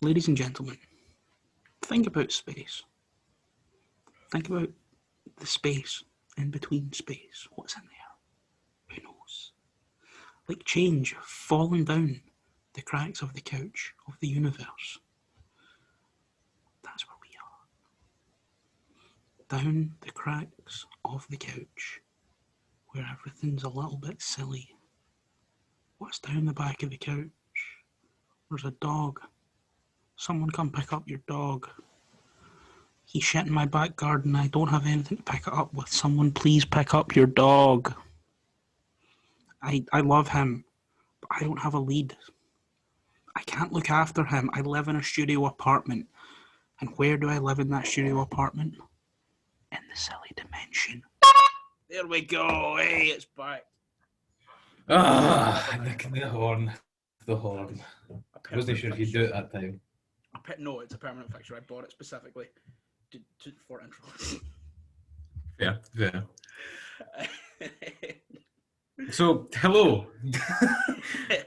Ladies and gentlemen, think about space. Think about the space in between space. What's in there? Who knows? Like change falling down the cracks of the couch of the universe. That's where we are. Down the cracks of the couch, where everything's a little bit silly. What's down the back of the couch? There's a dog. Someone come pick up your dog. He's shit in my back garden. I don't have anything to pick it up with. Someone please pick up your dog. I love him, but I don't have a lead. I can't look after him. I live in a studio apartment. And where do I live in that studio apartment? In the silly dimension. There we go. Hey, it's back. The horn. The horn. I wasn't sure if you'd do it that time. No, it's a permanent fixture. I bought it specifically for intro. Yeah. So, hello.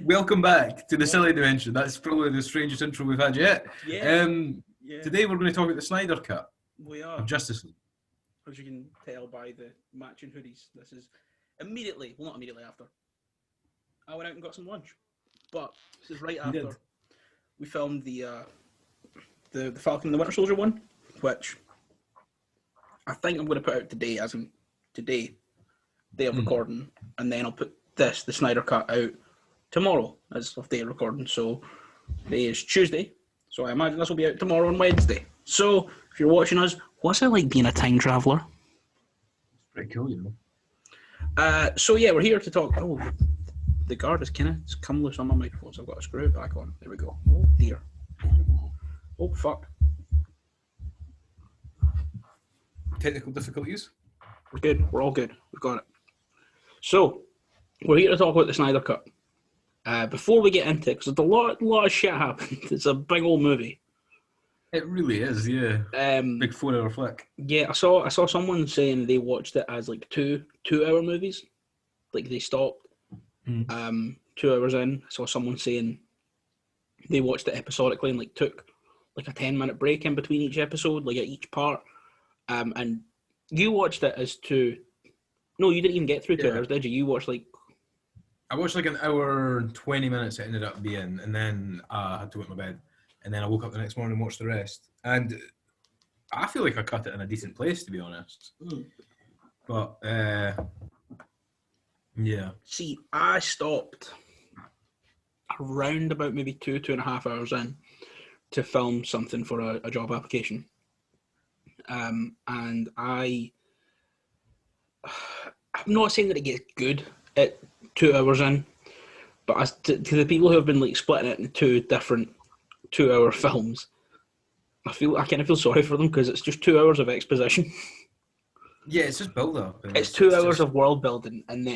Welcome back to the Silly Dimension. That's probably the strangest intro we've had yet. Yeah. Today we're going to talk about the Snyder Cut We are. of Justice League. As you can tell by the matching hoodies, this is not immediately after. I went out and got some lunch. But this is right after we filmed the Falcon and the Winter Soldier one, which I think I'm going to put out today, as in today, day of recording, and then I'll put the Snyder Cut, out tomorrow as of day of recording. So today is Tuesday, so I imagine this will be out tomorrow on Wednesday. So if you're watching us, what's it like being a time traveller? It's pretty cool, you know. So yeah, we're here to talk. Oh, the guard is it's come loose on my microphone, so I've got to screw it back on. There we go. Oh dear. Oh fuck. Technical difficulties? We're good. We're all good. We've got it. So, we're here to talk about the Snyder Cut. Before we get into it, because a lot of shit happened. It's a big old movie. It really is, yeah. Big 4-hour flick. Yeah, I saw someone saying they watched it as like two-hour movies. Like they stopped 2 hours in. I saw someone saying they watched it episodically and like took like a 10-minute break in between each episode, like at each part. And you watched it as two. No, you didn't even get through 2 hours, did you? You watched like. I watched like an hour and 20 minutes it ended up being, and then I had to go to my bed. And then I woke up the next morning and watched the rest. And I feel like I cut it in a decent place, to be honest. But, yeah. See, I stopped around about maybe 2.5 hours in to film something for a job application. And I'm not saying that it gets good at 2 hours in, but to the people who have been like splitting it into two different 2-hour films, I kind of feel sorry for them because it's just 2 hours of exposition. Yeah, it's just build up. It's 2 hours of world building, and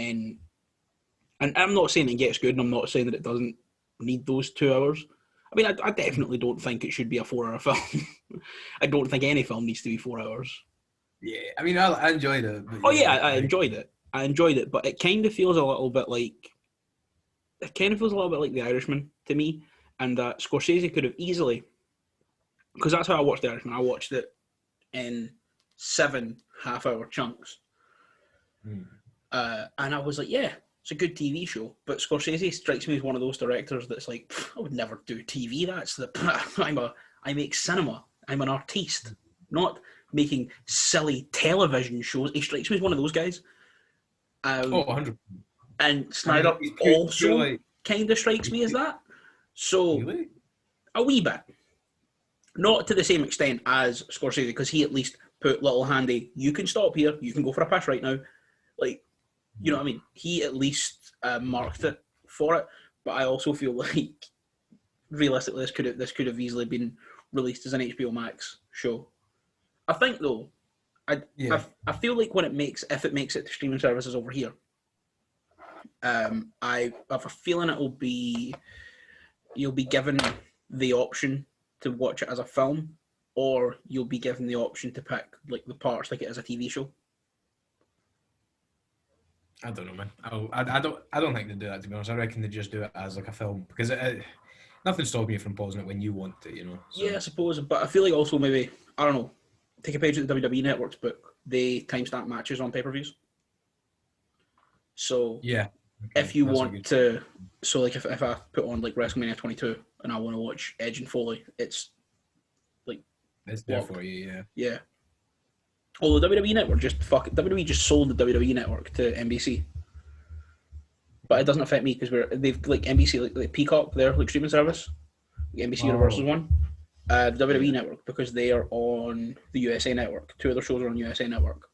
I'm not saying it gets good, and I'm not saying that it doesn't need those 2 hours. I mean, I definitely don't think it should be a 4-hour film. I don't think any film needs to be 4 hours. Yeah, I mean, I enjoyed it. Oh yeah, I enjoyed it. I enjoyed it, but it kind of feels a little bit like The Irishman to me, and that Scorsese could have easily, because that's how I watched The Irishman. I watched it in 7 half-hour chunks, and I was like, yeah, it's a good TV show. But Scorsese strikes me as one of those directors that's like, I would never do TV. I make cinema. I'm an artiste, not making silly television shows. He strikes me as one of those guys. 100%. And Snyder also kind of strikes me as that. So, really? A wee bit. Not to the same extent as Scorsese, because he at least put little handy, you can stop here, you can go for a piss right now. Like, you know what I mean? He at least marked it for it, but I also feel like, realistically, this could have easily been released as an HBO Max show. I think, though, I feel like if it makes it to streaming services over here, I have a feeling you'll be given the option to watch it as a film, or you'll be given the option to pick like the parts like it is a TV show. I don't know, man. I don't think they do that, to be honest. I reckon they just do it as like a film, because Nothing's stopping you from pausing it when you want to, you know. So. Yeah, I suppose, but I feel like also maybe, I don't know, take a page at the WWE Network's book. They timestamp matches on pay-per-views. So yeah, if you want to, so like if I put on like WrestleMania 22 and I want to watch Edge and Foley, it's like it's there for you, yeah. Yeah. Although WWE Network WWE just sold the WWE Network to NBC, but it doesn't affect me because they've like NBC like Peacock, their like streaming service, the NBC Universal's one. The WWE Network, because they are on the USA Network. 2 other shows are on USA Network.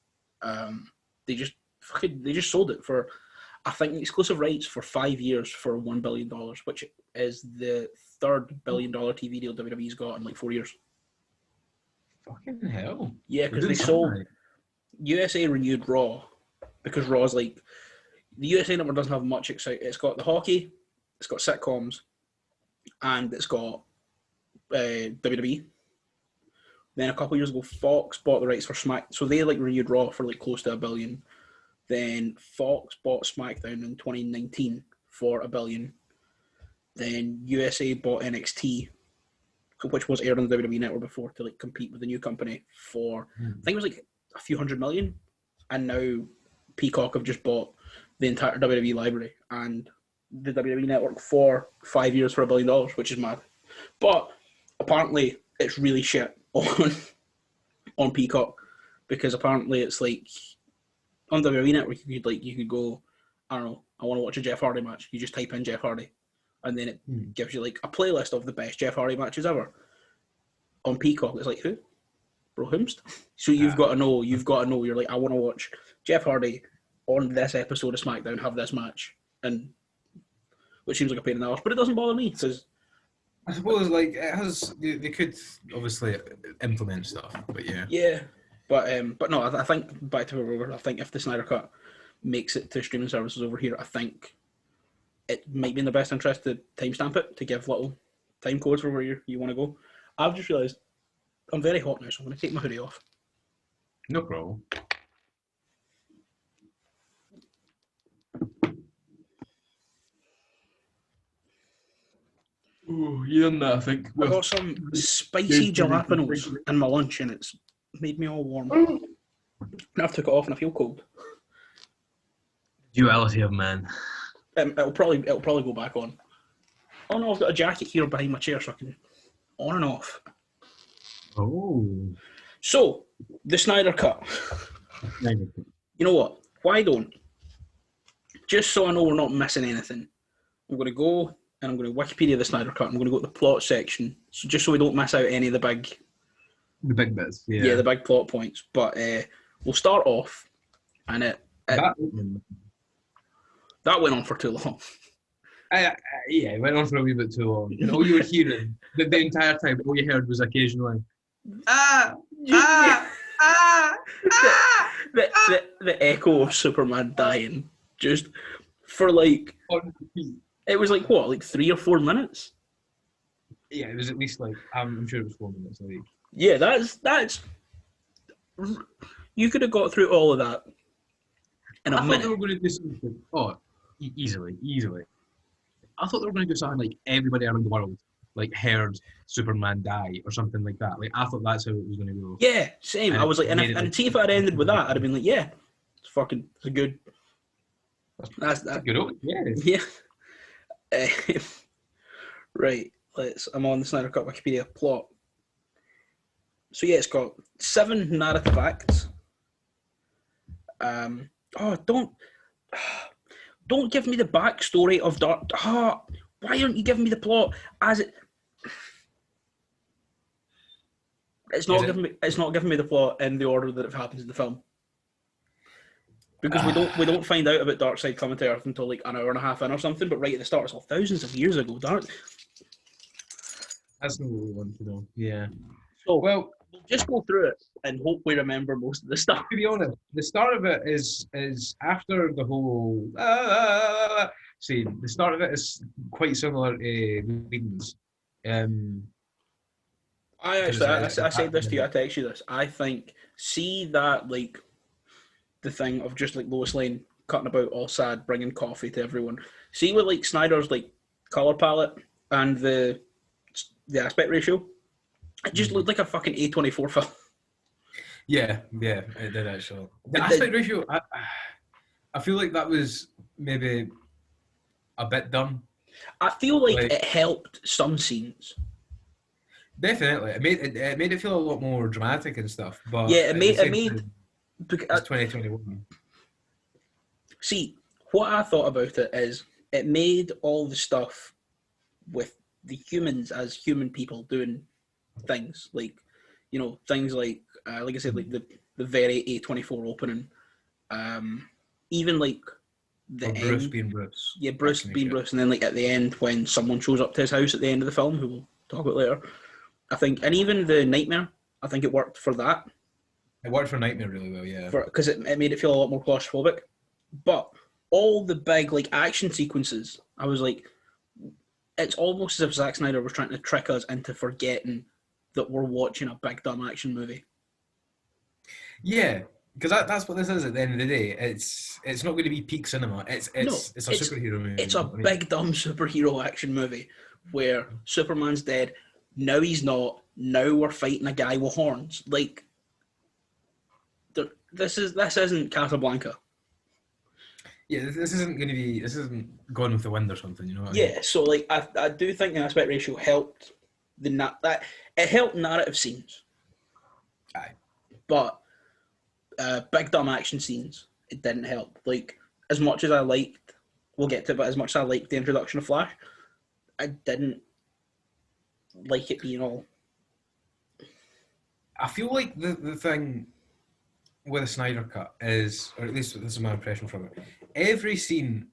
They just sold it for, I think, exclusive rights for 5 years for $1 billion, which is the third $1 billion TV deal WWE's got in like 4 years. Fucking hell! Yeah, because they sold. USA renewed Raw because Raw's like the USA Network doesn't have much exciting. It's got the hockey, it's got sitcoms, and it's got WWE. Then a couple of years ago, Fox bought the rights for so they like renewed Raw for like close to $1 billion. Then Fox bought SmackDown in 2019 for $1 billion. Then USA bought NXT, which was aired on the WWE Network before, to like compete with the new company for I think it was like a few $100 million. And now Peacock have just bought the entire WWE library and the WWE Network for 5 years for $1 billion, which is mad. But apparently it's really shit on Peacock, because apparently it's like on WWE Network you could go, I don't know, I want to watch a Jeff Hardy match. You just type in Jeff Hardy, and then it gives you like a playlist of the best Jeff Hardy matches ever. On Peacock, it's like, who? Bro Humst? So you've got to know. You're like, I want to watch Jeff Hardy on this episode of SmackDown have this match, and which seems like a pain in the ass, but it doesn't bother me because I suppose like it has. They could obviously implement stuff, but yeah. Yeah, but no, I think back to where we were. I think if the Snyder Cut makes it to streaming services over here, I think it might be in their best interest to timestamp it, to give little time codes for where you want to go. I've just realised I'm very hot now, so I'm going to take my hoodie off. No problem. Oh, you done that, I think. I got some spicy jalapenos in my lunch, and it's made me all warm. And I've took it off and I feel cold. Duality of man. It'll probably go back on. Oh no, I've got a jacket here behind my chair, so I can on and off. Oh. So, the Snyder Cut. You know what? Why don't? Just so I know we're not missing anything, I'm going to go and I'm going to Wikipedia the Snyder Cut. I'm going to go to the plot section, so just so we don't miss out any of the big bits. Yeah, the big plot points. But we'll start off, and that went on for too long. Yeah, it went on for a wee bit too long. And all you were hearing the entire time, all you heard was occasionally, the echo of Superman dying, just for like, it was like what, like 3 or 4 minutes? Yeah, it was at least like, I'm sure it was 4 minutes. Like, yeah, that's. You could have got through all of that in a minute. I thought they were going to do something. Oh, easily. I thought they were going to do something like everybody around the world like heard Superman die or something like that. Like I thought that's how it was going to go. Yeah, same. And I was like, and see if I'd ended with that, I'd have been like, yeah, it's a good. That's a good open. Yeah. Right. I'm on the Snyder Cut Wikipedia plot. So yeah, it's got 7 narrative acts. Don't give me the backstory of Dark. Why aren't you giving me the plot as it? It's not giving me the plot in the order that it happens in the film. Because we don't find out about Darkseid coming to Earth until like an hour and a half in or something. But right at the start, it's all thousands of years ago. That's not what we want to know. Yeah. So we'll just go through it and hope we remember most of the stuff. To be honest, the start of it is after the whole. See, the start of it is quite similar to Whedon's. I said this to you. I text you this. I think that like the thing of just like Lois Lane cutting about all sad, bringing coffee to everyone. See with like Snyder's like color palette and the aspect ratio, it just looked like a fucking A24 film. Yeah, it did actually. The It aspect did. ratio, I feel like that was maybe a bit dumb. I feel like Like, it helped some scenes. definitely, it made it feel a lot more dramatic and stuff. But Yeah, at the it same made. time, it's 2021. See, what I thought about it is it made all the stuff with the humans as human people doing things like, things like I said, like the very A24 opening, even like Or the Bruce end. being Bruce. Yeah, Bruce That's being Bruce, and then like at the end when someone shows up to his house at the end of the film, who we'll talk about later. I think, and even the nightmare, I think it worked for that. It worked for Nightmare really well, yeah. Because it made it feel a lot more claustrophobic. But all the big like action sequences, I was like, it's almost as if Zack Snyder was trying to trick us into forgetting that we're watching a big dumb action movie. Yeah, because that's what this is at the end of the day. It's not going to be peak cinema. It's a superhero movie. It's a big dumb superhero action movie where Superman's dead. Now he's not. Now we're fighting a guy with horns. Like, this isn't Casablanca. Yeah, this isn't going to be. This isn't Gone with the Wind or something. You know what I mean? Yeah, so like I do think the aspect ratio helped that it helped narrative scenes. Aye. But big dumb action scenes, it didn't help. Like, as much as I liked, we'll get to it, but as much as I liked the introduction of Flash, I didn't like it being all. I feel like the thing with a Snyder Cut is, or at least this is my impression from it, every scene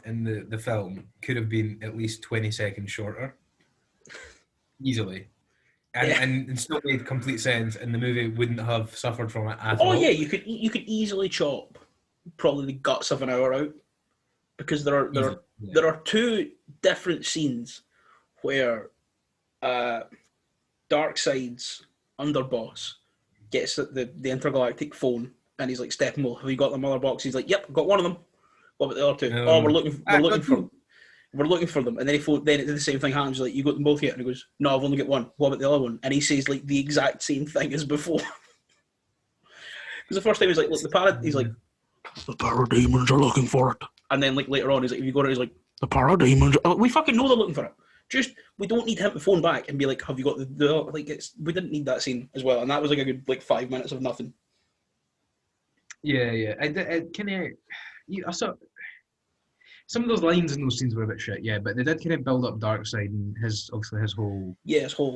in the film could have been at least 20 seconds shorter. Easily. And still made complete sense, and the movie wouldn't have suffered from it at all. Oh yeah, you could easily chop probably the guts of an hour out, because there are two different scenes where Darkseid's underboss gets the intergalactic phone, and he's like, Steppenwolf, have you got the mother box? He's like, yep, got one of them. What about the other two? Oh, we're looking for them. And then then the same thing happens. Like, you got them both yet? And he goes, no, I've only got one. What about the other one? And he says like the exact same thing as before. Because the first time he's like, look, he's like, the parademons are looking for it. And then like later on, he's like, if you go to, he's like, the parademons. We fucking know they're looking for it. Just, we don't need him to phone back and be like, have you got the like? We didn't need that scene as well, and that was like a good like 5 minutes of nothing. Yeah. I saw some of those lines in those scenes were a bit shit, yeah, but they did kind of build up Darkseid and his whole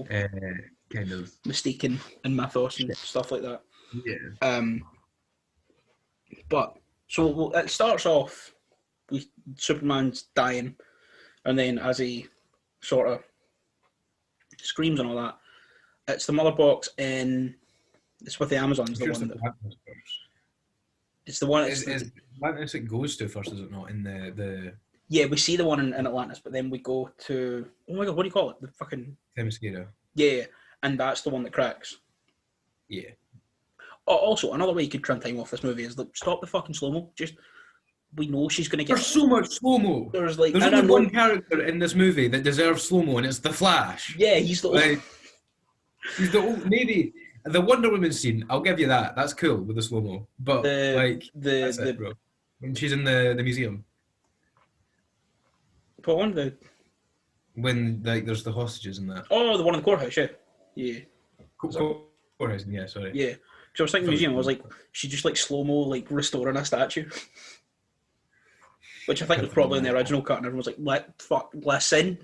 kind of mystique and mythos and stuff like that. Yeah. But so it starts off with Superman's dying, and then as he sort of screams and all that, it's the mother box it's with the Amazons. It's the one. Is Atlantis it goes to first, is it not? In the Yeah, we see the one in Atlantis, but then we go to, oh my god, what do you call it? The fucking Themyscira. Yeah, and that's the one that cracks. Yeah. Oh, also, another way you could trim time off this movie is like, stop the fucking slow mo. Just, we know she's gonna get. There's so much slow mo. There's only one character in this movie that deserves slow mo, and it's the Flash. Yeah, he's the. He's the old, maybe the Wonder Woman scene. I'll give you that. That's cool with the slow mo. But that's it, bro. When she's in the museum. What one? When there's the hostages and that. Oh, the one in the courthouse. Yeah. Courthouse. Yeah, sorry. Yeah. So I was thinking the museum. I was like, she just like slow mo like restoring a statue. Which I think was probably in the original cut, and everyone was like, listen.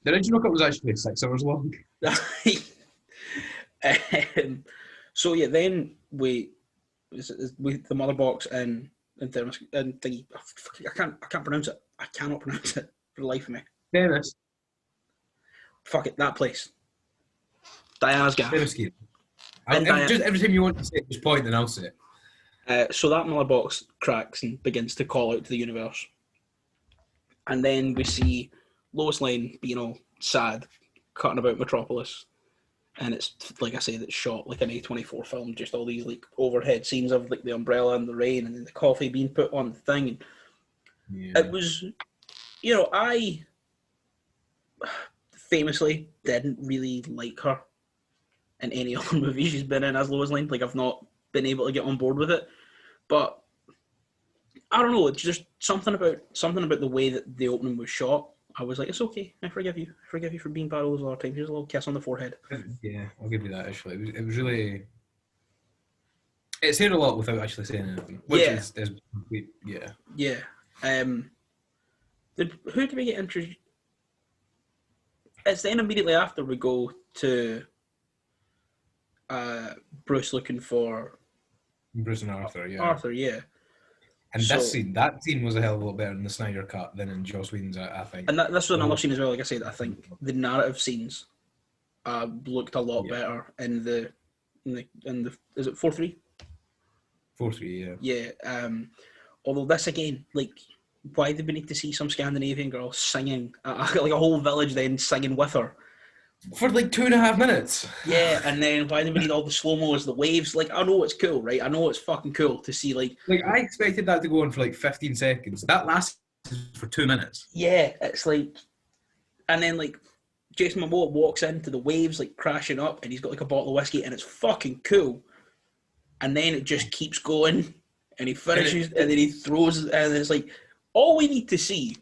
The original cut was actually 6 hours long. So yeah, then we the mother box and thingy. I can't pronounce it. I cannot pronounce it for the life of me. Dennis. Fuck it, that place. Diana's gaff. Just every time you want to say it, just point and I'll say it. So that mother box cracks and begins to call out to the universe. And then we see Lois Lane being all sad, cutting about Metropolis. And it's, like I said, it's shot like an A24 film, just all these like overhead scenes of like the umbrella and the rain and then the coffee being put on the thing. And it was I famously didn't really like her in any other movie she's been in as Lois Lane. Like, I've not been able to get on board with it. But I don't know. It's just something about the way that the opening was shot. I was like, it's okay. I forgive you. I forgive you for being bad all those other times. Here's a little kiss on the forehead. Yeah, I'll give you that. Actually, it was really. It said a lot without actually saying anything, which is complete. Yeah. Yeah. Who do we get introduced? It's then immediately after we go to Bruce looking for Bruce and Arthur. Yeah. Arthur, yeah. And that scene was a hell of a lot better in the Snyder Cut than in Joss Whedon's, I think. And this was another scene as well. Like I said, I think the narrative scenes looked a lot better in the is it 4-3? 4-3, yeah. Yeah. Although this again, like, why did we need to see some Scandinavian girl singing like a whole village then singing with her? For like 2.5 minutes. Yeah, and then why did we need all the slow-mos, the waves? Like, I know it's cool, right? I know it's fucking cool to see, like... Like, I expected that to go on for like 15 seconds. That lasted for 2 minutes. Yeah, it's like... And then, like, Jason Momoa walks into the waves, like, crashing up, and he's got, like, a bottle of whiskey, and it's fucking cool. And then it just keeps going, and he finishes, and then he throws... And it's like, all we need to see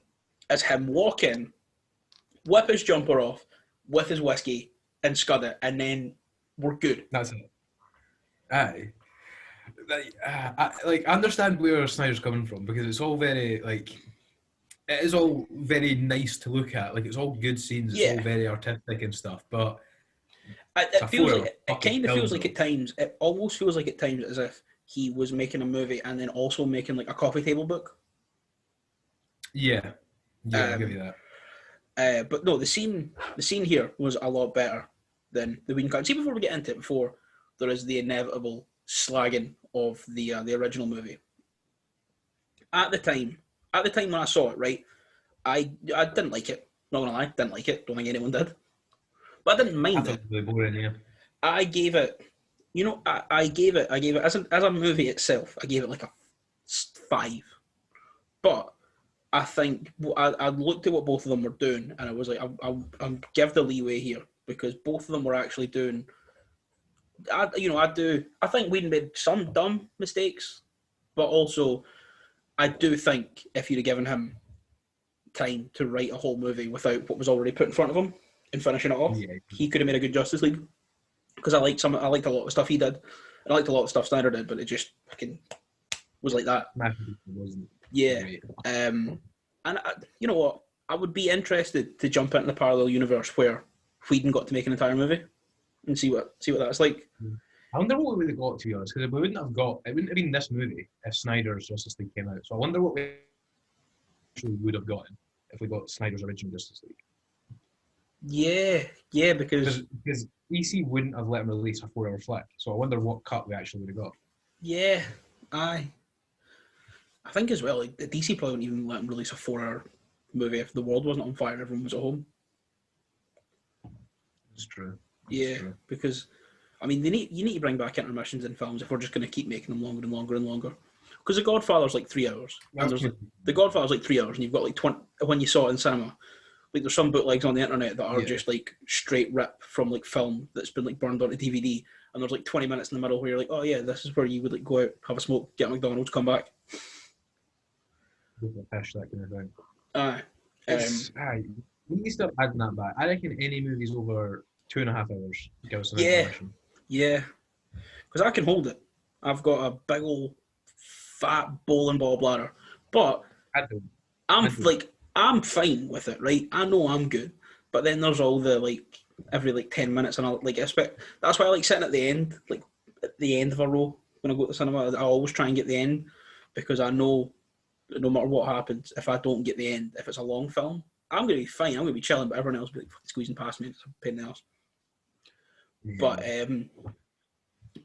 is him walk in, whip his jumper off, with his whiskey and scud it, and then we're good. That's it. Aye. I understand where Snyder's coming from, because it's all very, like, it is all very nice to look at. Like, it's all good scenes, it's all very artistic and stuff, but it almost feels like at times as if he was making a movie and then also making, like, a coffee table book. Yeah, I'll give you that. But no, the scene here was a lot better than the Whedon Cut. See, before we get into it, there is the inevitable slagging of the original movie. At the time when I saw it, right, I didn't like it. Not gonna lie, didn't like it. Don't think anyone did. But I didn't mind it. Really boring, yeah. I gave it, I gave it as a movie itself. I gave it like a 5. But I think I looked at what both of them were doing, and I was like, I'll give the leeway here, because both of them were actually doing. I think Whedon made some dumb mistakes, but also I do think if you'd have given him time to write a whole movie without what was already put in front of him and finishing it off, he could have made a good Justice League. Because I liked a lot of the stuff he did, and I liked a lot of stuff Snyder did, but it just fucking was like that. Wasn't. Yeah. And you know what? I would be interested to jump into the parallel universe where Whedon got to make an entire movie and see what that's like. I wonder what we would have got, to be honest, because it wouldn't have been this movie if Snyder's Justice League came out. So I wonder what we actually would have gotten if we got Snyder's original Justice League. Yeah, because DC wouldn't have let him release a 4-hour flick. So I wonder what cut we actually would have got. Yeah, I think as well, like, DC probably wouldn't even let him release a 4-hour movie if the world wasn't on fire and everyone was at home. It's true. Yeah, because I mean, you need to bring back intermissions in films if we're just going to keep making them longer and longer and longer. Because The Godfather's like 3 hours. And The Godfather's like 3 hours, and you've got like 20 when you saw it in cinema. Like, there's some bootlegs on the internet that are just like straight rip from like film that's been like burned onto DVD, and there's like 20 minutes in the middle where you're like, oh yeah, this is where you would like go out, have a smoke, get a McDonald's, come back. Fish, that kind of thing. We need to start adding that back. I reckon any movie's over 2.5 hours give us an information. Yeah, because I can hold it. I've got a big old fat bowling ball bladder, but I'm fine with it, right? I know I'm good, but then there's all the like every like 10 minutes, and I like expect. That's why I like sitting at the end, like at the end of a row when I go to the cinema. I always try and get the end, because I know no matter what happens, if I don't get the end, if it's a long film, I'm gonna be fine. I'm gonna be chilling, but everyone else will be like squeezing past me. It's a pain in the ass. But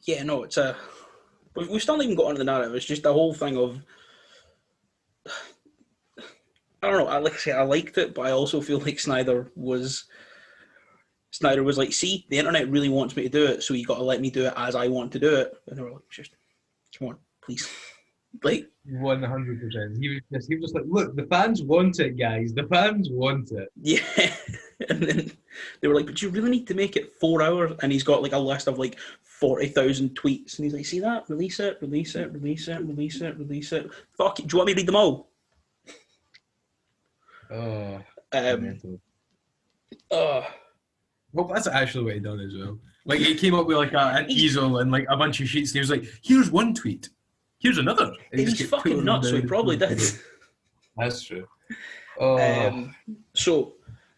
yeah, no, it's a. We've still not even got onto the narrative. It's just the whole thing of. I don't know. Like I say, I liked it, but I also feel like Snyder was like, see, the internet really wants me to do it, so you got to let me do it as I want to do it. And they were like, just come on, please. Like, 100%. He was just like, look, the fans want it, guys. The fans want it. yeah. And then they were like, but you really need to make it 4 hours. And he's got like a list of like 40,000 tweets. And he's like, see that? Release it, release it, release it, release it, release it. Fuck it. Do you want me to read them all? Oh, Um, well, that's actually what he done as well. Like, he came up with like an easel and like a bunch of sheets. And he was like, here's one tweet. Here's another. and he's fucking nuts, so he probably did. That's true. So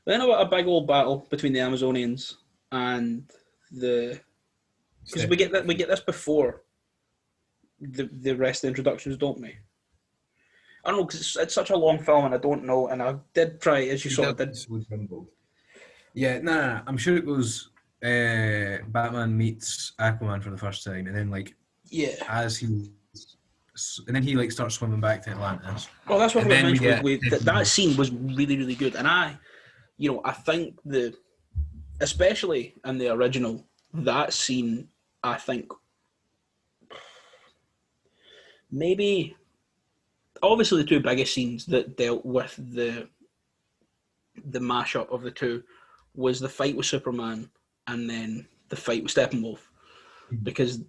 then about a big old battle between the Amazonians and the, because we get this before the rest of the introductions, don't we? I don't know, because it's such a long film and I don't know, and I did try, as you saw, I did. Yeah, nah, I'm sure it goes Batman meets Aquaman for the first time, and then like and then he like starts swimming back to Atlantis. Well, that's what I mentioned. That scene was really, really good, and I think especially in the original, that scene, I think maybe obviously the two biggest scenes that dealt with the mashup of the two was the fight with Superman and then the fight with Steppenwolf, because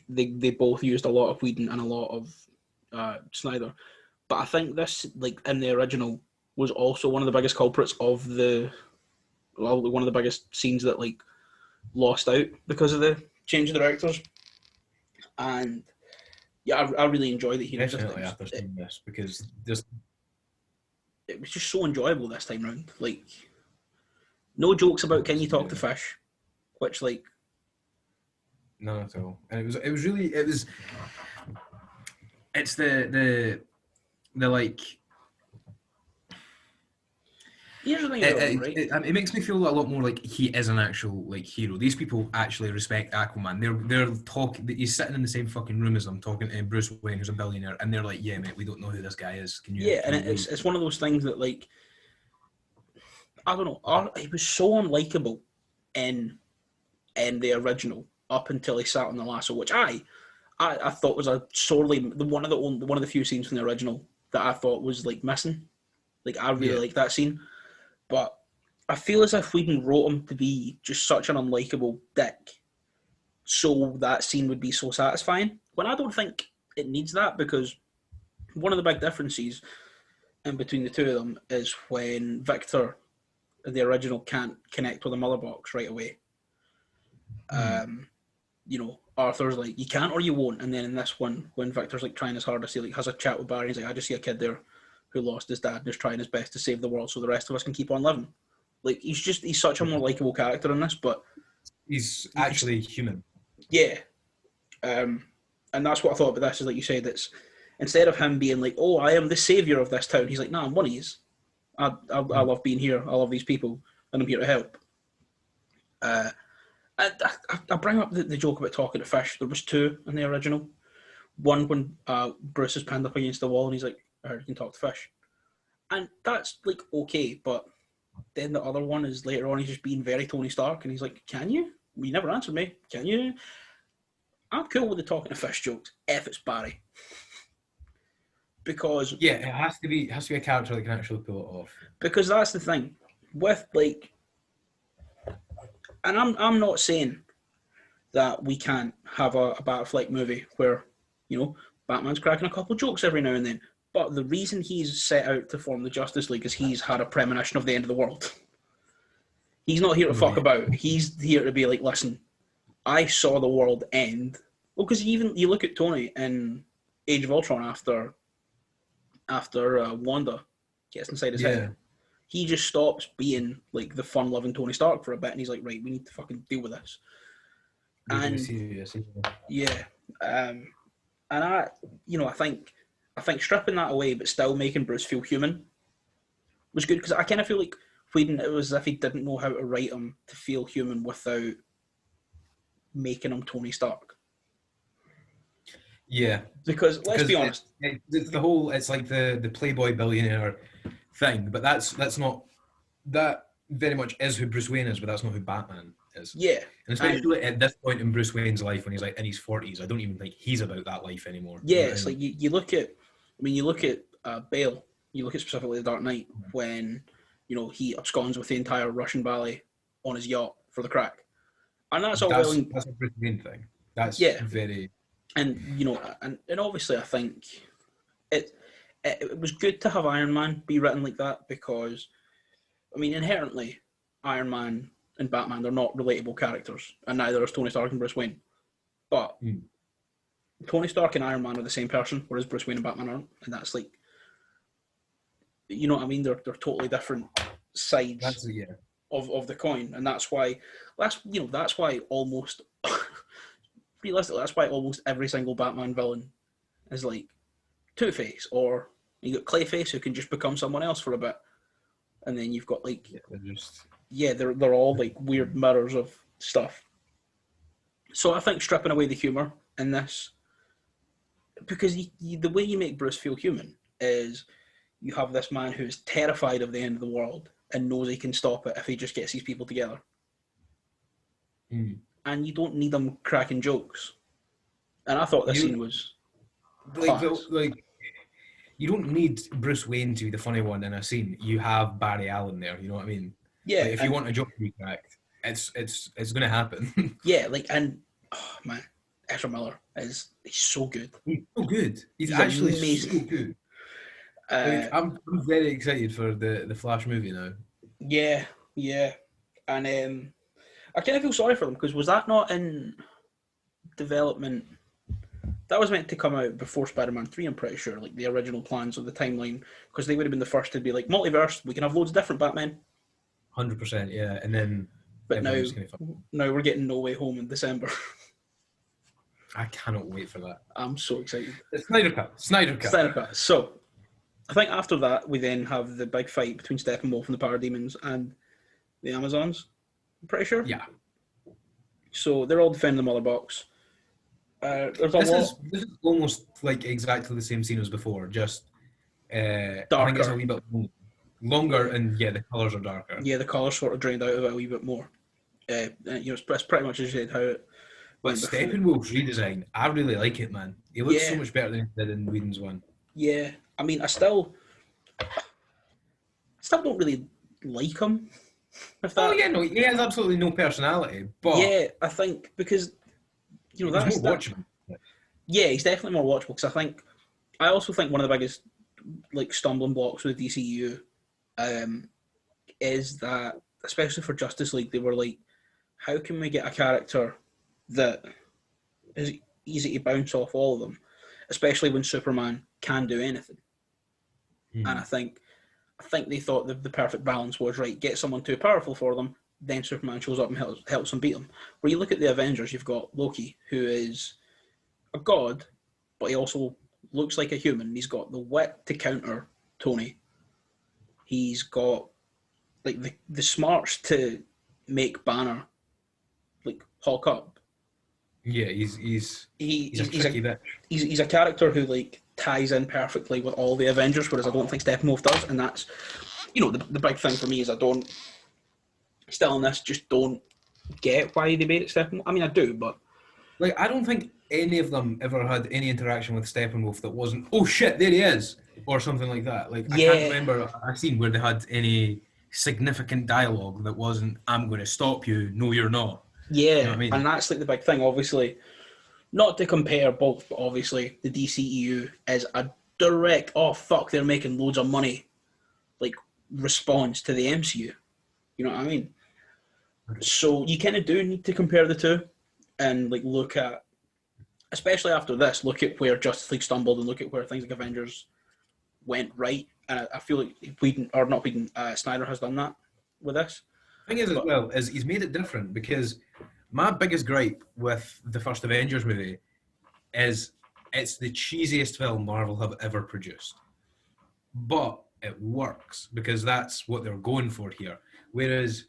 they both used a lot of Whedon and a lot of Snyder. But I think this, like in the original, was also one of the biggest culprits of one of the biggest scenes that like lost out because of the change of directors. And yeah, I really enjoyed it here. Definitely after seeing this, because it was just so enjoyable this time round. Like, no jokes about can you talk to fish, which like none at all. And it's the like. Here's the thing, right? It makes me feel a lot more like he is an actual like hero. These people actually respect Aquaman. They're talking. He's sitting in the same fucking room as them, talking to Bruce Wayne, who's a billionaire, and they're like, "Yeah, mate, we don't know who this guy is. Can you?" Yeah, and it's one of those things that like, I don't know. He was so unlikable in the original up until he sat on the lasso, which I thought was a sorely one of the few scenes from the original that I thought was like missing. Like, I really like that scene. But I feel as if Whedon wrote him to be just such an unlikable dick, so that scene would be so satisfying. When I don't think it needs that, because one of the big differences in between the two of them is when Victor, the original, can't connect with the mother box right away. Arthur's like, you can't or you won't. And then in this one, when Victor's like trying his hardest, he like has a chat with Barry. He's like, I just see a kid there who lost his dad and is trying his best to save the world so the rest of us can keep on living. Like, he's such a more likable character in this, but he's actually human. Yeah. And that's what I thought about this, is like you said, it's instead of him being like, oh, I am the savior of this town, he's like, no, I'm one of yous. I love being here. I love these people, and I'm here to help. I bring up the joke about talking to fish. There was two in the original. One when Bruce is pinned up against the wall and he's like, I heard you can talk to fish. And that's like okay, but then the other one is later on, he's just being very Tony Stark and he's like, can you? Well, you never answered me. Can you? I'm cool with the talking to fish jokes if it's Barry. Because it has to be a character that can actually pull it off. Because that's the thing. With like, and I'm not saying that we can't have a Batfleck movie where, Batman's cracking a couple jokes every now and then. But the reason he's set out to form the Justice League is he's had a premonition of the end of the world. He's not here to fuck about. He's here to be like, listen, I saw the world end. Well, because you look at Tony in Age of Ultron after Wanda gets inside his head. He just stops being like the fun-loving Tony Stark for a bit, and he's like, right, we need to fucking deal with this. And I think stripping that away but still making Bruce feel human was good, because I kind of feel like Whedon, it was as if he didn't know how to write him to feel human without making him Tony Stark. Yeah, because let's be honest, the whole, it's like the Playboy billionaire thing, but that's not that. very much is who Bruce Wayne is, but that's not who Batman is. Yeah. And especially at this point in Bruce Wayne's life, when he's like in his 40s, I don't even think he's about that life anymore. Yeah, it's like you look at, Bale, you look at specifically The Dark Knight, when, he absconds with the entire Russian ballet on his yacht for the crack. And that's all that's a Bruce Wayne thing. That's very... And, and obviously I think it was good to have Iron Man be written like that because, inherently, Iron Man and Batman, they're not relatable characters, and neither is Tony Stark and Bruce Wayne. But Tony Stark and Iron Man are the same person, whereas Bruce Wayne and Batman aren't, and that's like, you know what I mean? They're totally different sides of the coin, and that's why almost realistically, that's why almost every single Batman villain is like Two-Face, or you got Clayface who can just become someone else for a bit, and then you've got like they're all like weird mirrors of stuff. So I think stripping away the humor in this, because the way you make Bruce feel human is you have this man who is terrified of the end of the world and knows he can stop it if he just gets these people together. And you don't need them cracking jokes. And I thought this scene was like you don't need Bruce Wayne to be the funny one in a scene. You have Barry Allen there. You know what I mean? Yeah. Like, if you want a joke to be cracked, it's going to happen. Yeah, oh man, Ezra Miller he's so good. He's so good. He's actually amazing. So good. I'm very excited for the Flash movie now. Yeah, and I kind of feel sorry for them because was that not in development? That was meant to come out before Spider-Man 3, I'm pretty sure, like the original plans of the timeline, because they would have been the first to be like, multiverse, we can have loads of different Batmen. 100%, yeah. And then... But now we're getting No Way Home in December. I cannot wait for that. I'm so excited. The Snyder Cut. So, I think after that, we then have the big fight between Steppenwolf and the Parademons and the Amazons. I'm pretty sure. Yeah. So, they're all defending the Mother Box. This is almost like exactly the same scene as before, just darker. I think it's a wee bit longer, and the colours are darker. Yeah, the colours sort of drained out of it a wee bit more. It's pretty much as you said how it. But Steppenwolf's redesign, I really like it, man. He looks so much better than he did in Whedon's one. Yeah, I still don't really like him. He has absolutely no personality. But yeah, I think because that's more watchable. Yeah, he's definitely more watchable because I also think one of the biggest stumbling blocks with the DCU is that, especially for Justice League, they were like, how can we get a character that is easy to bounce off all of them, especially when Superman can do anything. And I think they thought the perfect balance was, right, get someone too powerful for them, then Superman shows up and helps them beat them. Where you look at the Avengers, you've got Loki, who is a god, but he also looks like a human. He's got the wit to counter Tony. He's got the smarts to make Banner Hulk up. Yeah, he's a tricky bitch. He's a character who ties in perfectly with all the Avengers, whereas I don't think Steppenwolf does, and that's the big thing for me is I don't get why they made it Steppenwolf. I mean, I do, but I don't think any of them ever had any interaction with Steppenwolf that wasn't, oh shit, there he is, or something like that. I can't remember a scene where they had any significant dialogue that wasn't, I'm going to stop you, no you're not. Yeah, you know what I mean? And that's the big thing, obviously. Not to compare both, but obviously the DCEU is a direct, oh fuck, they're making loads of money, response to the MCU. You know what I mean? So you kind of do need to compare the two and look at, especially after this, look at where Justice League stumbled and look at where things like Avengers went right. And I feel like Snyder has done that with this. The thing is, he's made it different, because my biggest gripe with the first Avengers movie is it's the cheesiest film Marvel have ever produced. But it works, because that's what they're going for here. Whereas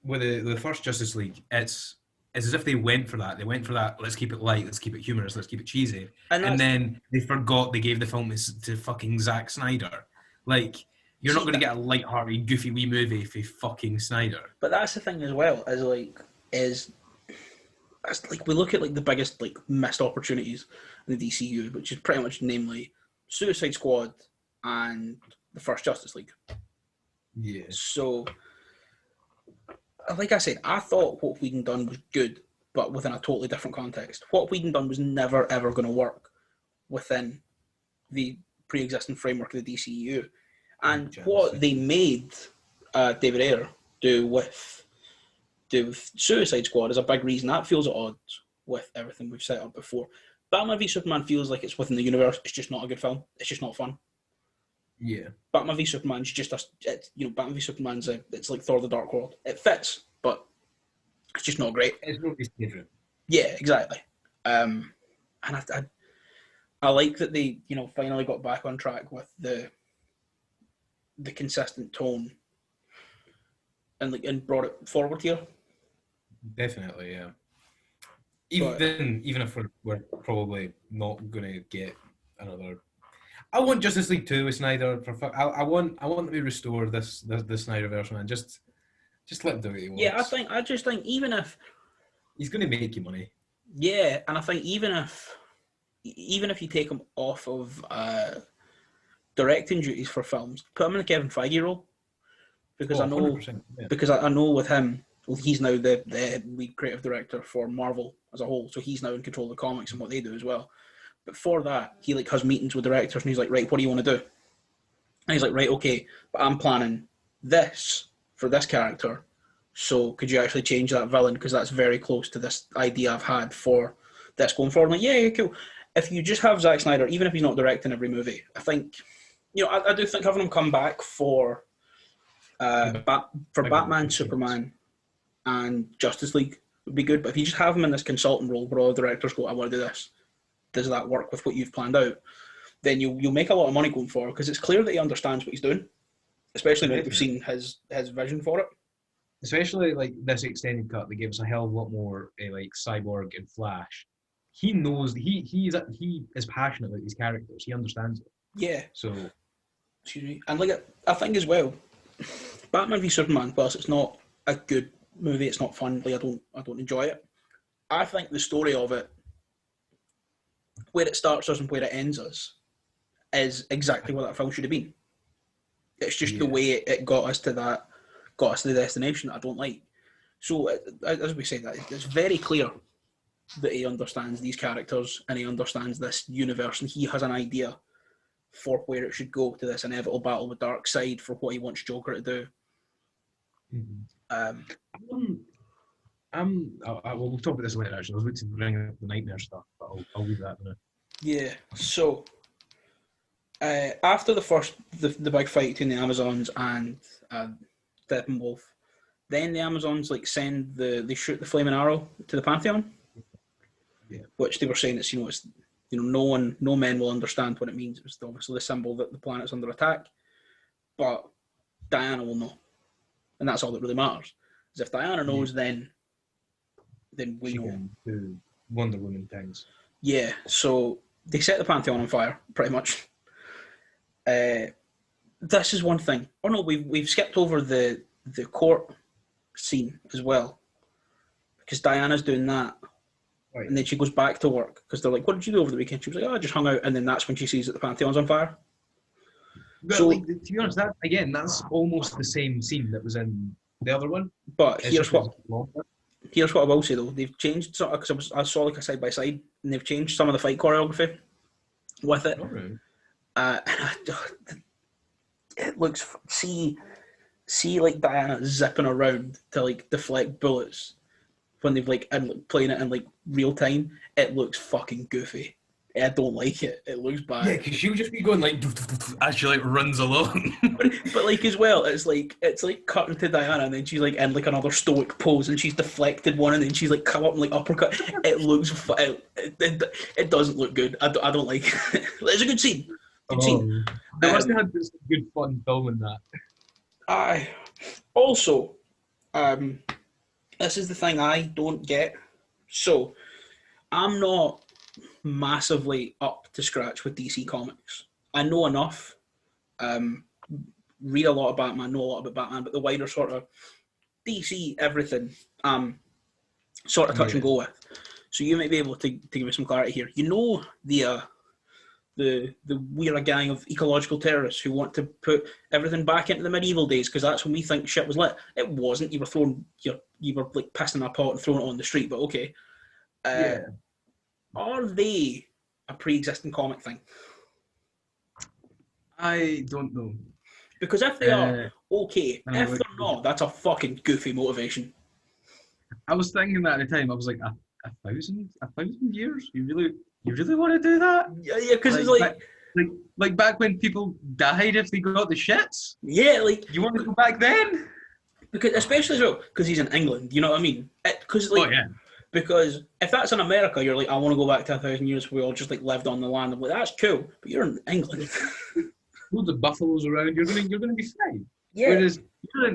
with the first Justice League, it's as if they went for that. They went for that, let's keep it light, let's keep it humorous, let's keep it cheesy. And then they forgot they gave the film to fucking Zack Snyder. You're not going to get a light-hearted, goofy wee movie for fucking Snyder. But that's the thing as well, is like we look at like the biggest like missed opportunities in the DCU, which is pretty much namely Suicide Squad and the first Justice League. Yeah. So, like I said, I thought what Whedon done was good, but within a totally different context. What Whedon done was never ever going to work within the pre-existing framework of the DCU. And what they made David Ayer do with Suicide Squad is a big reason that feels at odds with everything we've set up before. Batman v Superman feels like it's within the universe. It's just not a good film. It's just not fun. Yeah. Batman v Superman's just Batman v Superman's it's like Thor: The Dark World. It fits, but it's just not great. It's not his favorite. Yeah, exactly. And I like that they finally got back on track with the consistent tone and brought it forward here. Definitely, yeah. Even if we're probably not going to get another. I want Justice League 2 with Snyder. I want them to restore this Snyderverse, man. Just let him do what he wants. Yeah, I just think even if he's going to make you money. Yeah, and I think even if you take him off of directing duties for films, put him in the Kevin Feige role, because I know with him, well, he's now the lead creative director for Marvel as a whole, so he's now in control of the comics and what they do as well. But for that, he has meetings with directors and he's like, right, what do you want to do? And he's like, right, okay, but I'm planning this for this character. So could you actually change that villain? Because that's very close to this idea I've had for this going forward. I'm like, yeah, cool. If you just have Zack Snyder, even if he's not directing every movie, I think, I do think having him come back for Batman, Superman, and Justice League would be good. But if you just have him in this consultant role where all the directors go, I want to do this, does that work with what you've planned out? Then you'll make a lot of money going forward, because it's clear that he understands what he's doing, especially now that we've seen his vision for it. Especially like this extended cut that gives a hell of a lot more like Cyborg and Flash. He knows he is passionate about these characters. He understands it. Yeah. So, excuse me. And I think as well, Batman v Superman, whilst it's not a good movie, it's not fun. I don't enjoy it. I think the story of it, where it starts us and where it ends us, is exactly what that film should have been. It's just the way it got us to the destination that I don't like. So, as we say, that it's very clear that he understands these characters and he understands this universe, and he has an idea for where it should go, to this inevitable battle with Darkseid, for what he wants Joker to do. Mm-hmm. We'll talk about this later. Actually, I was about to bring up the nightmare stuff, but I'll leave that now. Yeah. So after the big fight between the Amazons and Steppenwolf, then the Amazons send they shoot the flaming arrow to the Pantheon. Yeah. Which they were saying it's no men will understand what it means. It was obviously the symbol that the planet's under attack, but Diana will know, and that's all that really matters. Is if Diana knows, then we know. Can do Wonder Woman things. Yeah. So they set the Pantheon on fire, pretty much. This is one thing. Oh no, we've skipped over the court scene as well, because Diana's doing that. Right. And then she goes back to work, because they're like, what did you do over the weekend? She was like, I just hung out. And then that's when she sees that the Pantheon's on fire. But so, to be honest, that's almost the same scene that was in the other one. But here's what I will say, though. They've changed, because I saw a side-by-side, and they've changed some of the fight choreography with it. Right. It looks... See Diana zipping around to, deflect bullets when they've playing it in real time. It looks fucking goofy. I don't like it. It looks bad. Yeah, because she'll just be going as she runs along. but as well, it's cutting to Diana, and then she's in another stoic pose, and she's deflected one, and then she's come up and uppercut. It looks it doesn't look good. I don't like it. It's a good scene. Scene. They must have had this good fun filming that. Also, this is the thing I don't get. So, I'm not massively up to scratch with DC Comics. I know enough, read a lot of Batman, know a lot about Batman, but the wider sort of DC everything, sort of touch and go with. So you might be able to give me some clarity here. You know the we're a gang of ecological terrorists who want to put everything back into the medieval days because that's when we think shit was lit. It wasn't. You were like pissing in a pot and throwing it on the street. But okay, are they a pre-existing comic thing? I don't know. Because if they are, okay. If they're not, that's a fucking goofy motivation. I was thinking that at the time. I was like, a thousand years? You really want to do that? Yeah, because it's like back when people died if they got the shits. Yeah, like you want to go back then? Because especially so because he's in England. You know what I mean? Because Because if that's in America, you're like, I want to go back to 1,000 years where we all just like lived on the land. I'm like, that's cool, but you're in England. Loads of buffaloes around. You're gonna be fine. Yeah. Whereas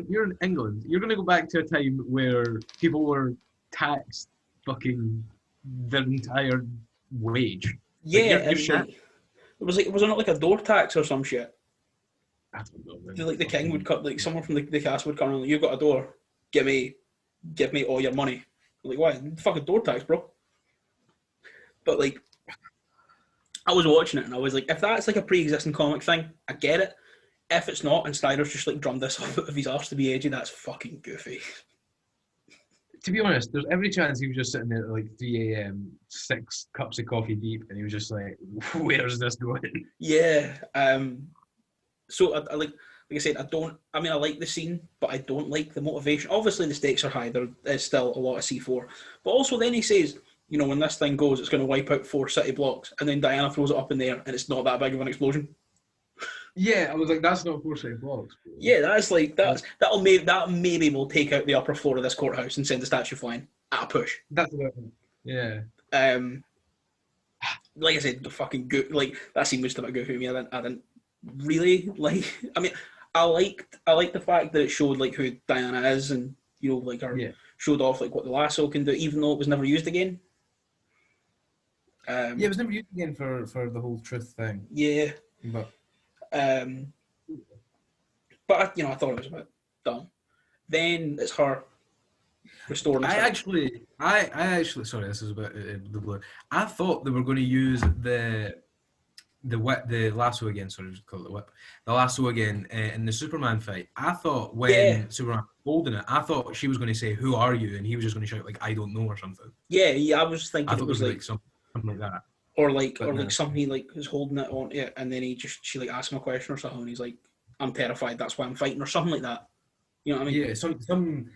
you're in England. You're gonna go back to a time where people were taxed fucking their entire wage. Yeah, was it not like a door tax or some shit? I don't know. Like the king would cut, like someone from the castle would come and like, you've got a door, give me all your money. I'm like, why? Fucking door tax, bro. But like, I was watching it and I was like, if that's like a pre-existing comic thing, I get it. If it's not, and Snyder's just like drummed this up of his arse to be edgy, that's fucking goofy. To be honest, there's every chance he was just sitting there at like 3 a.m., 6 cups of coffee deep, and he was just like, where's this going? Yeah. So I like I said, I like the scene, but I don't like the motivation. Obviously the stakes are high, there is still a lot of C4. But also then he says, you know, when this thing goes, it's going to wipe out 4 city blocks, and then Diana throws it up in there, and it's not that big of an explosion. Yeah, I was like, that's not 4 city blocks. Bro. Yeah, that maybe will take out the upper floor of this courthouse and send the statue flying at a push. That's about it. Yeah. Like I said, the fucking like that scene was just about goofy to me. I didn't really like. I mean, I liked the fact that it showed like who Diana is, and you know, like showed off like what the lasso can do, even though it was never used again. It was never used again for the whole truth thing. Yeah, but you know, I thought it was a bit dumb. Then it's her restoring. I actually, sorry, this is a bit the blur. I thought they were going to use the lasso again. Sorry, just call it the whip. The lasso again in the Superman fight. I thought when Superman was holding it, I thought she was going to say, "Who are you?" and he was just going to shout like, "I don't know" or something. Yeah, I was thinking it was like something like that. Or like somebody like is holding it on it, and then she like asks him a question or something, and he's like, "I'm terrified. That's why I'm fighting," or something like that. You know what I mean? Yeah, something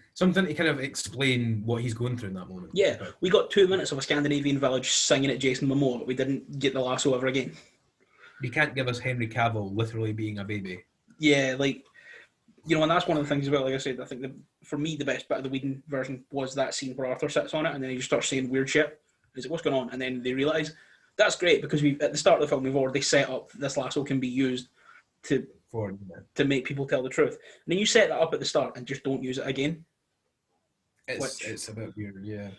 to kind of explain what he's going through in that moment. Yeah, we got 2 minutes of a Scandinavian village singing at Jason Momoa, but we didn't get the lasso ever again. You can't give us Henry Cavill literally being a baby. Yeah, like, you know, and that's one of the things as well. Like I said, I think for me the best bit of the Whedon version was that scene where Arthur sits on it, and then he just starts saying weird shit. He's like, "What's going on?" And then they realise that's great because at the start of the film we've already set up this lasso can be used to make people tell the truth. And then you set that up at the start and just don't use it again. It's a bit weird, yeah.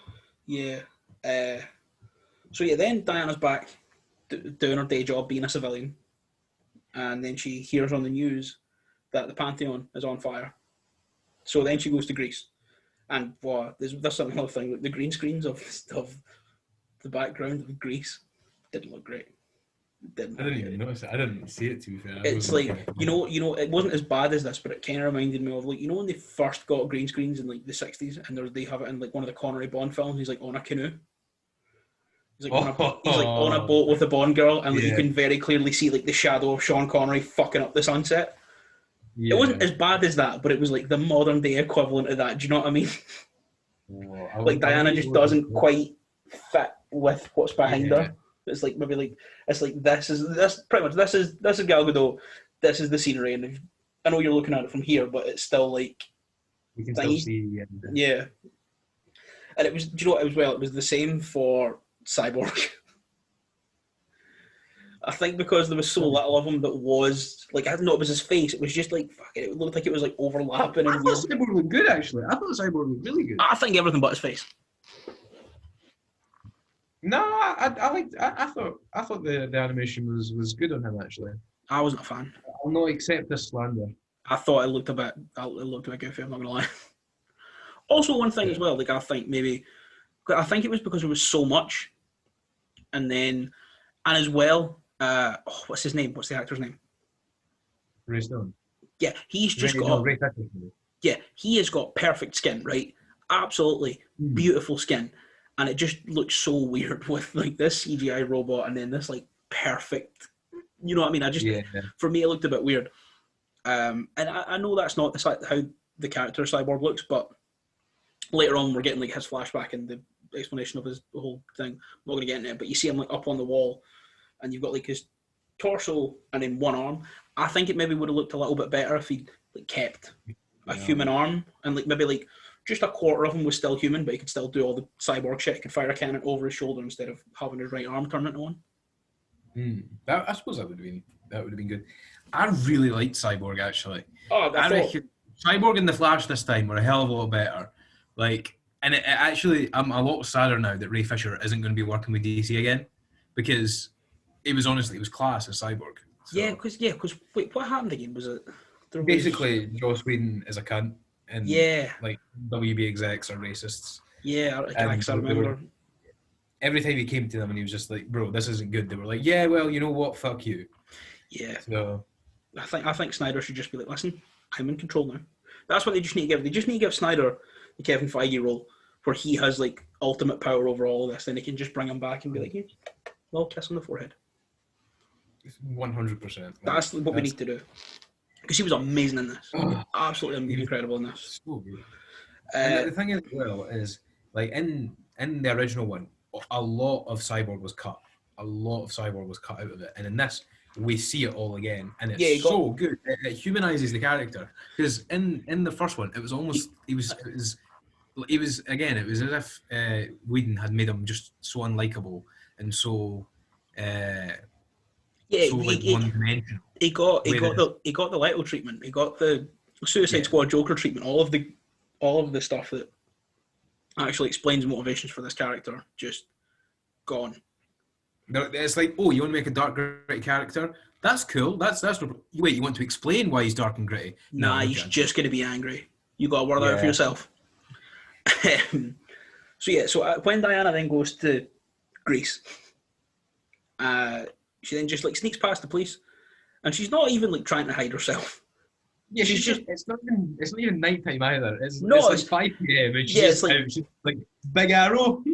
Yeah. So yeah, then Diana's back doing her day job, being a civilian, and then she hears on the news that the Pantheon is on fire. So then she goes to Greece, and wow, there's another thing. Like the green screens of the background of Greece didn't look great. I didn't even notice it. I didn't see it, to be fair. It's like, you know, it wasn't as bad as this, but it kind of reminded me of, like, you know, when they first got green screens in, like, the 60s, and they have it in, like, one of the Connery Bond films, he's, like, on a canoe. He's, like, on a boat with a Bond girl, and, like, you can very clearly see, like, the shadow of Sean Connery fucking up the sunset. Yeah. It wasn't as bad as that, but it was, like, the modern-day equivalent of that. Do you know what I mean? Like, Diana just doesn't quite fit with what's behind her. It's like this is Gal Gadot, this is the scenery, and I know you're looking at it from here, but it's still like you can still see. Yeah, and it was. Do you know what? It was the same for Cyborg. I think because there was so little of him that was like, I don't know, it was his face. It was just like fucking. It looked like it was like overlapping. I thought Cyborg looked good actually. I thought Cyborg looked really good. I think everything but his face. No, I thought the animation was good on him actually. I wasn't a fan. I'll not accept this slander. I thought it looked a bit goofy. I'm not gonna lie. Also, one thing as well, like I think it was because there was so much, and as well, what's his name? What's the actor's name? Ray Stone. Yeah, he's just Ray Fisher. Yeah, he has got perfect skin, right? Absolutely beautiful skin, and it just looks so weird with like this CGI robot and then this like perfect. You know what I mean? For me, it looked a bit weird. And I know that's not how the character Cyborg looks, but later on we're getting like his flashback and the explanation of his whole thing. I'm not going to get into it, but you see him like up on the wall, and you've got like his torso and then one arm. I think it maybe would have looked a little bit better if he like kept a human arm and like maybe like just a quarter of him was still human, but he could still do all the cyborg shit. He could fire a cannon over his shoulder instead of having his right arm turned into one. I suppose that would have been good. I really liked Cyborg actually. I reckon Cyborg and the Flash this time were a hell of a lot better. Like, and it actually, I'm a lot sadder now that Ray Fisher isn't going to be working with DC again, because it was class as Cyborg. So, because wait, what happened again? Was it basically Joss Whedon is a cunt, and like WB execs are racists. Yeah, I remember. Every time he came to them and he was just like, "Bro, this isn't good," they were like, "Yeah, well, you know what? Fuck you." Yeah. So I think Snyder should just be like, "Listen, I'm in control now." That's what they just need to give. They just need to give Snyder the Kevin Feige role, where he has like ultimate power over all of this, and they can just bring him back and be like, "Yeah, well, kiss on the forehead." 100%. That's what we need to do. Because he was amazing in this. Absolutely incredible in this. So good. And the thing is, well, is like in the original one, a lot of Cyborg was cut. A lot of Cyborg was cut out of it, and in this, we see it all again, and it's so good. It humanizes the character, because in the first one, it was almost it was as if Whedon had made him just so unlikable and so. One-dimensional. He got the Leto treatment. He got the Suicide Squad Joker treatment. All of the stuff that actually explains motivations for this character just gone. It's like, oh, you want to make a dark, gritty character? That's cool. That's wait, you want to explain why he's dark and gritty? Nah, he's just going to be angry. You got to word that out for yourself. So when Diana then goes to Greece, she then just like sneaks past the police, and she's not even like trying to hide herself. Yeah, she's just it's not even nighttime either. It's like 5 p.m. and she's like, big arrow.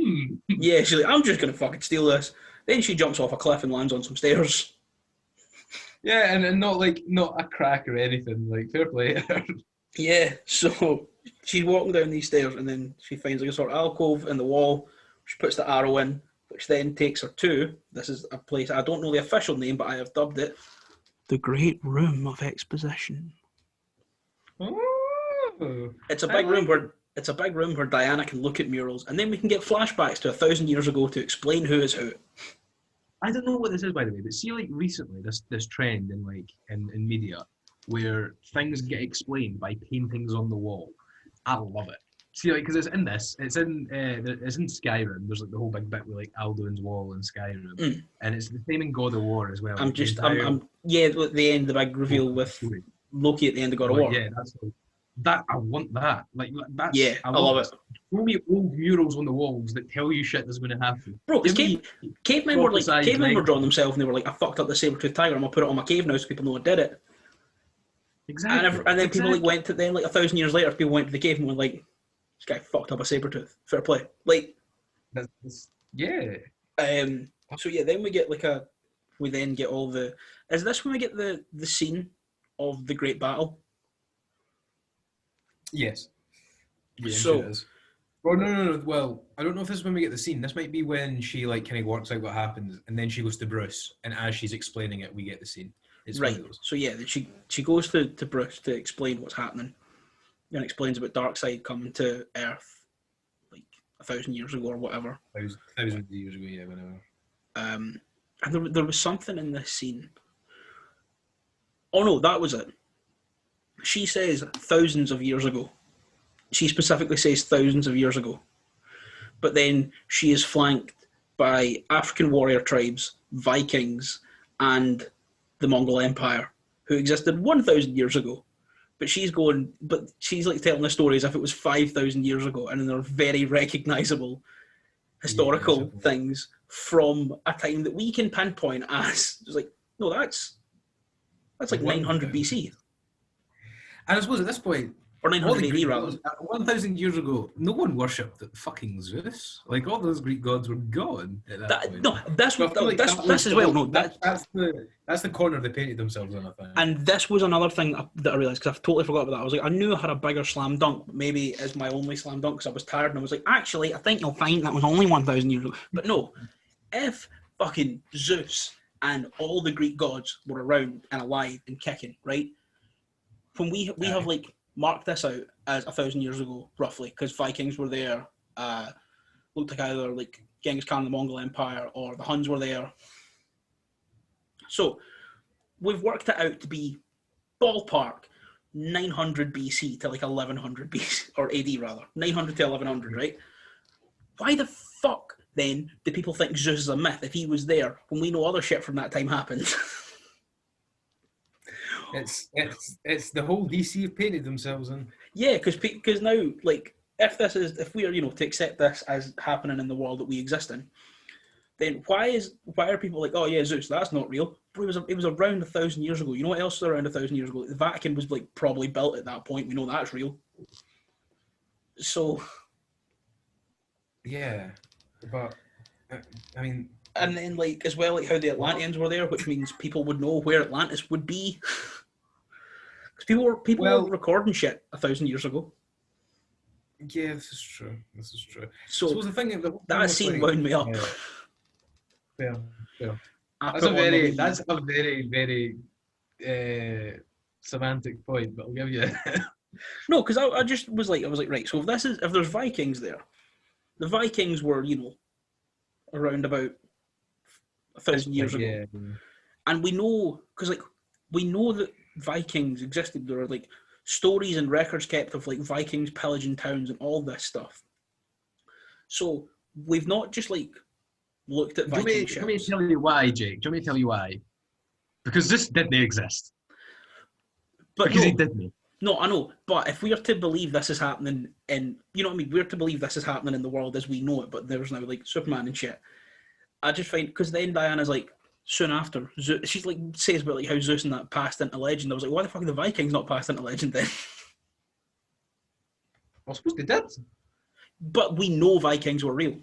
Yeah, she's like, I'm just gonna fucking steal this. Then she jumps off a cliff and lands on some stairs. Yeah, and not a crack or anything. Like, fair play. Yeah, so she's walking down these stairs, and then she finds like a sort of alcove in the wall. She puts the arrow in, which then takes her to, this is a place, I don't know the official name, but I have dubbed it, the Great Room of Exposition. Oh, it's a big room where Diana can look at murals, and then we can get flashbacks to 1,000 years ago to explain who is who. I don't know what this is, by the way, but see, like, recently, this trend in media where things get explained by paintings on the wall. I love it. See, like, because it's in Skyrim. There's like the whole big bit with like Alduin's wall in Skyrim, and it's the same in God of War as well. At the end, the big reveal with Loki at the end of God of War. Yeah, that. I want that. Like, that's, yeah, I love it. Show me old murals on the walls that tell you shit that's going to happen. Bro, cavemen were drawing themselves, and they were like, "I fucked up the saber-toothed tiger. I'm gonna put it on my cave now so people know I did it." Exactly. And then people like went to 1,000 years later, people went to the cave and were like, "This guy fucked up a saber tooth. Fair play." Like, yeah. So yeah, then we get we then get all the. Is this when we get the scene of the great battle? Yes. Yeah, so. It is. Oh no. Well, I don't know if this is when we get the scene. This might be when she like kind of works out what happens, and then she goes to Bruce, and as she's explaining it, we get the scene. It's right. So yeah, she goes to Bruce to explain what's happening. And explains about Darkseid coming to Earth like 1,000 years ago or whatever. Thousands of years ago, yeah, whenever. And there was something in this scene. Oh no, that was it. She says thousands of years ago. She specifically says thousands of years ago. But then she is flanked by African warrior tribes, Vikings, and the Mongol Empire, who existed 1,000 years ago. But she's going, but she's like telling the story as if it was 5,000 years ago, and they're very recognisable historical things from a time that we can pinpoint as it's like, no, that's like 900 BC. And I suppose at this point, or 900 AD rather. 1,000 years ago, no one worshipped fucking Zeus. Like all those Greek gods were gone at that point. No, that's what this as well. No, that's the corner they painted themselves in, I think. And this was another thing that I realised, because I've totally forgot about that. I was like, I knew I had a bigger slam dunk, but maybe it's my only slam dunk because I was tired, and I was like, actually, I think you'll find that was only 1,000 years ago. But no, if fucking Zeus and all the Greek gods were around and alive and kicking, right? When we have like marked this out as 1,000 years ago, roughly, because Vikings were there, looked like either like Genghis Khan, the Mongol Empire, or the Huns were there. So we've worked it out to be ballpark 900 BC to like 1100 BC, or AD rather, 900 to 1100, right? Why the fuck then do people think Zeus is a myth if he was there when we know other shit from that time happened? It's the whole DC have painted themselves in. Yeah, because now, like, if we are, to accept this as happening in the world that we exist in, then why are people like, oh yeah, Zeus, that's not real? But it was around 1,000 years ago. You know what else was around 1,000 years ago? The Vatican was like probably built at that point. We know that's real. So, yeah, but I mean, and then like as well, like how the Atlanteans were there, which means people would know where Atlantis would be. Because people were recording shit 1,000 years ago. Yeah, this is true. So the thing that scene wound me up. Yeah. That's a very semantic point, but I'll give you. No, because I just was like, right. So if there's Vikings there, the Vikings were around about 1,000 years ago, and we know that Vikings existed. There are like stories and records kept of like Vikings pillaging towns and all this stuff. So we've not just like looked at Viking ships. Let me tell you why, Jake. Let me tell you why. Because this didn't exist. It didn't. No, I know. But if we are to believe this is happening in, we're to believe this is happening in the world as we know it, but there's now like Superman and shit. I just find, because then Diana's like, soon after, she's like says about like how Zeus and that passed into legend. I was like, why the fuck are the Vikings not passed into legend then? I suppose they did. But we know Vikings were real.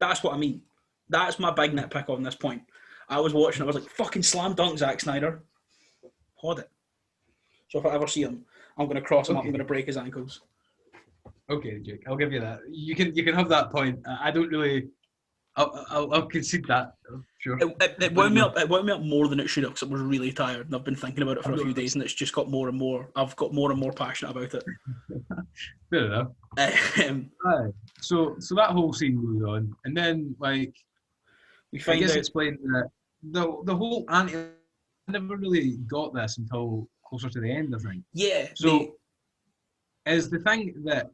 That's what I mean. That's my big nitpick on this point. I was watching, I was like, fucking slam dunk Zack Snyder. Hold it. So if I ever see him, I'm going to cross him up, I'm going to break his ankles. Okay, Jake, I'll give you that. You can have that point. I don't really... I'll concede that. Sure. It wound me up. It wound me up more than it should have, because I was really tired, and I've been thinking about it for a few days, and it's just got more and more. I've got more and more passionate about it. Fair enough. Right. So that whole scene goes on, and then like we find out. Explain that the whole anti. I never really got this until closer to the end, I think. Yeah. So is the thing that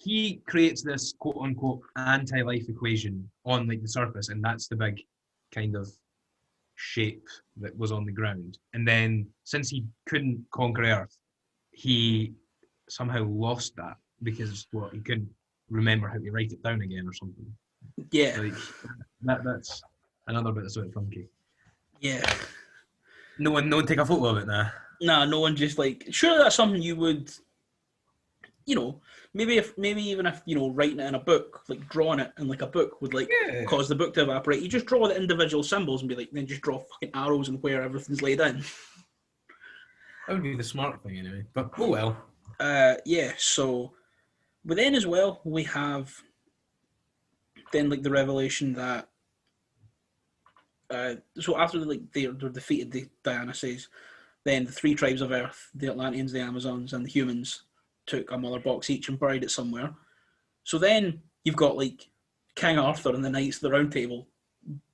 he creates this quote-unquote anti-life equation on like the surface, and that's the big kind of shape that was on the ground. And then since he couldn't conquer Earth, he somehow lost that because he couldn't remember how to write it down again or something. Yeah. Like that's another bit that's sort of funky. Yeah. No one take a photo of it now. Nah, no one just like. Surely that's something you would. Maybe even if writing it in a book, like drawing it in like a book would cause the book to evaporate. You just draw the individual symbols and be like, then just draw fucking arrows and where everything's laid in. That would be the smart thing anyway. But oh well. Yeah. So, but then as well we have then like the revelation that. So after they're defeated, Diana says, then the 3 tribes of Earth, the Atlanteans, the Amazons, and the humans, took a mother box each and buried it somewhere. So then you've got like King Arthur and the Knights of the Round Table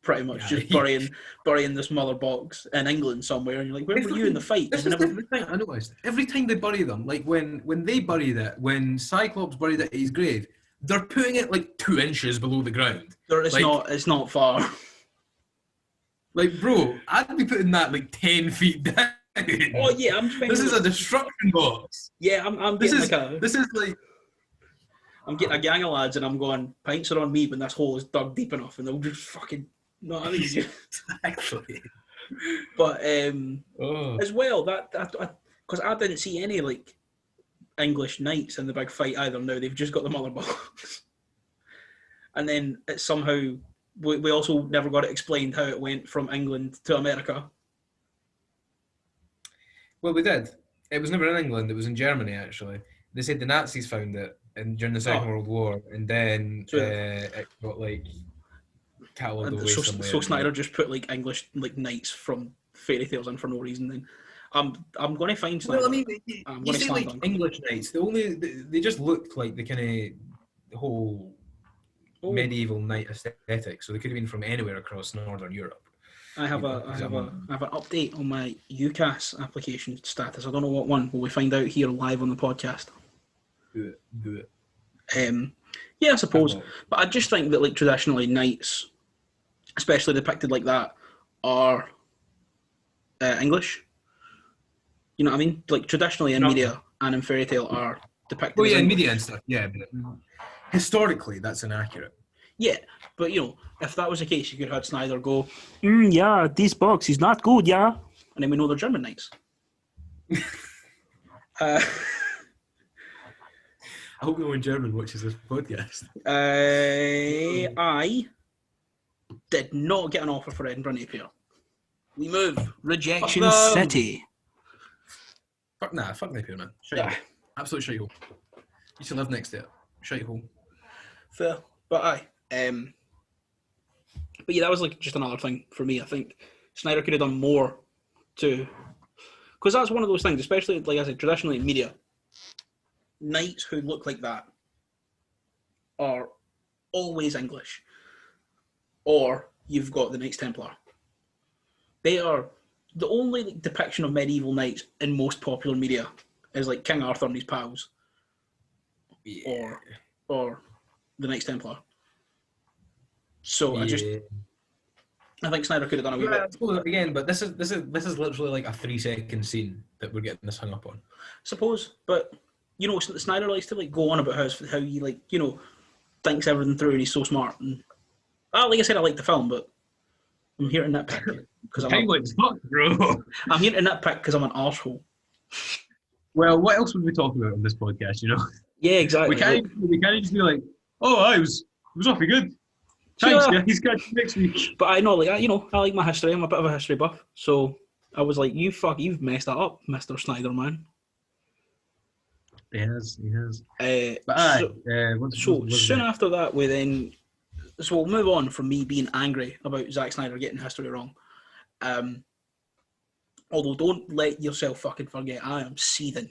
pretty much just burying this mother box in England somewhere, and you're like, where were you in the fight? This is the thing I noticed. Every time they bury them, like when they buried it, when Cyclops buried it at his grave, they're putting it like 2 inches below the ground. It's not far. Like, bro, I'd be putting that like 10 feet down. Oh yeah, I'm This is a destruction box. Yeah, I'm getting This is like. I'm getting a gang of lads, and I'm going, pints are on me when this hole is dug deep enough, and they'll just fucking, know what I mean? Exactly. But as well, that because I didn't see any like English knights in the big fight either. Now they've just got the mother box, and then it somehow we also never got it explained how it went from England to America. Well, we did. It was never in England. It was in Germany, actually. They said the Nazis found it during the Second World War, and then it got like catalogued away somewhere. So Snyder just put like English like knights from fairy tales in for no reason. Then I'm going to find Snyder. Well, I mean, you say like English knights. They just looked like the kind of whole medieval knight aesthetic. So they could have been from anywhere across Northern Europe. I have an update on my UCAS application status. I don't know what one. Will we find out here live on the podcast? Do it. Yeah, I suppose. But I just think that like traditionally knights, especially depicted like that, are English. You know what I mean? Like traditionally in media and in fairy tale are depicted. Oh yeah, as in English. media and stuff. Yeah, but historically that's inaccurate. Yeah, but you know, if that was the case, you could have had Snyder go, yeah, this box is not good, yeah. And then we know they're German knights. I hope no one in German watches this podcast. I did not get an offer for Edinburgh Napier. We move. Rejection City. Fuck Napier, man. Shite absolute shite hole. You should live next to it. Shite hole. Fair. But aye. But yeah, that was like just another thing for me. I think Snyder could have done more to, because that's one of those things, especially like I said, traditionally in media, knights who look like that are always English, or you've got the Knights Templar. They are the only like, depiction of medieval knights in most popular media is like King Arthur and his pals, or the Knights Templar. So I think Snyder could have done a wee bit. Again, but this is literally like a 3-second scene that we're getting this hung up on. Suppose, but you know, Snyder likes to like go on about how he like thinks everything through and he's so smart. And like I said, I like the film, but I'm here to nitpick because I'm here to nitpick because I'm an arsehole. Well, what else would we talk about on this podcast? Yeah, exactly. We can't just be like, oh, it was awfully good. Thanks, guys. Catch you next week. But I know, like I like my history. I'm a bit of a history buff, so I was like, you've messed that up, Mr. Snyder, man. He has. Soon after that, we'll move on from me being angry about Zack Snyder getting history wrong. Although don't let yourself fucking forget, I am seething.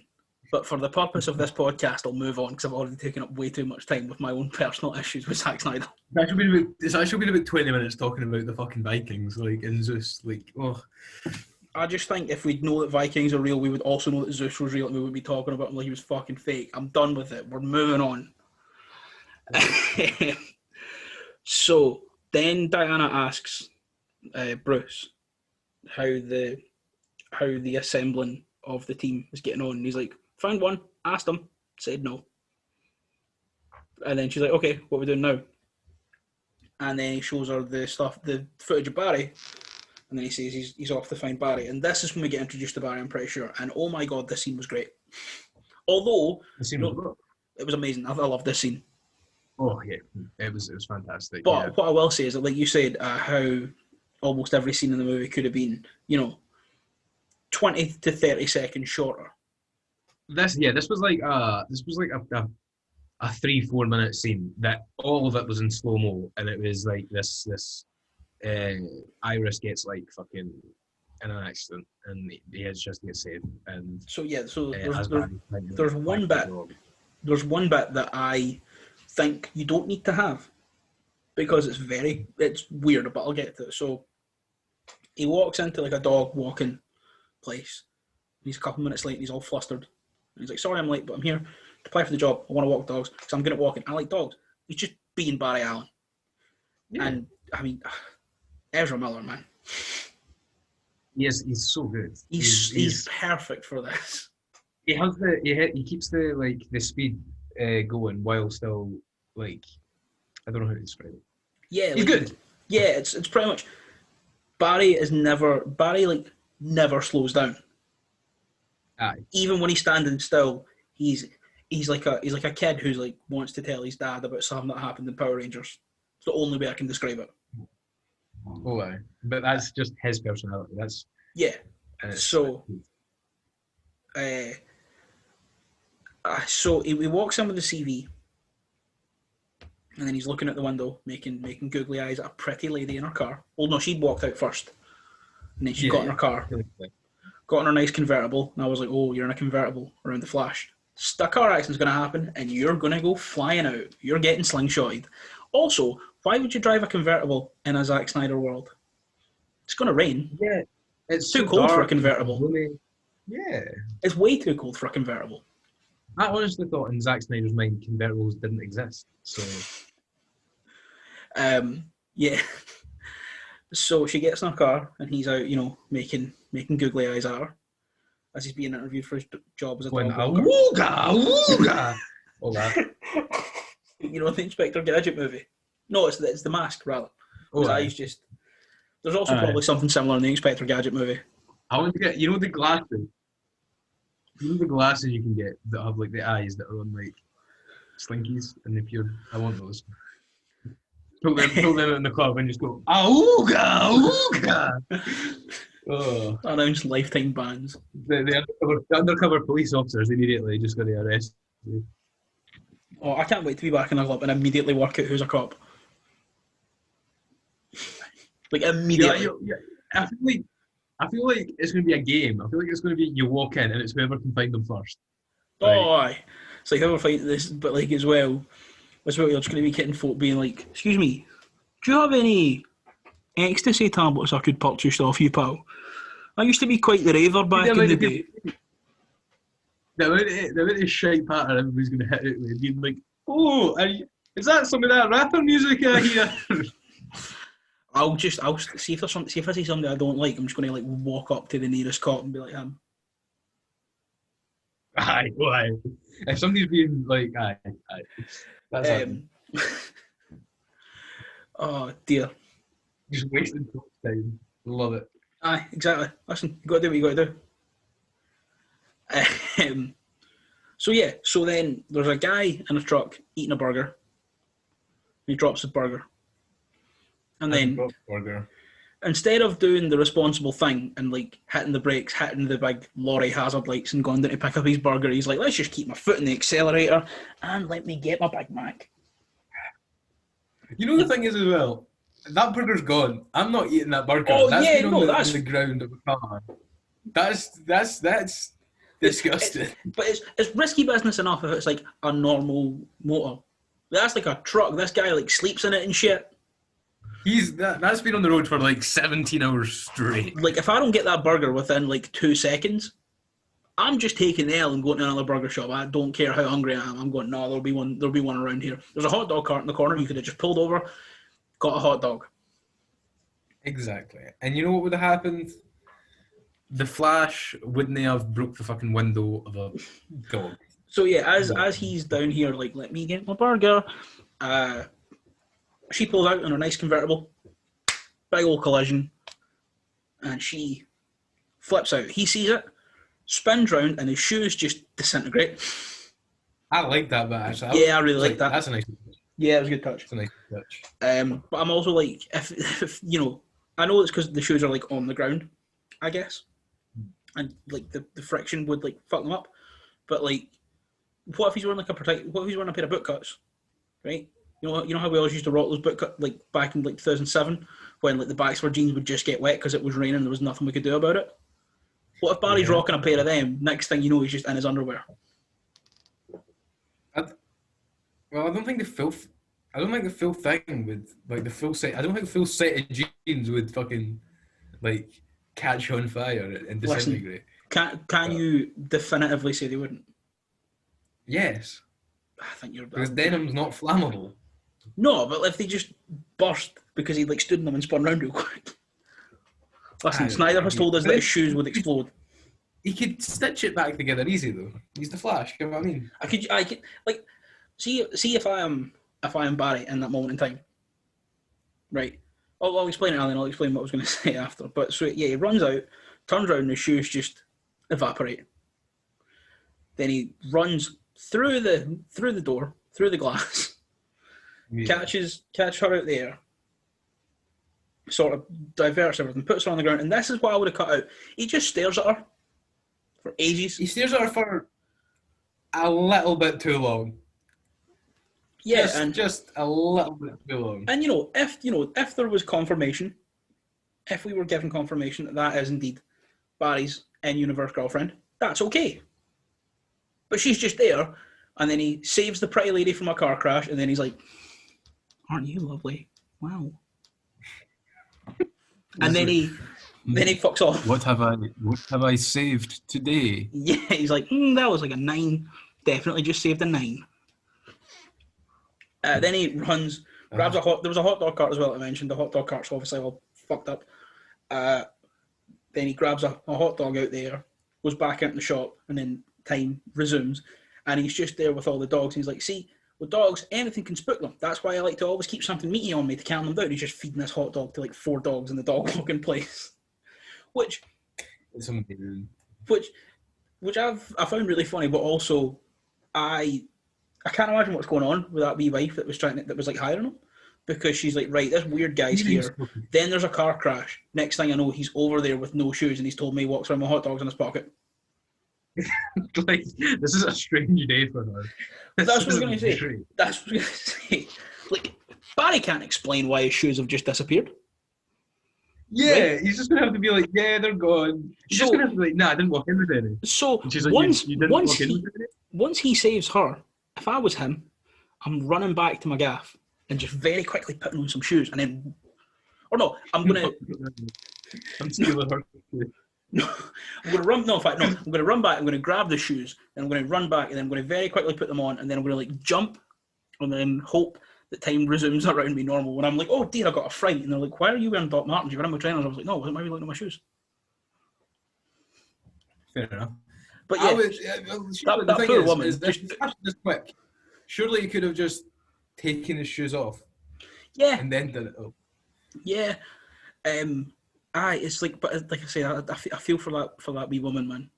But for the purpose of this podcast, I'll move on because I've already taken up way too much time with my own personal issues with Zack Snyder. It's actually been about 20 minutes talking about the fucking Vikings, and Zeus, I just think if we'd know that Vikings are real, we would also know that Zeus was real and we would be talking about him like he was fucking fake. I'm done with it. We're moving on. So then Diana asks Bruce how the assembling of the team is getting on. And he's like, found one, asked him, said no. And then she's like, okay, what are we doing now? And then he shows her the footage of Barry. And then he says he's off to find Barry. And this is when we get introduced to Barry, I'm pretty sure. And oh my God, this scene was great. Although, it was amazing. I loved this scene. Oh, yeah. It was fantastic. But what I will say is that, like you said, how almost every scene in the movie could have been, 20 to 30 seconds shorter. This was like a 3-4 minute scene that all of it was in slow mo, and it was like this Iris gets like fucking in an accident and he just gets saved. And there's one bit that I think you don't need to have because it's weird, but I'll get to it. So he walks into like a dog walking place. He's a couple minutes late and he's all flustered. And he's like, sorry I'm late, but I'm here to apply for the job. I want to walk dogs because I'm good at walking. I like dogs. He's just being Barry Allen. Yeah. And I mean, Ezra Miller, man. He's so good. He's perfect for this. He has he keeps the speed going while still I don't know how to describe it. Yeah, He's good. Yeah, it's pretty much Barry never slows down. Aye. Even when he's standing still, he's like a kid who's like wants to tell his dad about something that happened in Power Rangers. It's the only way I can describe it. Oh, aye. But that's just his personality. That's So he walks in with the CV, and then he's looking at the window, making googly eyes at a pretty lady in her car. Well, no, she'd walked out first, and then she got in her car, got in her nice convertible, and I was like, "Oh, you're in a convertible around the Flash. A car accident's going to happen, and you're going to go flying out. You're getting slingshotted." Also, why would you drive a convertible in a Zack Snyder world? It's going to rain. Yeah, it's too cold for a convertible. Yeah, it's way too cold for a convertible. I honestly thought in Zack Snyder's mind convertibles didn't exist. So, yeah. So she gets in her car and he's out, making googly eyes at her as he's being interviewed for his job as a dog walker. Awooga! All that. The Inspector Gadget movie? No, it's the Mask rather. There's also probably something similar in the Inspector Gadget movie. I want to get the glasses. You know the glasses you can get that have the eyes that are on slinkies, and I want those. Pull them out in the club and just go awooga, awooga. Oh. Announce lifetime bans. The undercover police officers immediately just got to arrest you. Oh, I can't wait to be back in a club and immediately work out who's a cop. Immediately. Yeah. I feel like it's going to be a game. I feel like it's going to be you walk in and it's whoever can find them first. Oh, aye. It's like whoever finds this, but as well, you're just going to be getting folk being like, "Excuse me, do you have any ecstasy tablets I could purchase off you, pal? I used to be quite the raver back in the day." The amount of shite pattern everybody's going to hit it with, being like, "Oh, is that some of that rapper music I hear?" I'll see if I see something I don't like. I'm just going to walk up to the nearest cop and be like, Aye. If somebody's being aye. That's oh dear. Just wasting time. Love it. Aye, exactly. Listen, you got to do what you got to do. So then there's a guy in a truck eating a burger. He drops his burger. And then, instead of doing the responsible thing and hitting the brakes, hitting the big lorry hazard lights and going down to pick up his burger, he's like, "Let's just keep my foot in the accelerator and let me get my Big Mac." You know the thing is as well, that burger's gone. I'm not eating that burger. Oh, that's yeah, been no, on that's the ground of a car. That's disgusting. But it's risky business enough if it's a normal motor. That's a truck. This guy sleeps in it and shit. That's been on the road for 17 hours straight. If I don't get that burger within 2 seconds, I'm just taking the L and going to another burger shop. I don't care how hungry I am. I'm going, no, there'll be one around here. There's a hot dog cart in the corner. You could have just pulled over, got a hot dog. Exactly. And you know what would have happened? The Flash wouldn't have broke the fucking window of a dog. So yeah, as he's down here, let me get my burger. She pulls out in her nice convertible, big old collision, and she flips out. He sees it, spins round, and his shoes just disintegrate. I like that bit, actually. I really like that. That's a nice touch. Yeah, it was a good touch. It's a nice touch. But I'm also if I know it's because the shoes are on the ground, I guess, and the friction would fuck them up. But what if he's wearing what if he's wearing a pair of boot cuts, right? You know how we always used to rock those boot cut back in 2007 when the backs of our jeans would just get wet because it was raining and there was nothing we could do about it. What if Barry's rocking a pair of them? Next thing you know, he's just in his underwear. I don't think the full thing with the full set. I don't think the full set of jeans would fucking catch on fire and disintegrate. Can you definitively say they wouldn't? Yes. I think you're because denim's not flammable. No, but if they just burst because he stood in them and spun round real quick. Listen, Snyder has told us that his shoes would explode. He could stitch it back together easy though. He's the Flash. You know what I mean? I could like see if I am Barry in that moment in time. Right. I'll explain it now, and I'll explain what I was going to say after. But so yeah, he runs out, turns around, and his shoes just evaporate. Then he runs through the door, through the glass, catches her out there, sort of diverts everything, puts her on the ground, and this is what I would have cut out. He just stares at her for ages. He stares at her for a little bit too long. Yeah, just a little bit too long. And if there was confirmation, if we were given confirmation that is indeed Barry's in-universe girlfriend, that's okay. But she's just there, and then he saves the pretty lady from a car crash, and then he's like, "Aren't you lovely? Wow." And then he fucks off. What have I saved today? Yeah, he's like, that was like a 9. Definitely just saved a 9. Then he runs, grabs there was a hot dog cart as well, I mentioned. The hot dog cart's obviously all fucked up. Then he grabs a hot dog out there, goes back into the shop, and then time resumes. And he's just there with all the dogs. And he's like, see, with dogs, anything can spook them. That's why I like to always keep something meaty on me to calm them down. He's just feeding this hot dog to like 4 dogs in the dog walking place. Which I found really funny, but also I can't imagine what's going on with that wee wife that was like hiring him, because she's like, right, this weird guy's here. Then there's a car crash. Next thing I know, he's over there with no shoes, and he's told me he walks around with hot dogs in his pocket. Like, this is a strange day for her. That's what I was going to say. That's what I was going to say. Like, Barry can't explain why his shoes have just disappeared. Yeah, right? He's just going to have to be like, yeah, they're gone. He's just going to have to be like, nah, I didn't walk in with any. So Like, once he saves her, if I was him, I'm running back to my gaff and just very quickly putting on some shoes, and then, or no, I'm stealing her. No, I'm going to run. No, in fact, no. I'm going to run back. I'm going to grab the shoes, and I'm going to run back, and then I'm going to very quickly put them on, and then I'm going to like jump, and then hope that time resumes around me normal. When I'm like, oh dear, I got a fright, and they're like, why are you wearing Doc Martens? You're wearing my trainers. I was like, no, why am I looking at my shoes? Fair enough. But yeah, that poor woman. This quick. Surely he could have just taken his shoes off. Yeah. And then did it. Oh. Yeah. It's like, but like I say, I feel for that wee woman, man.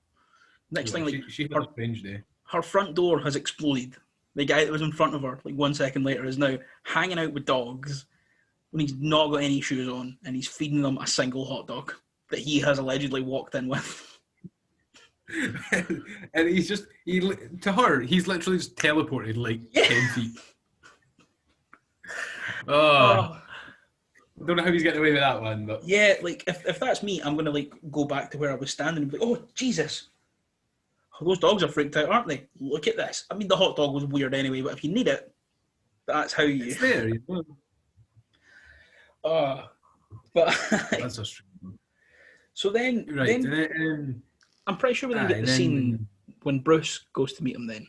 Next thing, like she had a strange day. Her front door has exploded. The guy that was in front of her, like 1 second later, is now hanging out with dogs when he's not got any shoes on, and he's feeding them a single hot dog that he has allegedly walked in with. And he's literally just teleported like 10 feet. Oh. I don't know how he's getting away with that one, but yeah, like if that's me, I'm gonna like go back to where I was standing and be like, oh Jesus, those dogs are freaked out, aren't they? Look at this. I mean, the hot dog was weird anyway, but if you need it, that's how you. It's there. But that's a strange one. So then, right. I'm pretty sure we're gonna get the scene when Bruce goes to meet him. Then,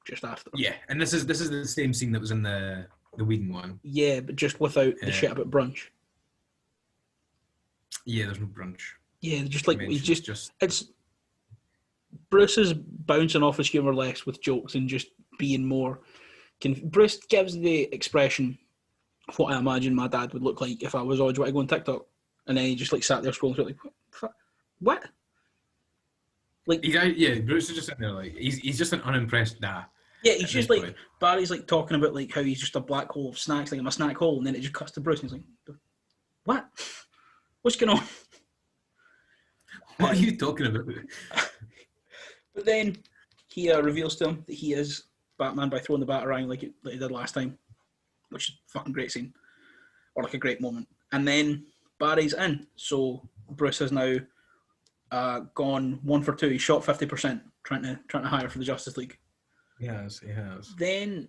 just after. Yeah, and this is the same scene that was in the Whedon one. Yeah, but just without the shit about brunch. Yeah, there's no brunch. Yeah, just like he's just it's Bruce is bouncing off his humour less with jokes and just being more. Bruce gives the expression of what I imagine my dad would look like if I was always trying to go on TikTok, and then he just like sat there scrolling through like, what? Like Bruce is just sitting there like he's just an unimpressed dad. Yeah, he's just like point. Barry's like talking about like how he's just a black hole of snacks, like I'm a snack hole, and then it just cuts to Bruce and he's like, what? What's going on? What are you talking about? But then he reveals to him that he is Batman by throwing the bat around like he did last time, which is a fucking great scene, or like a great moment. And then Barry's in, so Bruce has now gone 1 for 2. He shot 50%, trying to hire for the Justice League. He has. Then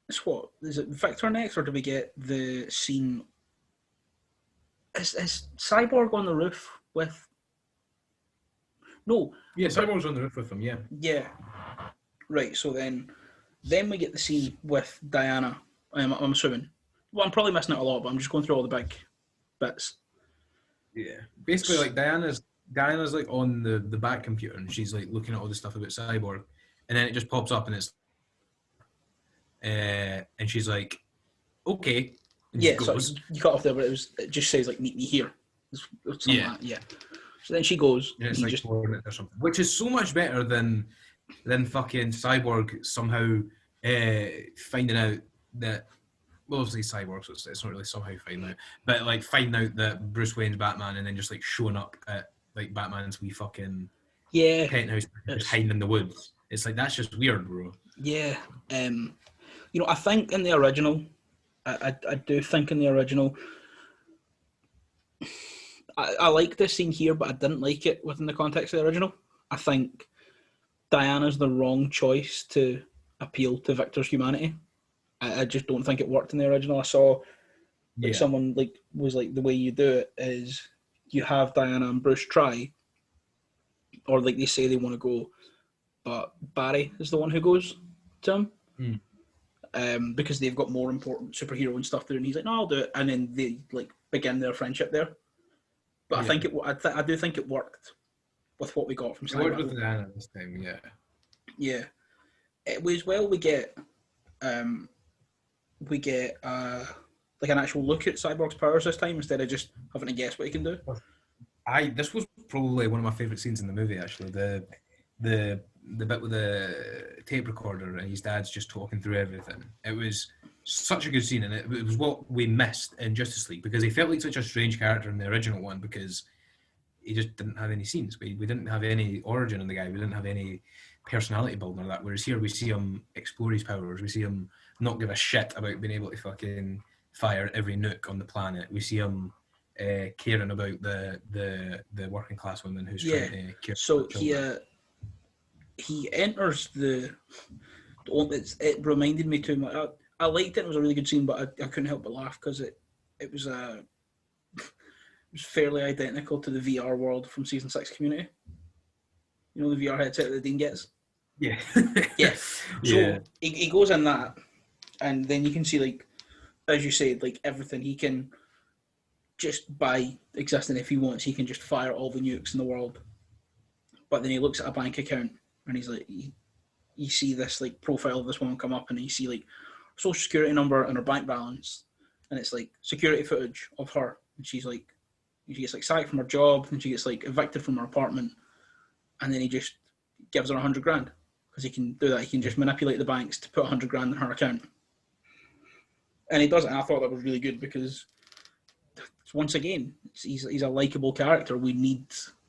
it's what is it? Victor next, or do we get the scene? Is Cyborg on the roof with? No. Yeah, Cyborg's on the roof with him. Yeah. Yeah. Right. So then we get the scene with Diana. I'm assuming. Well, I'm probably missing out a lot, but I'm just going through all the big bits. Yeah. Basically, like Diana's like on the back computer and she's like looking at all the stuff about Cyborg, and then it just pops up and it's and she's like, okay, and just Yeah, so goes. you cut off there, but it just says like meet me here. Or something Yeah. like that, yeah. So then she goes. And it's He like just 4 minutes or something, which is so much better than fucking Cyborg somehow finding out that. Well, obviously Cyborg, so it's not really somehow finding out, but like finding out that Bruce Wayne's Batman and then just like showing up at like Batman's wee fucking yeah, penthouse, just hiding in the woods. It's like that's just weird, bro. yeah. You know, I think in the original, I do think in the original, I like this scene here, but I didn't like it within the context of the original. I think Diana's the wrong choice to appeal to Victor's humanity. I just don't think it worked in the original. I saw like someone like was like, the way you do it is you have Diana and Bruce try, or like they say they want to go, but Barry is the one who goes to him. Because they've got more important superhero and stuff there, and he's like, no, I'll do it, and then they like begin their friendship there. But I think I do think it worked with what we got from Snyder. It worked with Diana this time, yeah. Yeah, it was we get like an actual look at Cyborg's powers this time instead of just having to guess what he can do. This was probably one of my favourite scenes in the movie. Actually, the bit with the tape recorder and his dad's just talking through everything. It was such a good scene, and it was what we missed in Justice League because he felt like such a strange character in the original one because he just didn't have any scenes. We didn't have any origin in the guy. We didn't have any personality building or that. Whereas here we see him explore his powers. We see him not give a shit about being able to fucking fire every nuke on the planet. We see him caring about the working class women who's trying to care. So he enters the. It reminded me too much. I liked it. It was a really good scene, but I couldn't help but laugh because it was it was fairly identical to the VR world from season 6 Community. You know, the VR headset that Dean gets. Yeah. Yeah. So he goes in that, and then you can see, like, as you said, like everything he can just by existing, if he wants, he can just fire all the nukes in the world. But then he looks at a bank account and he's like, you see this like profile of this woman come up, and you see like social security number and her bank balance, and it's like security footage of her, and she gets like sacked from her job, and she gets like evicted from her apartment, and then he just gives her $100 grand because he can do that. He can just manipulate the banks to put $100 grand in her account, and he does it. And I thought that was really good because once again, he's a likable character. We need.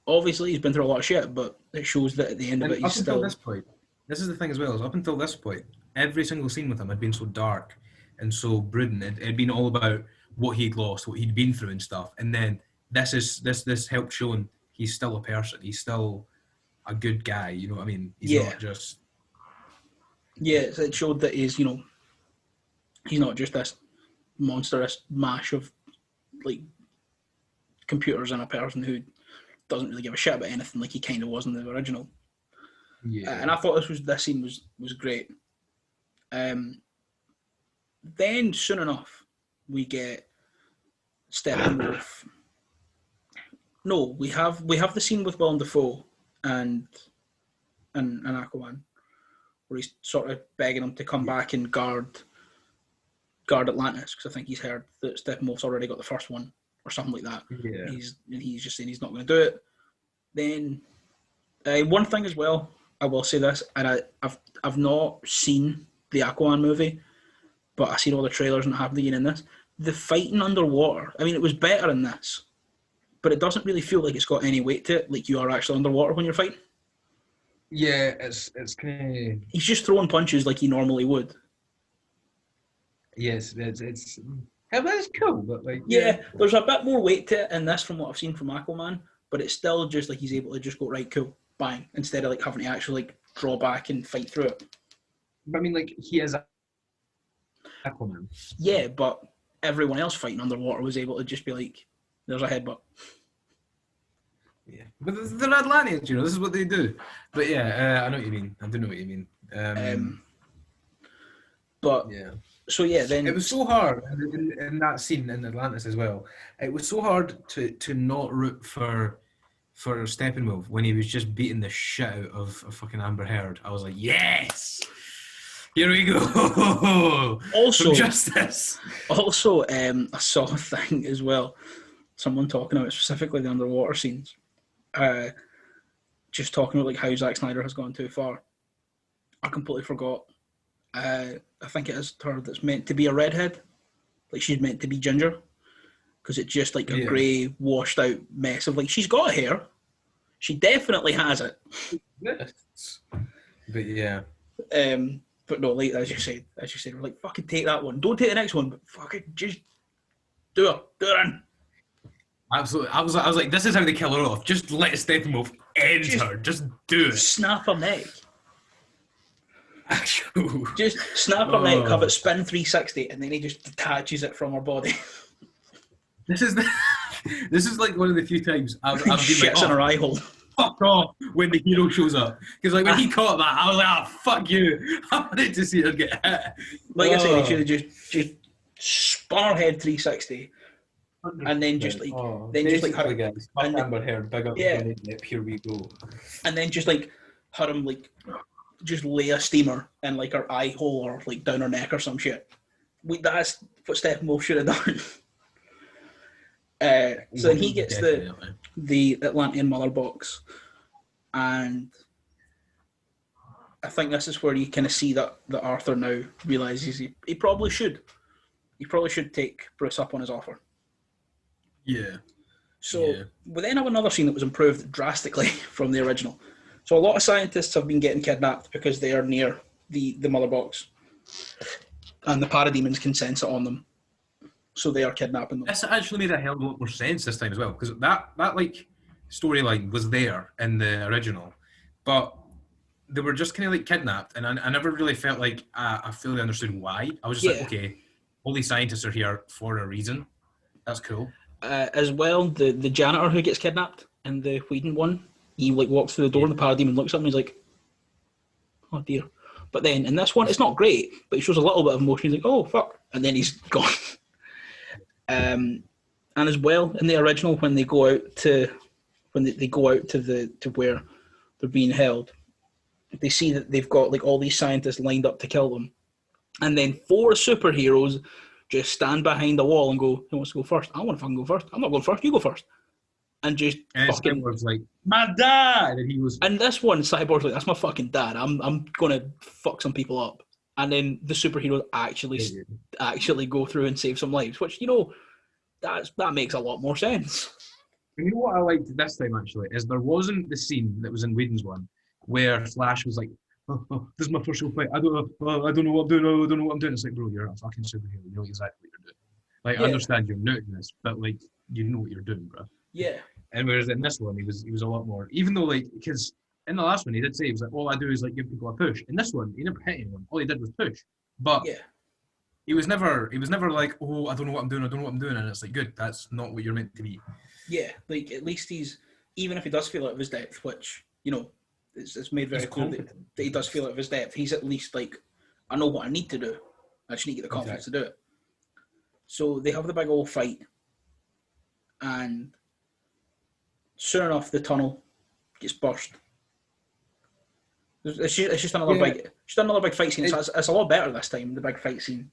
Obviously, he's been through a lot of shit, but it shows that at the end of it, he's still. Until this point, this is the thing as well. Is up until this point, every single scene with him had been so dark and so brooding. It had been all about what he'd lost, what he'd been through, and stuff. And then this helped showing he's still a person. He's still a good guy. You know what I mean? He's not just. Yeah, it showed that he's not just this monstrous mash of like computers and a person who doesn't really give a shit about anything like he kind of was in the original. Yeah. And I thought this scene was great. Then soon enough we get Steppenwolf. No, we have the scene with Willem Dafoe and Aquaman, where he's sort of begging him to come back and guard Atlantis, because I think he's heard that Steppenwolf's already got the first one or something like that. Yeah. He's just saying he's not going to do it. Then one thing as well, I will say this, and I've not seen the Aquaman movie, but I've seen all the trailers and I have been in this. The fighting underwater, I mean, it was better in this, but it doesn't really feel like it's got any weight to it, like you are actually underwater when you're fighting. Yeah, it's kind of. He's just throwing punches like he normally would. Yes, it's cool, but like there's a bit more weight to it in this from what I've seen from Aquaman, but it's still just like he's able to just go right, cool, bang, instead of like having to actually like draw back and fight through it. But I mean, like he is Aquaman. Yeah, but everyone else fighting underwater was able to just be like, "There's a headbutt." Yeah, but they're Atlanteans, you know. This is what they do. But yeah, I know what you mean. I do know what you mean. But Yeah. so yeah, then It was so hard in that scene in Atlantis as well. It was so hard to not root for Steppenwolf when he was just beating the shit out of a fucking Amber Heard. I was like, yes, here we go. Also- Some justice. also I saw a thing as well. Someone talking about specifically the underwater scenes. Just talking about like how Zack Snyder has gone too far. I completely forgot. I think it is her that's meant to be a redhead. Like she's meant to be ginger. Because it's just like a Yeah. grey, washed out mess of like, she's got hair. She definitely has it. Yes. But yeah. But no, like as you said, we're like, fucking take that one. Don't take the next one, but fucking just do it. Do it in. Absolutely. I was like, this is how they kill her off. Just let Steppenwolf end her. Just do it. Snap her neck. Just snap her neck, have it spin 360, and then he just detaches it from her body. This is like one of the few times I've been Shits like, in her eye hole. fuck off when the hero shows up. Because like when he caught that, I was like, oh, fuck you. I wanted to see her get hit. Like I said, he should have just spun her head 360, and then just like, basically, guys, fuck and- Amber Heard, big up Yeah. Johnny Depp, here we go. and then just like had him like just lay a steamer in like her eye hole or like down her neck or some shit. That's what Steppenwolf should have done. So then he gets the Atlantean mother box, and I think this is where you kind of see that Arthur now realizes he probably should take Bruce up on his offer. Yeah. So Yeah. we then have another scene that was improved drastically from the original. So a lot of scientists have been getting kidnapped because they are near the mother box, and the parademons can sense it on them. So they are kidnapping them. This actually made a hell of a lot more sense this time as well, because that like storyline was there in the original, but they were just kind of like kidnapped, and I never really felt like I fully understood why. I was just like, okay, all these scientists are here for a reason. That's cool. As well, the janitor who gets kidnapped in the Whedon one, he like walks through the door and the parademon looks at him and he's like, oh dear. But then in this one, it's not great, but he shows a little bit of emotion. He's like, oh fuck, and then he's gone. And as well, in the original, when they go out to where they're being held, they see that they've got like all these scientists lined up to kill them, and then 4 superheroes just stand behind a wall and go, "Who wants to go first? I want to fucking go first. I'm not going first. You go first." And just And fucking. Cyborg's like, my dad! And he was, And this one, Cyborg's like, "That's my fucking dad. I'm gonna fuck some people up." And then the superheroes actually go through and save some lives, which that makes a lot more sense. you know what I liked this time actually, is there wasn't the scene that was in Whedon's one where Flash was like, oh, this is my first real fight. I don't know what I'm doing. I don't know what I'm doing. It's like, bro, you're a fucking superhero. You know exactly what you're doing. Like, I understand you're new to this, but like, you know what you're doing, bro. Yeah. And whereas in this one, he was a lot more, even though like, because in the last one he did say he was like, all I do is like give people a push. In this one, he never hit anyone. All he did was push. But he was never like, oh, I don't know what I'm doing. And it's like, good. That's not what you're meant to be. Yeah, like at least he's, even if he does feel out of his depth, which, you know, it's made very clear that he does feel out of his depth, he's at least like, I know what I need to do. I just need to get the confidence to do it. So they have the big old fight, and soon enough the tunnel gets burst. It's just another big fight scene. It's a lot better this time, the big fight scene.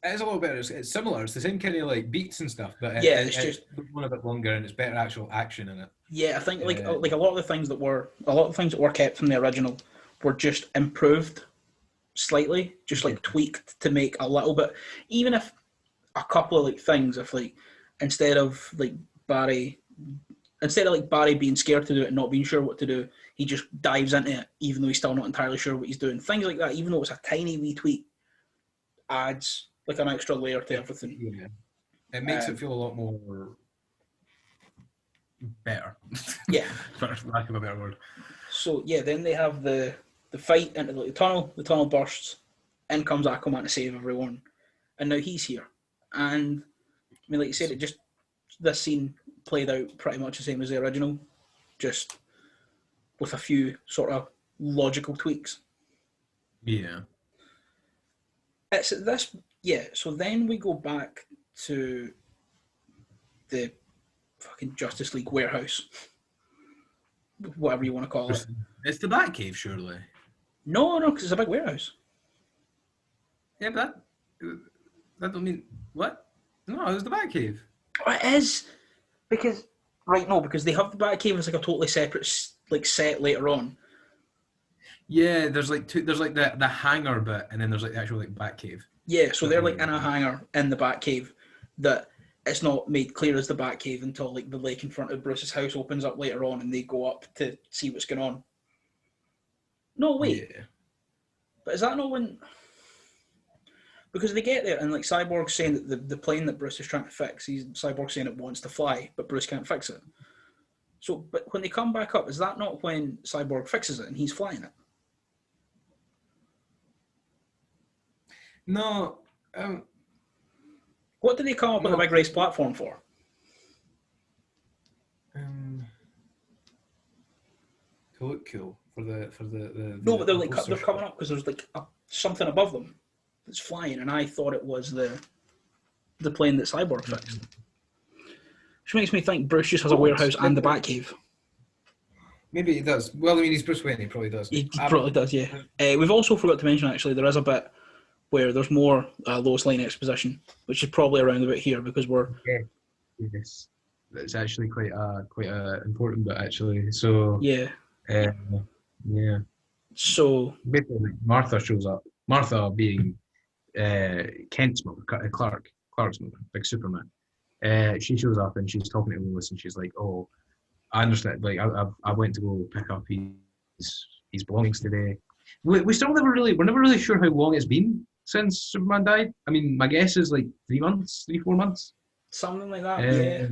It is a lot better. It's similar. It's the same kind of like beats and stuff, but it's just one a bit longer and it's better actual action in it. Yeah, I think like a lot of the things that were kept from the original were just improved slightly, just like tweaked to make a little bit. Even if a couple of like things, if like instead of Barry being scared to do it and not being sure what to do, he just dives into it, even though he's still not entirely sure what he's doing. Things like that, even though it's a tiny wee tweak, adds like an extra layer to everything. Yeah. It makes it feel a lot more better. Yeah. For lack of a better word. So yeah, then they have the fight into the tunnel bursts, in comes Aquaman to save everyone, and now he's here. And I mean, like you said, this scene played out pretty much the same as the original, just with a few sort of logical tweaks. Yeah. It's this, yeah. So then we go back to the fucking Justice League warehouse, whatever you want to call it. It's the Batcave, surely. No, because it's a big warehouse. Yeah, but that don't mean what? No, it was the Batcave. Oh, it is because because they have the Batcave as like a totally separate like set later on. Yeah, there's like two. There's like the hangar bit, and then there's like the actual like Batcave. Yeah, so they're like in a hangar in the Batcave that it's not made clear as the Batcave until like the lake in front of Bruce's house opens up later on, and they go up to see what's going on. No, wait. Yeah. But is that not when? Because they get there and like Cyborg's saying that the plane that Bruce is trying to fix, Cyborg's saying it wants to fly, but Bruce can't fix it. So, but when they come back up, is that not when Cyborg fixes it and he's flying it? No. What did they come up with a big race platform for? To look cool for the. No, but they're coming up because there's like something above them that's flying, and I thought it was the plane that Cyborg fixed. Which makes me think Bruce just has a warehouse and the Batcave. Maybe he does. Well, I mean, he's Bruce Wayne. He probably does. He probably does, yeah. We've also forgot to mention, actually, there is a bit where there's more Lois Lane exposition, which is probably around about here because we're... Yes. It's actually quite a important bit, actually. So... Yeah. Yeah. So... Basically, Martha shows up. Martha being Kent's mother, Clark's mother, big Superman. She shows up and she's talking to Lois and she's like, "Oh, I understand. Like, I went to go pick up his belongings today." We're never really sure how long it's been since Superman died. I mean, my guess is like 4 months. Something like that, yeah.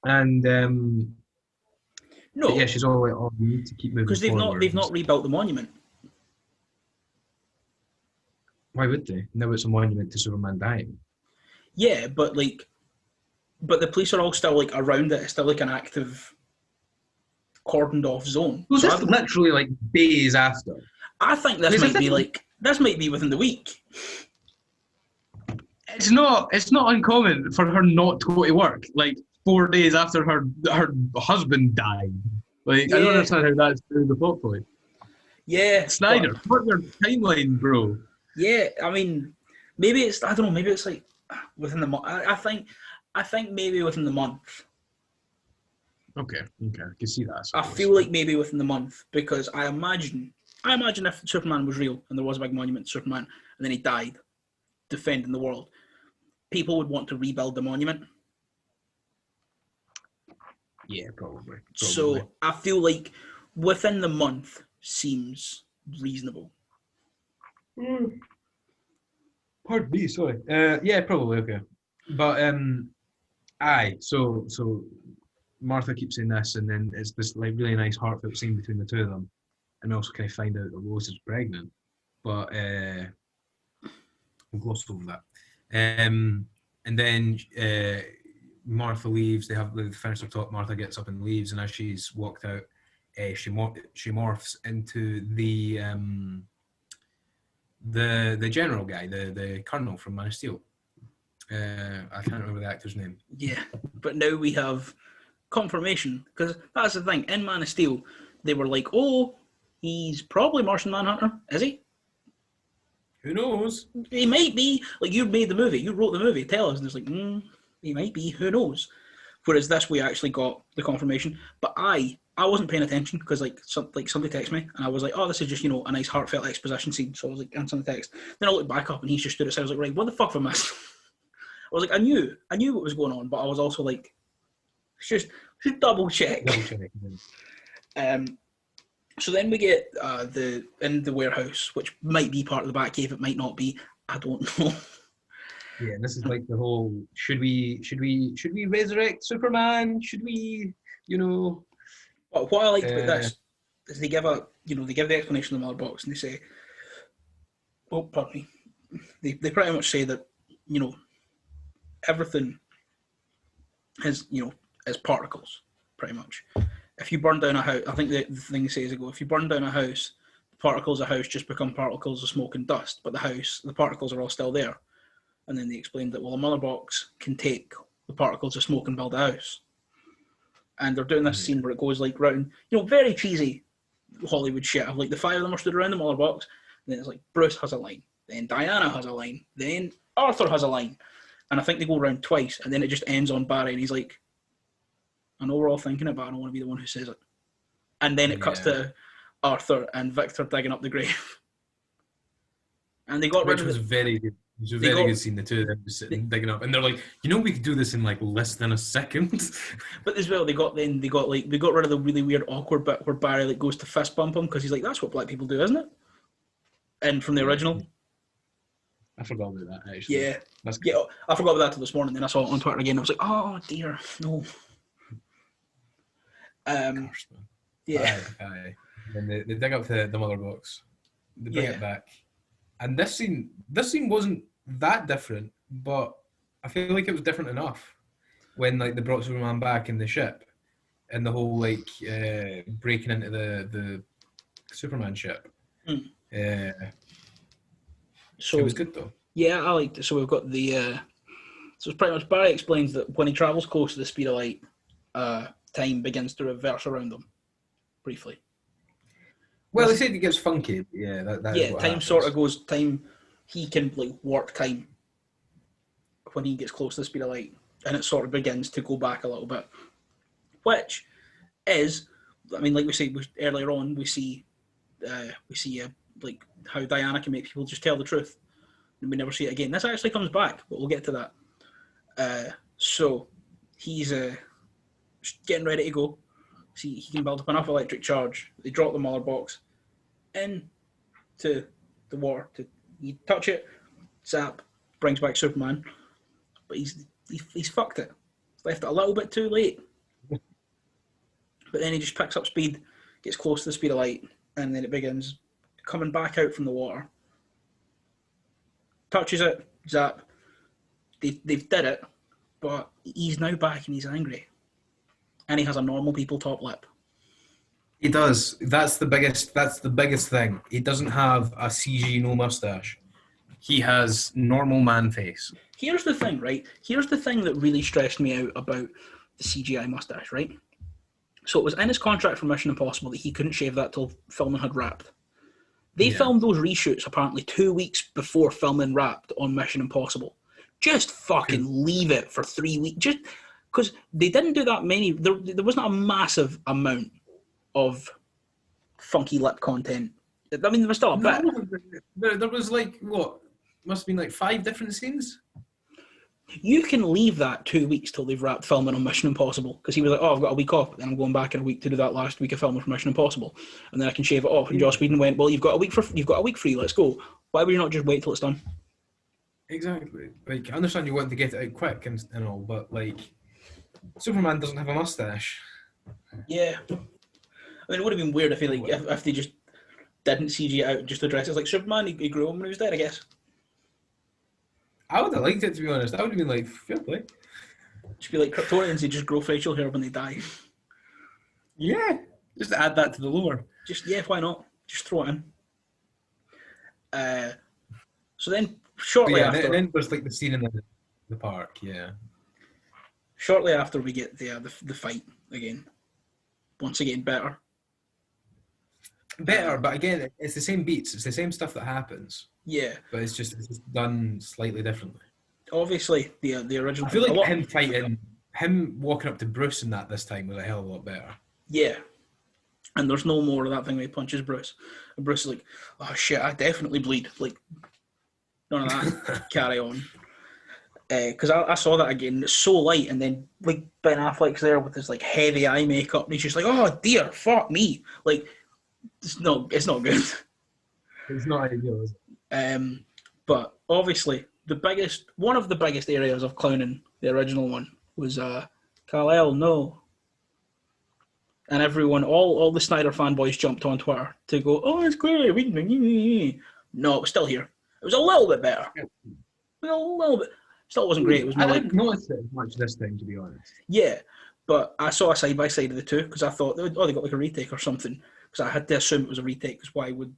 And no, yeah, she's all like, "Oh, we need to keep moving because they've not rebuilt the monument. Why would they? Now it's a monument to Superman dying. Yeah, but the police are all still like around it. It's still like an active, cordoned off zone. Was this literally like days after? I think this might be within the week. It's not uncommon for her not to go to work like 4 days after her husband died. Like, yeah. I don't understand how that's the plot point. Yeah, Snyder, put your timeline, bro. Yeah, I mean, maybe it's like within the month. I think maybe within the month. Okay, I can see that. I feel like maybe within the month because I imagine if Superman was real and there was a big monument to Superman and then he died defending the world, people would want to rebuild the monument. Yeah, probably. So I feel like within the month seems reasonable. Pardon me, sorry. Yeah, probably, okay. But so Martha keeps saying this, and then it's this like really nice heartfelt scene between the two of them, and we also kind of find out that Lois is pregnant. But we'll gloss over that. And then Martha leaves. They finished their talk. Martha gets up and leaves, and as she's walked out, she morphs into the general guy, the colonel from Man of Steel. I can't remember the actor's name. Yeah, but now we have confirmation because that's the thing. In Man of Steel, they were like, "Oh, he's probably Martian Manhunter, is he?" Who knows? He might be. Like, you made the movie, you wrote the movie. Tell us, and it's like, he might be. Who knows? Whereas this, we actually got the confirmation. But I wasn't paying attention because somebody texted me and I was like, oh, this is just, a nice heartfelt exposition scene. So I was like, answering the text. Then I looked back up and he just stood aside. I was like, right, what the fuck have I missed? I was like, I knew what was going on, but I was also like, just double check. So then we get in the warehouse, which might be part of the Batcave, it might not be. I don't know. Yeah, this is like the whole should we resurrect Superman? Should we, What I liked about this is they give the explanation of the mailbox and they say, oh, pardon me. They pretty much say that, everything is particles, pretty much. If you burn down a house, I think the thing they say is if you burn down a house, particles of house just become particles of smoke and dust, but the particles are all still there. And then they explained that, well, a mother box can take the particles of smoke and build a house. And they're doing this scene where it goes like round, very cheesy Hollywood shit. Of like the five of them are stood around the mother box, and then it's like Bruce has a line, then Diana has a line, then Arthur has a line. And I think they go around twice, and then it just ends on Barry, and he's like, I know we're all thinking it, but I don't want to be the one who says it. And then it cuts to Arthur and Victor digging up the grave. And they got rid of was very good. It was a very good scene, the two of them just sitting digging up. And they're like, we could do this in like less than a second. But as well, they got rid of the really weird awkward bit where Barry like goes to fist bump him because he's like, that's what black people do, isn't it? And from the original. I forgot about that, actually. Yeah. I forgot about that till this morning, then I saw it on Twitter again. I was like, oh dear, no. Yeah. Aye. And they dig up the mother box. They bring it back. And this scene wasn't that different, but I feel like it was different enough when like they brought Superman back in the ship and the whole like breaking into the Superman ship. So it was good though. Yeah, I liked it. So we've got the so it's pretty much Barry explains that when he travels close to the speed of light, time begins to reverse around them. Briefly. Well, they said it gets funky. Yeah, that is what time happens. sort of goes. Time, he can like warp time when he gets close to the speed of light, and it sort of begins to go back a little bit. Which is, I mean, like we said earlier on, we see like how Diana can make people just tell the truth, and we never see it again. This actually comes back, but we'll get to that. So he's getting ready to go. See, he can build up enough electric charge. They drop the mother box into the water. You touch it, zap, brings back Superman. But he's fucked it. He's left it a little bit too late. But then he just picks up speed, gets close to the speed of light, and then it begins coming back out from the water. Touches it, zap. They've did it, but he's now back and he's angry. And he has a normal people top lip. He does. That's the biggest thing. He doesn't have a CG no mustache. He has normal man face. Here's the thing, right? Here's the thing that really stressed me out about the CGI mustache, right? So it was in his contract for Mission Impossible that he couldn't shave that till filming had wrapped. They filmed those reshoots apparently 2 weeks before filming wrapped on Mission Impossible. Just fucking leave it for 3 weeks. Just because they didn't do that many. There wasn't a massive amount of funky lip content. I mean, there was still a bit. There was like, what? Must have been like 5 different scenes? You can leave that 2 weeks till they've wrapped filming on Mission Impossible. Because he was like, I've got a week off, but then I'm going back in a week to do that last week of filming for Mission Impossible. And then I can shave it off. And Joss Whedon went, well, you've got a week free, let's go. Why would you not just wait till it's done? Exactly. Like, I understand you want to get it out quick and all, but like, Superman doesn't have a mustache. Yeah. I mean, it would have been weird if they just didn't CG it out and just address it as like Superman. He grew up when he was dead, I guess. I would have liked it, to be honest. I would have been like, fair play. Should be like Kryptonians, they just grow facial hair when they die. Yeah. Just add that to the lore. Why not? Just throw it in. So then, shortly after... And then there's like the scene in the park, yeah. Shortly after we get the fight again. Once again, better. But again, it's the same beats. It's the same stuff that happens. Yeah. But it's just done slightly differently. Obviously, the original... I feel like him walking up to Bruce in that this time was a hell of a lot better. Yeah. And there's no more of that thing where he punches Bruce. And Bruce is like, oh shit, I definitely bleed. Like, none of that. Carry on. Because I saw that again. It's so light, and then like Ben Affleck's there with his like heavy eye makeup, and he's just like, "Oh dear, fuck me!" Like, it's not good. It's not ideal, is it? But obviously, one of the biggest areas of clowning the original one was Kal-El. No, and everyone, all the Snyder fanboys jumped on Twitter to go, "Oh, it's great." No, it was still here. It was a little bit better. A little bit. Still wasn't great. It was more I didn't notice it as much this time, to be honest. Yeah, but I saw a side-by-side of the two because I thought, they got like a retake or something. Because I had to assume it was a retake, because why would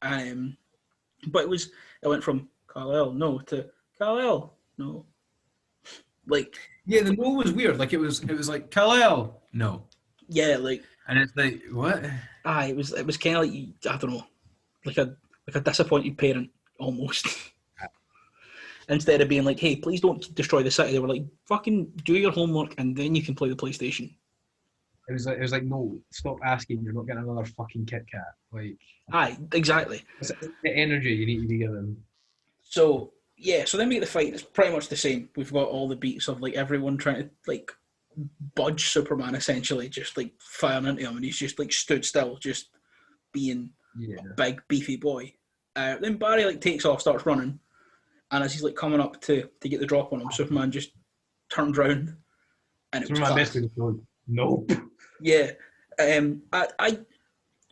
But it went from Kal-El, no, to Kal-El, no. Like, Yeah, the no was weird. Like it was like Kal-El, no, yeah, like, and it's like what? it was kind of like, I don't know, like a disappointed parent almost. Instead of being like, hey, please don't destroy the city, they were like, fucking do your homework and then you can play the PlayStation. It was like, no, stop asking. You're not getting another fucking Kit Kat. Like, Aye, exactly. it's the energy you need to be given. So yeah, so then we get the fight. It's pretty much the same. We've got all the beats of like everyone trying to like budge Superman, essentially, just like firing into him, and he's just like stood still, just being a big beefy boy. Then Barry like takes off, starts running, and as he's like coming up to get the drop on him, Superman just turns round, and it was Superman class. basically just goes, nope. Yeah.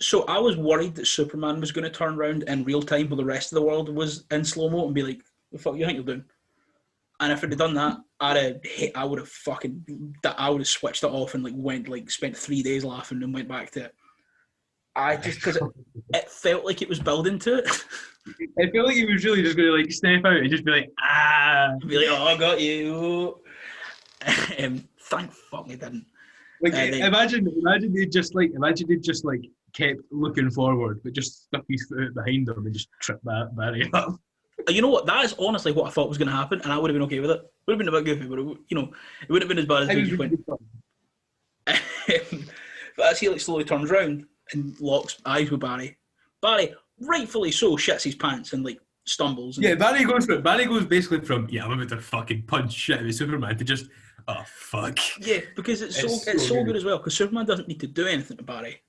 So I was worried that Superman was going to turn around in real time while the rest of the world was in slow-mo and be like, what the fuck you think you're doing? And if it had done that, I would have switched it off and like spent 3 days laughing and went back to it. Because it felt like it was building to it. I feel like he was really just going to like step out and just be like, Be like, oh, I got you. Thank fuck he didn't. Like, imagine they just kept looking forward, but just stuck his foot behind him and just tripped that Barry up. You know what? That is honestly what I thought was going to happen, and I would have been okay with it. Would have been a bit goofy, but it wouldn't have been as bad as they just went. But as he like slowly turns round and locks eyes with Barry, Barry, rightfully so, shits his pants and like stumbles. And, Yeah, Barry goes basically from I'm about to fucking punch shit out of Superman to just oh fuck. Yeah, because it's so good as well. Because Superman doesn't need to do anything to Barry.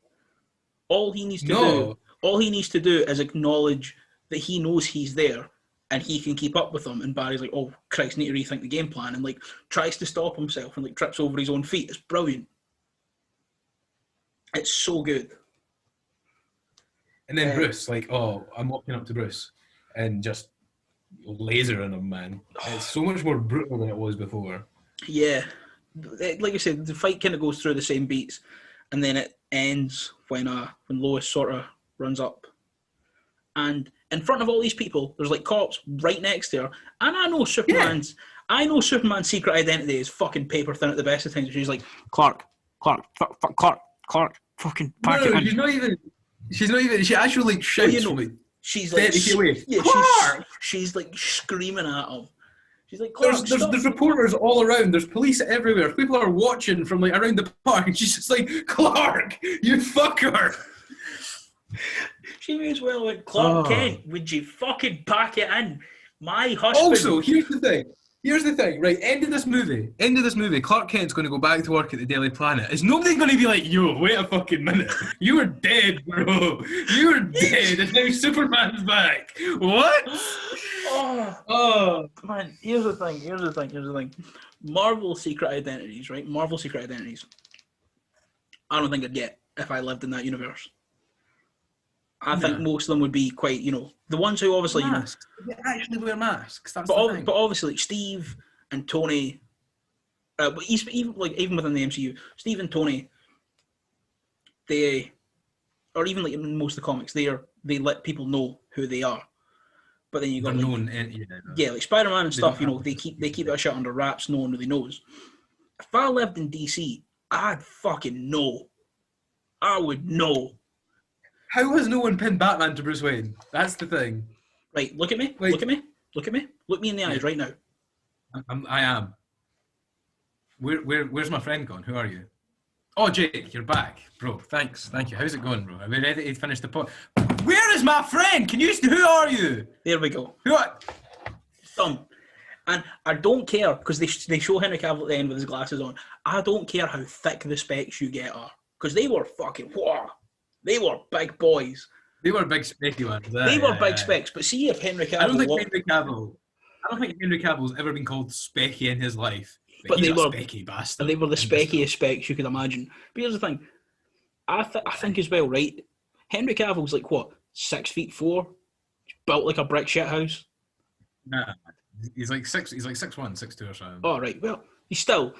All he needs to do is acknowledge that he knows he's there and he can keep up with them. And Barry's like, oh Christ, need to rethink the game plan, and like tries to stop himself and like trips over his own feet. It's brilliant. It's so good. And then Bruce, like, oh, I'm walking up to Bruce and just lasering him, man. It's so much more brutal than it was before. Yeah, like I said, the fight kind of goes through the same beats, and then it ends when Lois sort of runs up, and in front of all these people, there's like cops right next to her, and I know Superman's secret identity is fucking paper thin at the best of times. She's like, Clark, fucking pack it in. She's not even. She actually like shouts. She's like, she's like screaming at him. She's like, there's reporters all around. There's police everywhere. People are watching from like around the park, and she's just like, Clark, you fucker. She may as well went, Clark Kent, would you fucking pack it in? My husband. Also, here's the thing, right? End of this movie, Clark Kent's going to go back to work at the Daily Planet. Is nobody going to be like, yo, wait a fucking minute. You were dead, bro. You were dead, and now Superman's back. What? Man, here's the thing. Marvel secret identities, right? Marvel secret identities. I don't think I'd get if I lived in that universe. I think most of them would be quite, the ones who obviously, masks. They actually wear masks. That's but obviously, like Steve and Tony, but even within the MCU, Steve and Tony, or even like in most of the comics, they let people know who they are. But then you got like Spider-Man and stuff. They keep that shit under wraps. No one really knows. If I lived in DC, I'd fucking know. I would know. How has no one pinned Batman to Bruce Wayne? That's the thing. Right, look at me. Look me in the eyes right now. I am. Where's my friend gone? Who are you? Oh, Jake, you're back, bro. Thanks, thank you. How's it going, bro? Are we ready to finish the pod? Where is my friend? Who are you? There we go. Done. And I don't care because they show Henry Cavill at the end with his glasses on. I don't care how thick the specs you get are because they were fucking They were big boys. They were big specky ones. They were big specs. But see if Henry Cavill... I don't think Henry Cavill's ever been called specky in his life. But they were specky bastard. They were the speckiest specs you could imagine. But here's the thing. I think as well, right? Henry Cavill's like, what, 6'4"? Built like a brick shit house? Nah. He's like 6'1", 6'2" or something. Oh, right. Well, he's still...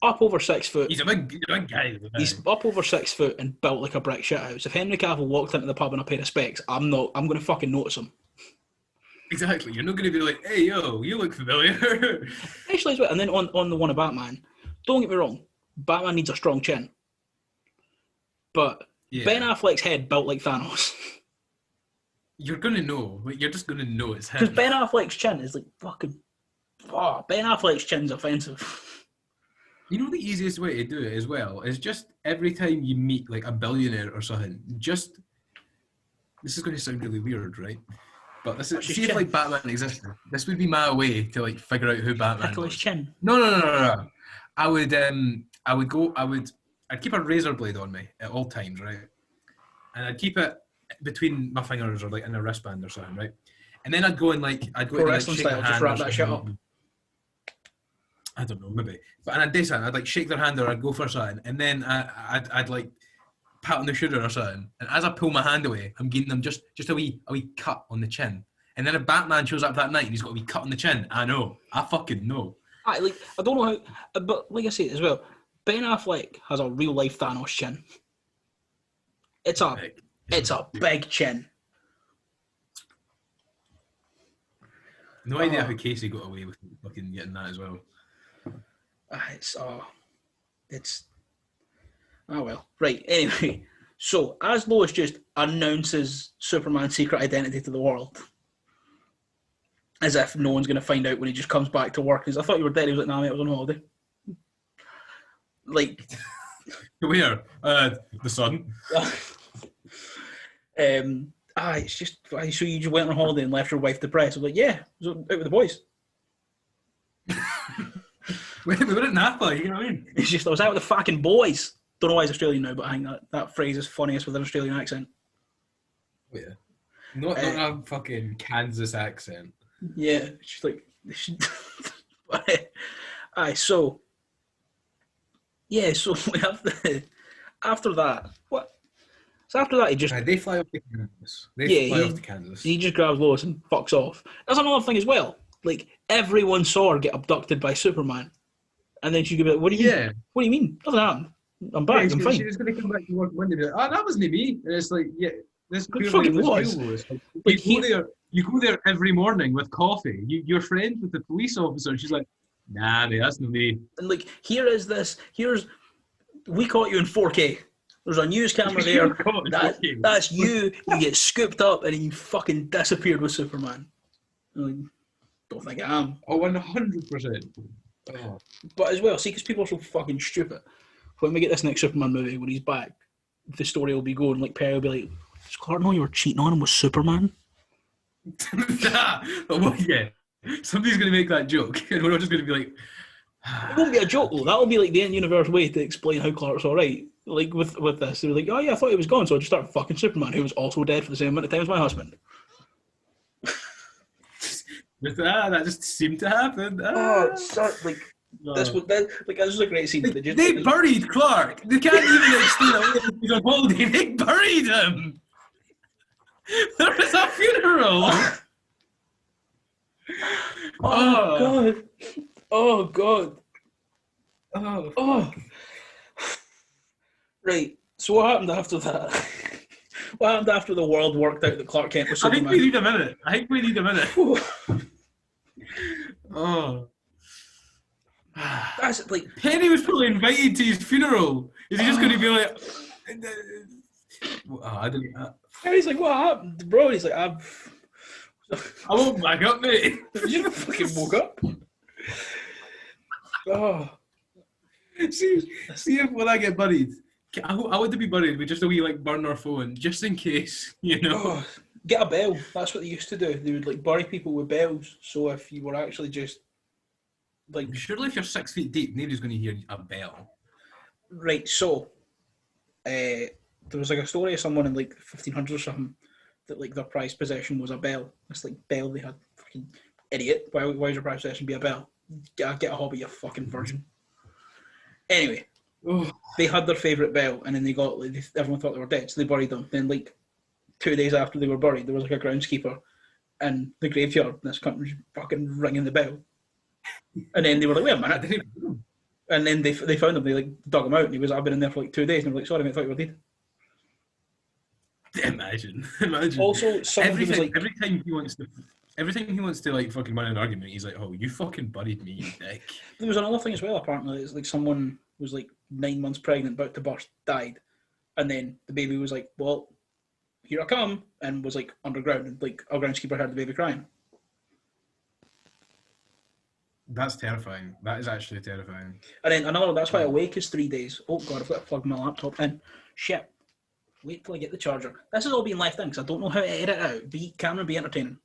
up over 6 foot. He's a big guy. He's up over 6 foot and built like a brick shithouse. If Henry Cavill walked into the pub in a pair of specs, I'm going to fucking notice him. Exactly. You're not going to be like, hey, yo, you look familiar. Actually, as well. And then on the one of Batman, don't get me wrong, Batman needs a strong chin. But Ben Affleck's head built like Thanos. You're going to know. You're just going to know it's him. Because Ben Affleck's chin is like fucking... Oh, Ben Affleck's chin's offensive. You know the easiest way to do it as well is just every time you meet like a billionaire or something, just... This is going to sound really weird, right? But this is, see if like Batman existed. This would be my way to like figure out who Batman Tickle was. his chin. No. I'd keep a razor blade on me at all times, right? And I'd keep it between my fingers or like in a wristband or something, right? And then I'd go and like wrestling shake style, their just hand wrap or that shit up. I don't know, maybe. But and I'd do something. I'd like shake their hand or I'd go for something, and then I'd like pat on the shoulder or something. And as I pull my hand away, I'm giving them just a wee cut on the chin. And then if Batman shows up that night and he's got a wee cut on the chin, I know. I fucking know. I don't know how, but like I say as well, Ben Affleck has a real life Thanos chin. It's a big chin. No idea how Casey got away with fucking getting that as well. Oh well. Right, anyway. So, as Lois just announces Superman's secret identity to the world, as if no one's going to find out when he just comes back to work. Because I thought you were dead. He was like, nah, mate, I was on holiday. Like... Where? The sun. It's just... So you just went on holiday and left your wife depressed. I was like, yeah, I was out with the boys. Wait, we were at Napa, you know what I mean? It's just, I was out with the fucking boys. Don't know why he's Australian now, but I think that phrase is funniest with an Australian accent. Oh, yeah. Not a fucking Kansas accent. Yeah, it's just like... so we have after that, what? So after that, he just... They fly off to Kansas. Off to Kansas. He just grabs Lois and fucks off. That's another thing as well. Like, everyone saw her get abducted by Superman. And then she'd be like, what do you mean? Nothing happened. I'm back, I'm fine. She was going to come back to work Monday and be like, oh, that wasn't me. And it's like, yeah, this fucking was. Like, you go there every morning with coffee. You're friends with the police officer. She's like, nah, mate, that's not me. And like, we caught you in 4K. There's a news camera there. That's you. You get scooped up and you fucking disappeared with Superman. Like, don't think I am. Oh, 100%. Oh. But as well, see, because people are so fucking stupid. When we get this next Superman movie, when he's back, the story will be going, like, Perry will be like, does Clark know you were cheating on him with Superman? Oh, yeah. Somebody's going to make that joke, and we're all just going to be like... It won't be a joke, though. That'll be, like, the in-universe way to explain how Clark's alright. Like, with this. They were like, oh, yeah, I thought he was gone, so I just started fucking Superman, who was also dead for the same amount of time as my husband. That just seemed to happen. Oh, it's such, like... No. This was a great scene. They buried Clark. They can't even explain it. He's on holiday. They buried him. There was a funeral. God. Oh God. Oh. Right. So what happened after that? What happened after the world worked out that Clark Kent was Superman? I think we need a minute. Oh. That's like Penny was probably invited to his funeral. Is he just going to be like? I didn't. He's like, what happened, bro? He's like, I won't back up, mate. You just fucking woke up. Oh, see if when I get buried, I want to be buried with just a wee like burner phone, just in case, you know. Oh, get a bell. That's what they used to do. They would like bury people with bells. So if you were actually just like, surely if you're 6 feet deep, nobody's going to hear a bell. Right. So, there was like a story of someone in like the 1500s or something that like their prized possession was a bell. This like bell they had. Fucking idiot. Why would your prized possession be a bell? Get a hobby, you fucking virgin. Anyway, they had their favourite bell, and then they got like, everyone thought they were dead, so they buried them. Then like 2 days after they were buried, there was like a groundskeeper in the graveyard in this country fucking ringing the bell. And then they were like, wait a minute. And then they found him. They like dug him out, and I've been in there for like 2 days. And I'm like, sorry, mate, I thought you were dead. Imagine. Also, someone who was like, everything he wants to like fucking win an argument, he's like, "Oh, you fucking buried me, you dick." there was another thing as well. Apparently, it's like someone was like 9 months pregnant, about to burst, died, and then the baby was like, "Well, here I come," and was like underground, and like a groundskeeper heard the baby crying. That's terrifying. That is actually terrifying. And then another. That's why Awake is 3 days. Oh god, I've got to plug my laptop in. Shit. Wait till I get the charger. This is all being left in because I don't know how to edit it out. Camera be entertaining.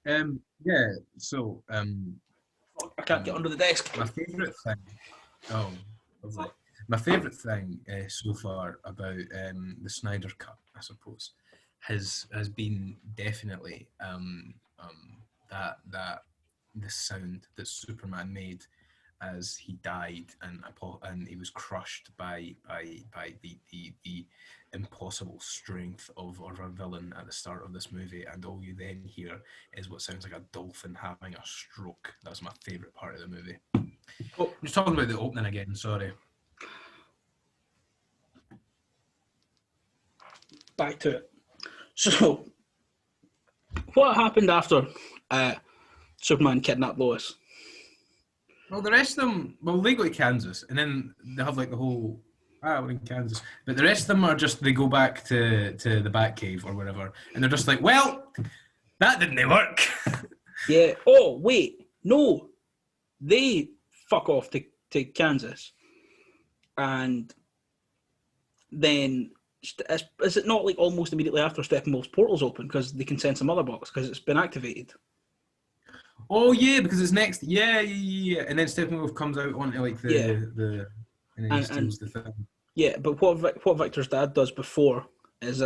Yeah. So I can't get under the desk. My favourite thing. Oh, lovely. My favourite thing so far about the Snyder Cut, I suppose, has been definitely that the sound that Superman made as he died and he was crushed by the impossible strength of a villain at the start of this movie, and all you then hear is what sounds like a dolphin having a stroke. That's my favourite part of the movie. Oh, I'm just talking about the opening again, sorry. Back to it. So, what happened after Superman kidnapped Lois? Well, the rest of them, they go to Kansas, and then they have like the whole, we're in Kansas. But the rest of them are just, they go back to the Batcave or whatever, and they're just like, well, that didn't work. Yeah. Oh, wait. No. They fuck off to Kansas. And then, is it not like almost immediately after Steppenwolf's portal's open because they can send some other box because it's been activated? Oh yeah, because it's next. Yeah. And then Steppenwolf comes out onto like the and then he steals the thing. Yeah, but what Victor's dad does before is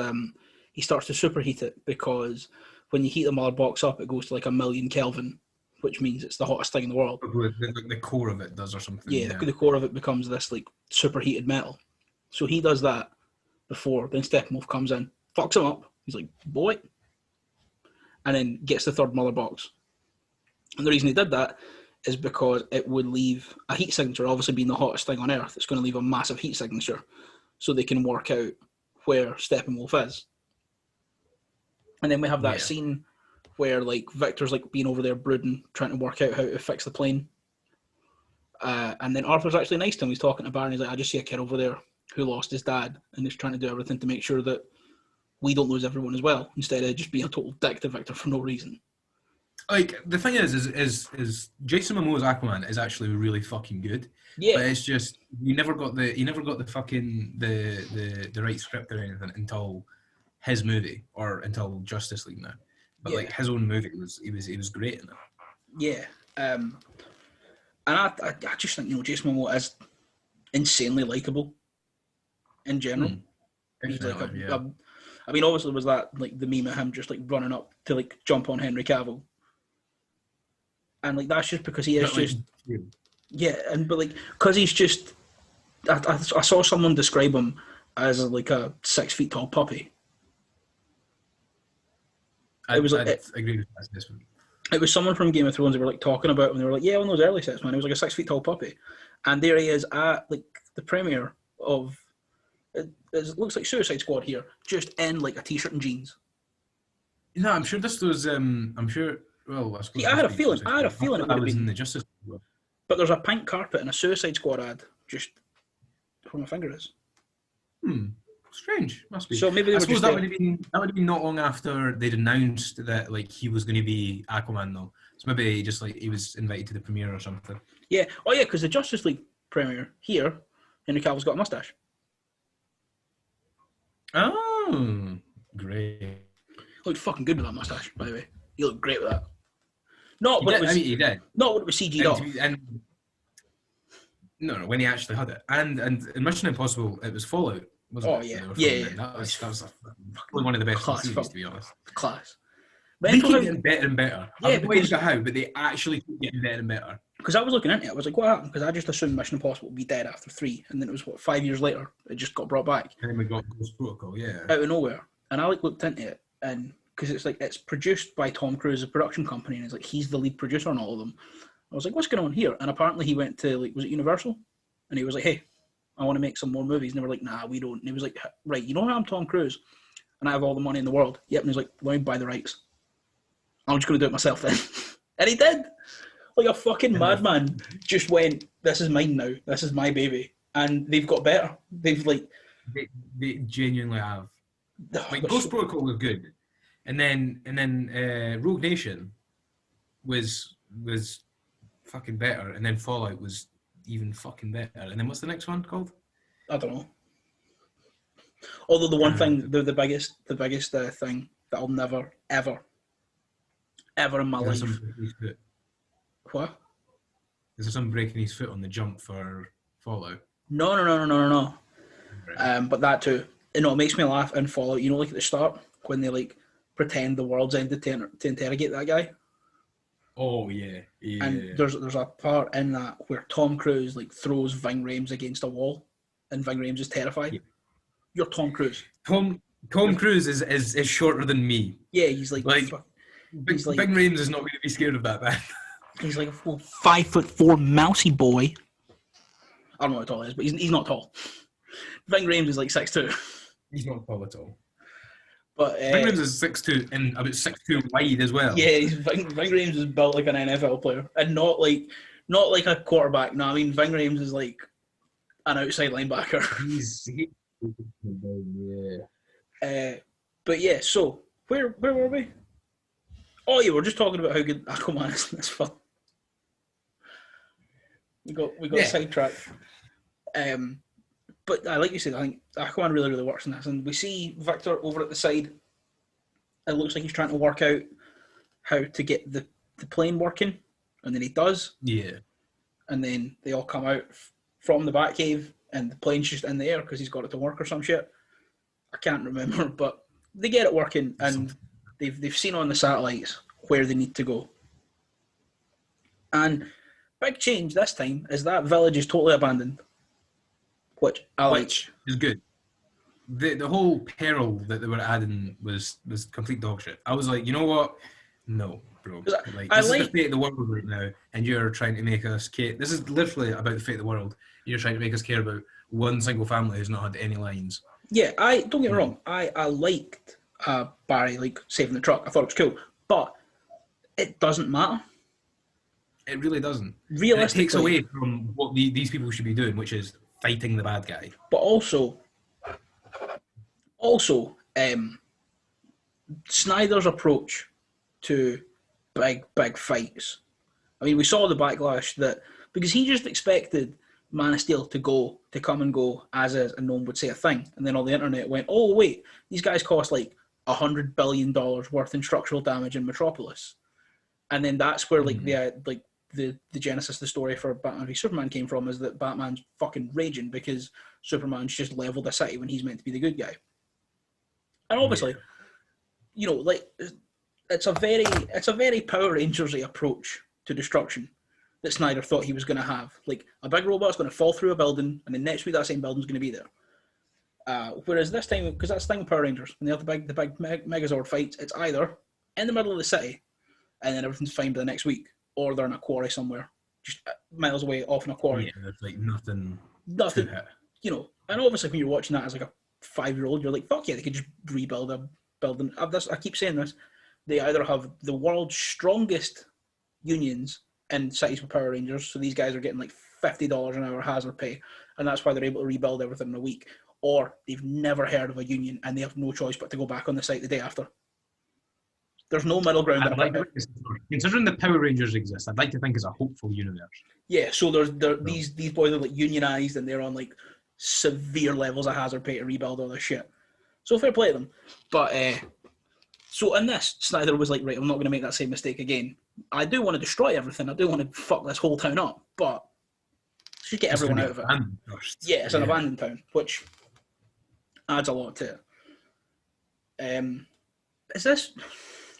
he starts to superheat it because when you heat the mother box up, it goes to like 1,000,000 Kelvin, which means it's the hottest thing in the world. The core of it does or something. Yeah, the core of it becomes this like superheated metal. So he does that before. Then Steppenwolf comes in, fucks him up. He's like, boy, and then gets the third mother box. And the reason he did that is because it would leave a heat signature, obviously being the hottest thing on Earth. It's going to leave a massive heat signature so they can work out where Steppenwolf is. And then we have that scene where like Victor's like being over there brooding, trying to work out how to fix the plane. And then Arthur's actually nice to him. He's talking to Barry and he's like, I just see a kid over there who lost his dad and is trying to do everything to make sure that we don't lose everyone as well, instead of just being a total dick to Victor for no reason. Like, the thing is Jason Momoa's Aquaman is actually really fucking good. Yeah. But it's just he never got the fucking the right script or anything until his movie or until Justice League now. But like his own movie he was great in it. Yeah. And I just think, Jason Momoa is insanely likable in general. He's like I mean, obviously, was that like the meme of him just like running up to like jump on Henry Cavill, and like that's just because he is just but like because he's just. I saw someone describe him as like a 6 feet tall puppy. I agree with that. It was someone from Game of Thrones they were like talking about when they were like, yeah, one of those early sets, man. He was like a 6 feet tall puppy, and there he is at like the premiere of. It looks like Suicide Squad here, just in like a t-shirt and jeans. No, I'm sure this was. I'm sure. Well, I had a feeling. It would was been in the Justice League. But there's a pink carpet and a Suicide Squad ad just where my finger is. Strange. Must be. So maybe they I were suppose just that would have been not long after they'd announced that like he was going to be Aquaman though. So maybe just like he was invited to the premiere or something. Yeah. Oh yeah, because the Justice League premiere here, Henry Cavill's got a mustache. Oh, great! Looked fucking good with that mustache, by the way. He looked great with that. Not when he did. Not when it was CG'd off. No, when he actually had it. And in Mission Impossible, it was Fallout, wasn't it? Yeah. That was one of the best Class series, to be honest. Class. They keep getting better and better. Yeah, I don't know how, but they actually keep getting better and better. Because I was looking into it, I was like, what happened? Because I just assumed Mission Impossible would be dead after 3, and then it was 5 years later, it just got brought back. And then we got Ghost Protocol, out of nowhere. And I looked into it, and because it's produced by Tom Cruise's production company, and it's like he's the lead producer on all of them. I was like, what's going on here? And apparently he went to, like, was it Universal? And he was like, hey, I want to make some more movies. And they were like, nah, we don't. And he was like, right, you know how I'm Tom Cruise and I have all the money in the world? Yep. And he's like, let me buy the rights. I'm just going to do it myself then. And he did. Like a fucking madman just went, this is mine now. This is my baby. And they've got better. They've like... They genuinely have. Like, Ghost Protocol was good. And then Rogue Nation was fucking better. And then Fallout was even fucking better. And then what's the next one called? I don't know. Although the one thing, the biggest thing that I'll never, ever in my life... What? Is there some breaking his foot on the jump for Fallout? No. Right. But that too. You know, it makes me laugh in Fallout. You know, like at the start when they like pretend the world's ended to interrogate that guy. Oh yeah. And there's a part in that where Tom Cruise like throws Ving Rhames against a wall, and Ving Rhames is terrified. Yeah. You're Tom Cruise. Tom Cruise is shorter than me. Yeah, he's like Ving Rhames is not going to be scared of that man. He's like a full 5'4" mousy boy. I don't know what tall he is, but he's not tall. Ving Rhames is like 6'2". He's not tall at all. But Ving Rhames is 6'2" and about 6'2" wide as well. Yeah, Ving Rhames is built like an NFL player, and not like a quarterback. No, I mean Ving Rhames is like an outside linebacker. But yeah, so where were we? Oh yeah, we're just talking about how good Aquaman is in this film. We got sidetracked. But like you said, I think Aquaman really, really works in this. And we see Victor over at the side. It looks like he's trying to work out how to get the plane working. And then he does. Yeah. And then they all come out from the Batcave and the plane's just in the air because he's got it to work or some shit. I can't remember, but they get it working and they've seen on the satellites where they need to go. And big change this time is that village is totally abandoned. Which I like. Which is good. The whole peril that they were adding was complete dog shit. I was like, you know what? No, bro. Like, this is the fate of the world right now, and you're trying to make us care. This is literally about the fate of the world. You're trying to make us care about one single family who's not had any lines. Yeah, don't get me wrong. I liked Barry like saving the truck. I thought it was cool, but it doesn't matter. It really doesn't. Realistically, it takes away from what these people should be doing, which is fighting the bad guy. But also, Snyder's approach to big fights. I mean, we saw the backlash that because he just expected Man of Steel to come and go as is, and no one would say a thing. And then all the internet went, oh wait, these guys cost like $100 billion worth in structural damage in Metropolis. And then that's where like the genesis of the story for Batman v Superman came from, is that Batman's fucking raging because Superman's just leveled a city when he's meant to be the good guy. And obviously, you know, like it's a very Power Rangers-y approach to destruction that Snyder thought he was going to have. Like a big robot's going to fall through a building, and then next week that same building's going to be there. Whereas this time, because that's the thing with Power Rangers, when they have the big Megazord fights, it's either in the middle of the city, and then everything's fine by the next week, or they're in a quarry somewhere, just miles away off in a quarry. Yeah, there's like nothing. You know, and obviously when you're watching that as like a 5-year-old, you're like, fuck yeah, they could just rebuild a building. I keep saying this. They either have the world's strongest unions in cities with Power Rangers, so these guys are getting like $50 an hour hazard pay, and that's why they're able to rebuild everything in a week, or they've never heard of a union and they have no choice but to go back on the site the day after. There's no middle ground. Considering the Power Rangers exist, I'd like to think it's a hopeful universe. Yeah, so these boys are like unionized and they're on like severe levels of hazard pay to rebuild all this shit. So fair play to them. But so in this, Snyder was like, right, I'm not going to make that same mistake again. I do want to destroy everything. I do want to fuck this whole town up, but should get everyone out of it. Yeah, it's an abandoned town, which adds a lot to it. Is this?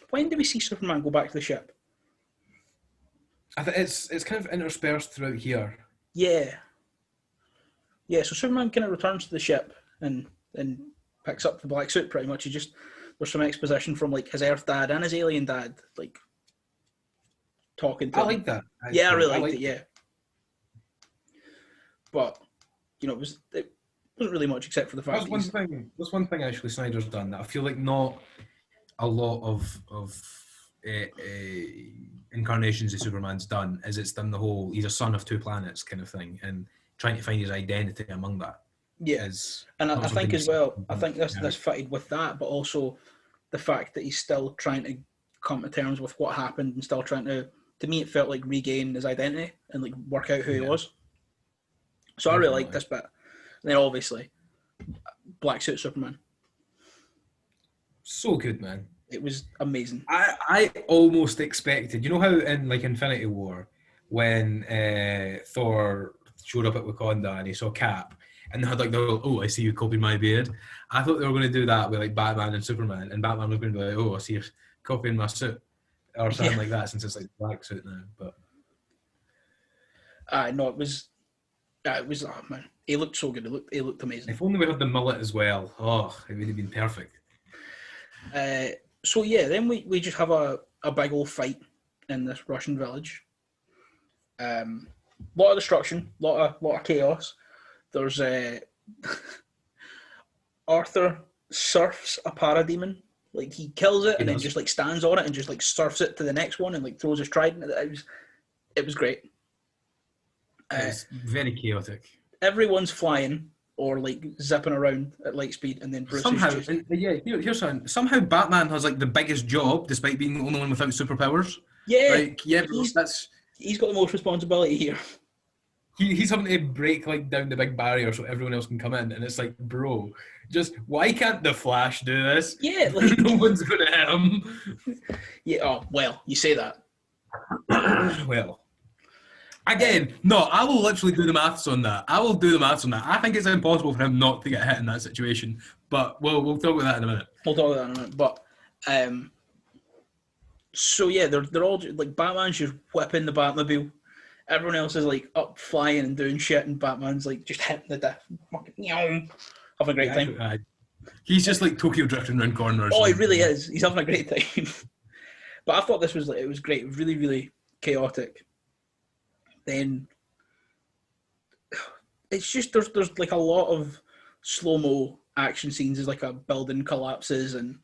When do we see Superman go back to the ship? I think it's kind of interspersed throughout here. Yeah. Yeah, so Superman kind of returns to the ship and picks up the black suit pretty much. There's some exposition from like his Earth dad and his alien dad, like talking to I him. like that. Yeah, I really liked liked it. Yeah, but it wasn't really much except for the fact That's one thing actually Snyder's done that I feel like not a lot of incarnations of Superman's done. Is it's done the whole he's a son of two planets kind of thing, and trying to find his identity among that. And I think as well, I think this Yeah. fitted with that, but also the fact that he's still trying to come to terms with what happened and still trying to me, it felt like regain his identity and like work out who he was. So I really liked this bit. And then obviously, Black Suit Superman. So good, man. It was amazing. I almost expected, you know how in like Infinity War, when Thor showed up at Wakanda and he saw Cap, and they had like I see you copied my beard. I thought they were going to do that with like Batman and Superman, and Batman was going to be like, I see you copying my suit, or something like that, since it's like black suit now. But no, it was. Oh man, he looked so good. He looked amazing. If only we had the mullet as well. It would have been perfect. So yeah, then we just have a big old fight in this Russian village. Lot of destruction, lot of chaos. There's Arthur surfs a parademon. Like he kills it and then just like stands on it and just like surfs it to the next one and like throws his trident. It was great. It's very chaotic. Everyone's flying or like zipping around at light speed, and then Bruce here's something. Somehow Batman has like the biggest job, despite being the only one without superpowers. Yeah, he's got the most responsibility here. He's having to break like down the big barrier so everyone else can come in, and it's like, bro, just why can't the Flash do this? Yeah, like no one's gonna hit him. Yeah. Oh well, you say that. Well. Again, no, I will literally do the maths on that. I think it's impossible for him not to get hit in that situation. But we'll talk about that in a minute. But so yeah, they're all like Batman's just whipping the Batmobile. Everyone else is like up flying and doing shit, and Batman's like just hitting the death, having a great time. He's just like Tokyo drifting around corners. Oh, he really is. He's having a great time. But I thought this was it was great, really, really chaotic. Then it's just there's like a lot of slow-mo action scenes. There's like a building collapses and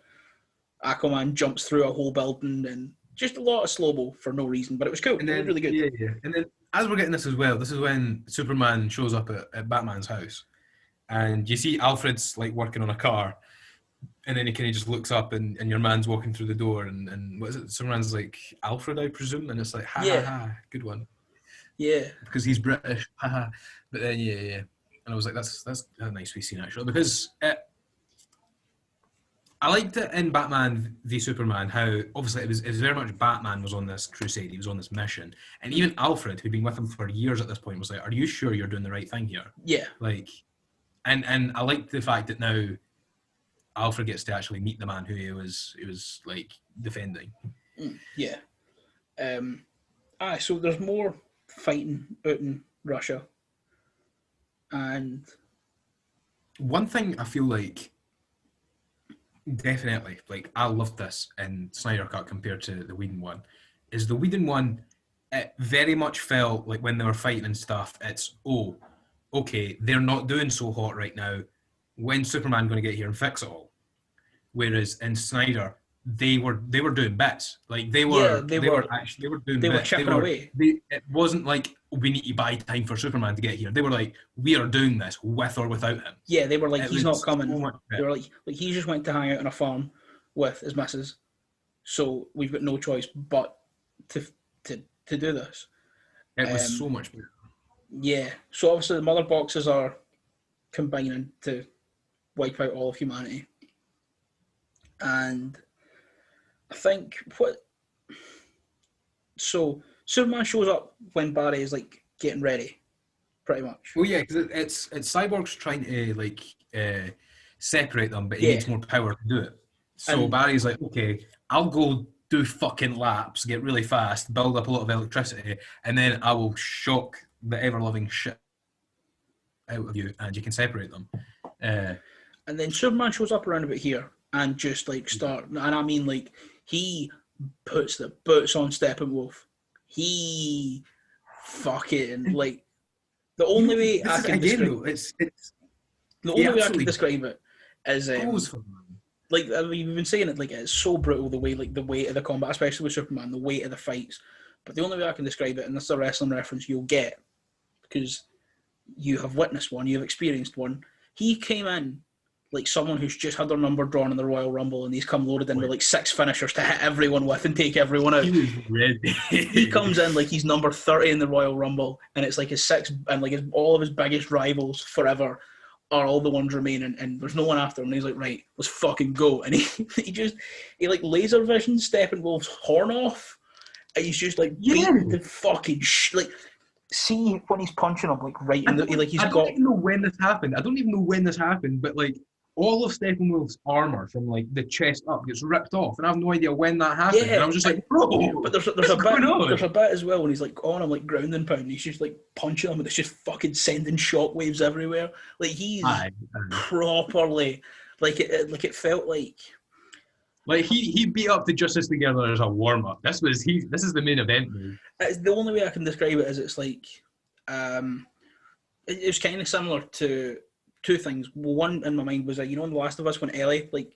Aquaman jumps through a whole building, and just a lot of slow-mo for no reason, but it was cool. It was really good. Yeah. And then as we're getting this as well, this is when Superman shows up at Batman's house, and you see Alfred's like working on a car, and then he kind of just looks up, and your man's walking through the door, and what is it? Superman's like, Alfred, I presume, and it's like, ha, good one. Yeah, because he's British. But then yeah, and I was like, that's a nice wee scene actually, because I liked it in Batman v Superman how obviously it was very much Batman was on this crusade, he was on this mission, and even Alfred, who'd been with him for years at this point, was like, "Are you sure you're doing the right thing here?" Yeah, like, and I liked the fact that now Alfred gets to actually meet the man who he was like defending. Yeah. So there's more fighting out in Russia, and one thing I feel like definitely, like, I loved this in Snyder Cut compared to the Whedon one, is the Whedon one, it very much felt like when they were fighting and stuff, it's, okay, they're not doing so hot right now, when's Superman going to get here and fix it all? Whereas in Snyder, they were doing bits. Like they were doing bits. Chipping away. It wasn't like we need to buy time for Superman to get here. They were like, we are doing this with or without him. Yeah, they were like, he's not coming. So they were like he just went to hang out on a farm with his missus, so we've got no choice but to do this. It was so much better. Yeah. So obviously the mother boxes are combining to wipe out all of humanity, and I think so Superman shows up when Barry is like getting ready, pretty much. Oh yeah, because it's Cyborg's trying to like separate them, but he needs more power to do it. So Barry's like, okay, I'll go do fucking laps, get really fast, build up a lot of electricity, and then I will shock the ever-loving shit out of you, and you can separate them. And then Superman shows up around about here and just like start, and I mean like he puts the boots on Steppenwolf. he fucking like the only way I can describe it is like I mean, we've been saying it, like it's so brutal the way, like the weight of the combat, especially with Superman, the weight of the fights. But the only way I can describe it, and this is a wrestling reference you'll get because you have witnessed one, you have experienced one. He came in like someone who's just had their number drawn in the Royal Rumble, and he's come loaded in with like 6 finishers to hit everyone with and take everyone out. He was ready. He comes in like he's number 30 in the Royal Rumble, and it's like his 6 and like all of his biggest rivals forever are all the ones remaining, and there's no one after him. And he's like, right, let's fucking go. And he like laser vision Steppenwolf's horn off, and he's just like beating the fucking like. See when he's punching him, like right in the like he's got. I don't even know when this happened. But like all of Steppenwolf's armor from like the chest up gets ripped off, and I have no idea when that happened. Yeah, and I was just like, bro. But there's a bit as well when he's like on him like grounding pound. He's just like punching him, and it's just fucking sending shockwaves everywhere. Like he's properly like it felt like. Like he beat up the Justice Together as a warm up. This is the main event move. It's the only way I can describe it is it's like it was kind of similar to 2 things. One in my mind was in The Last of Us when Ellie like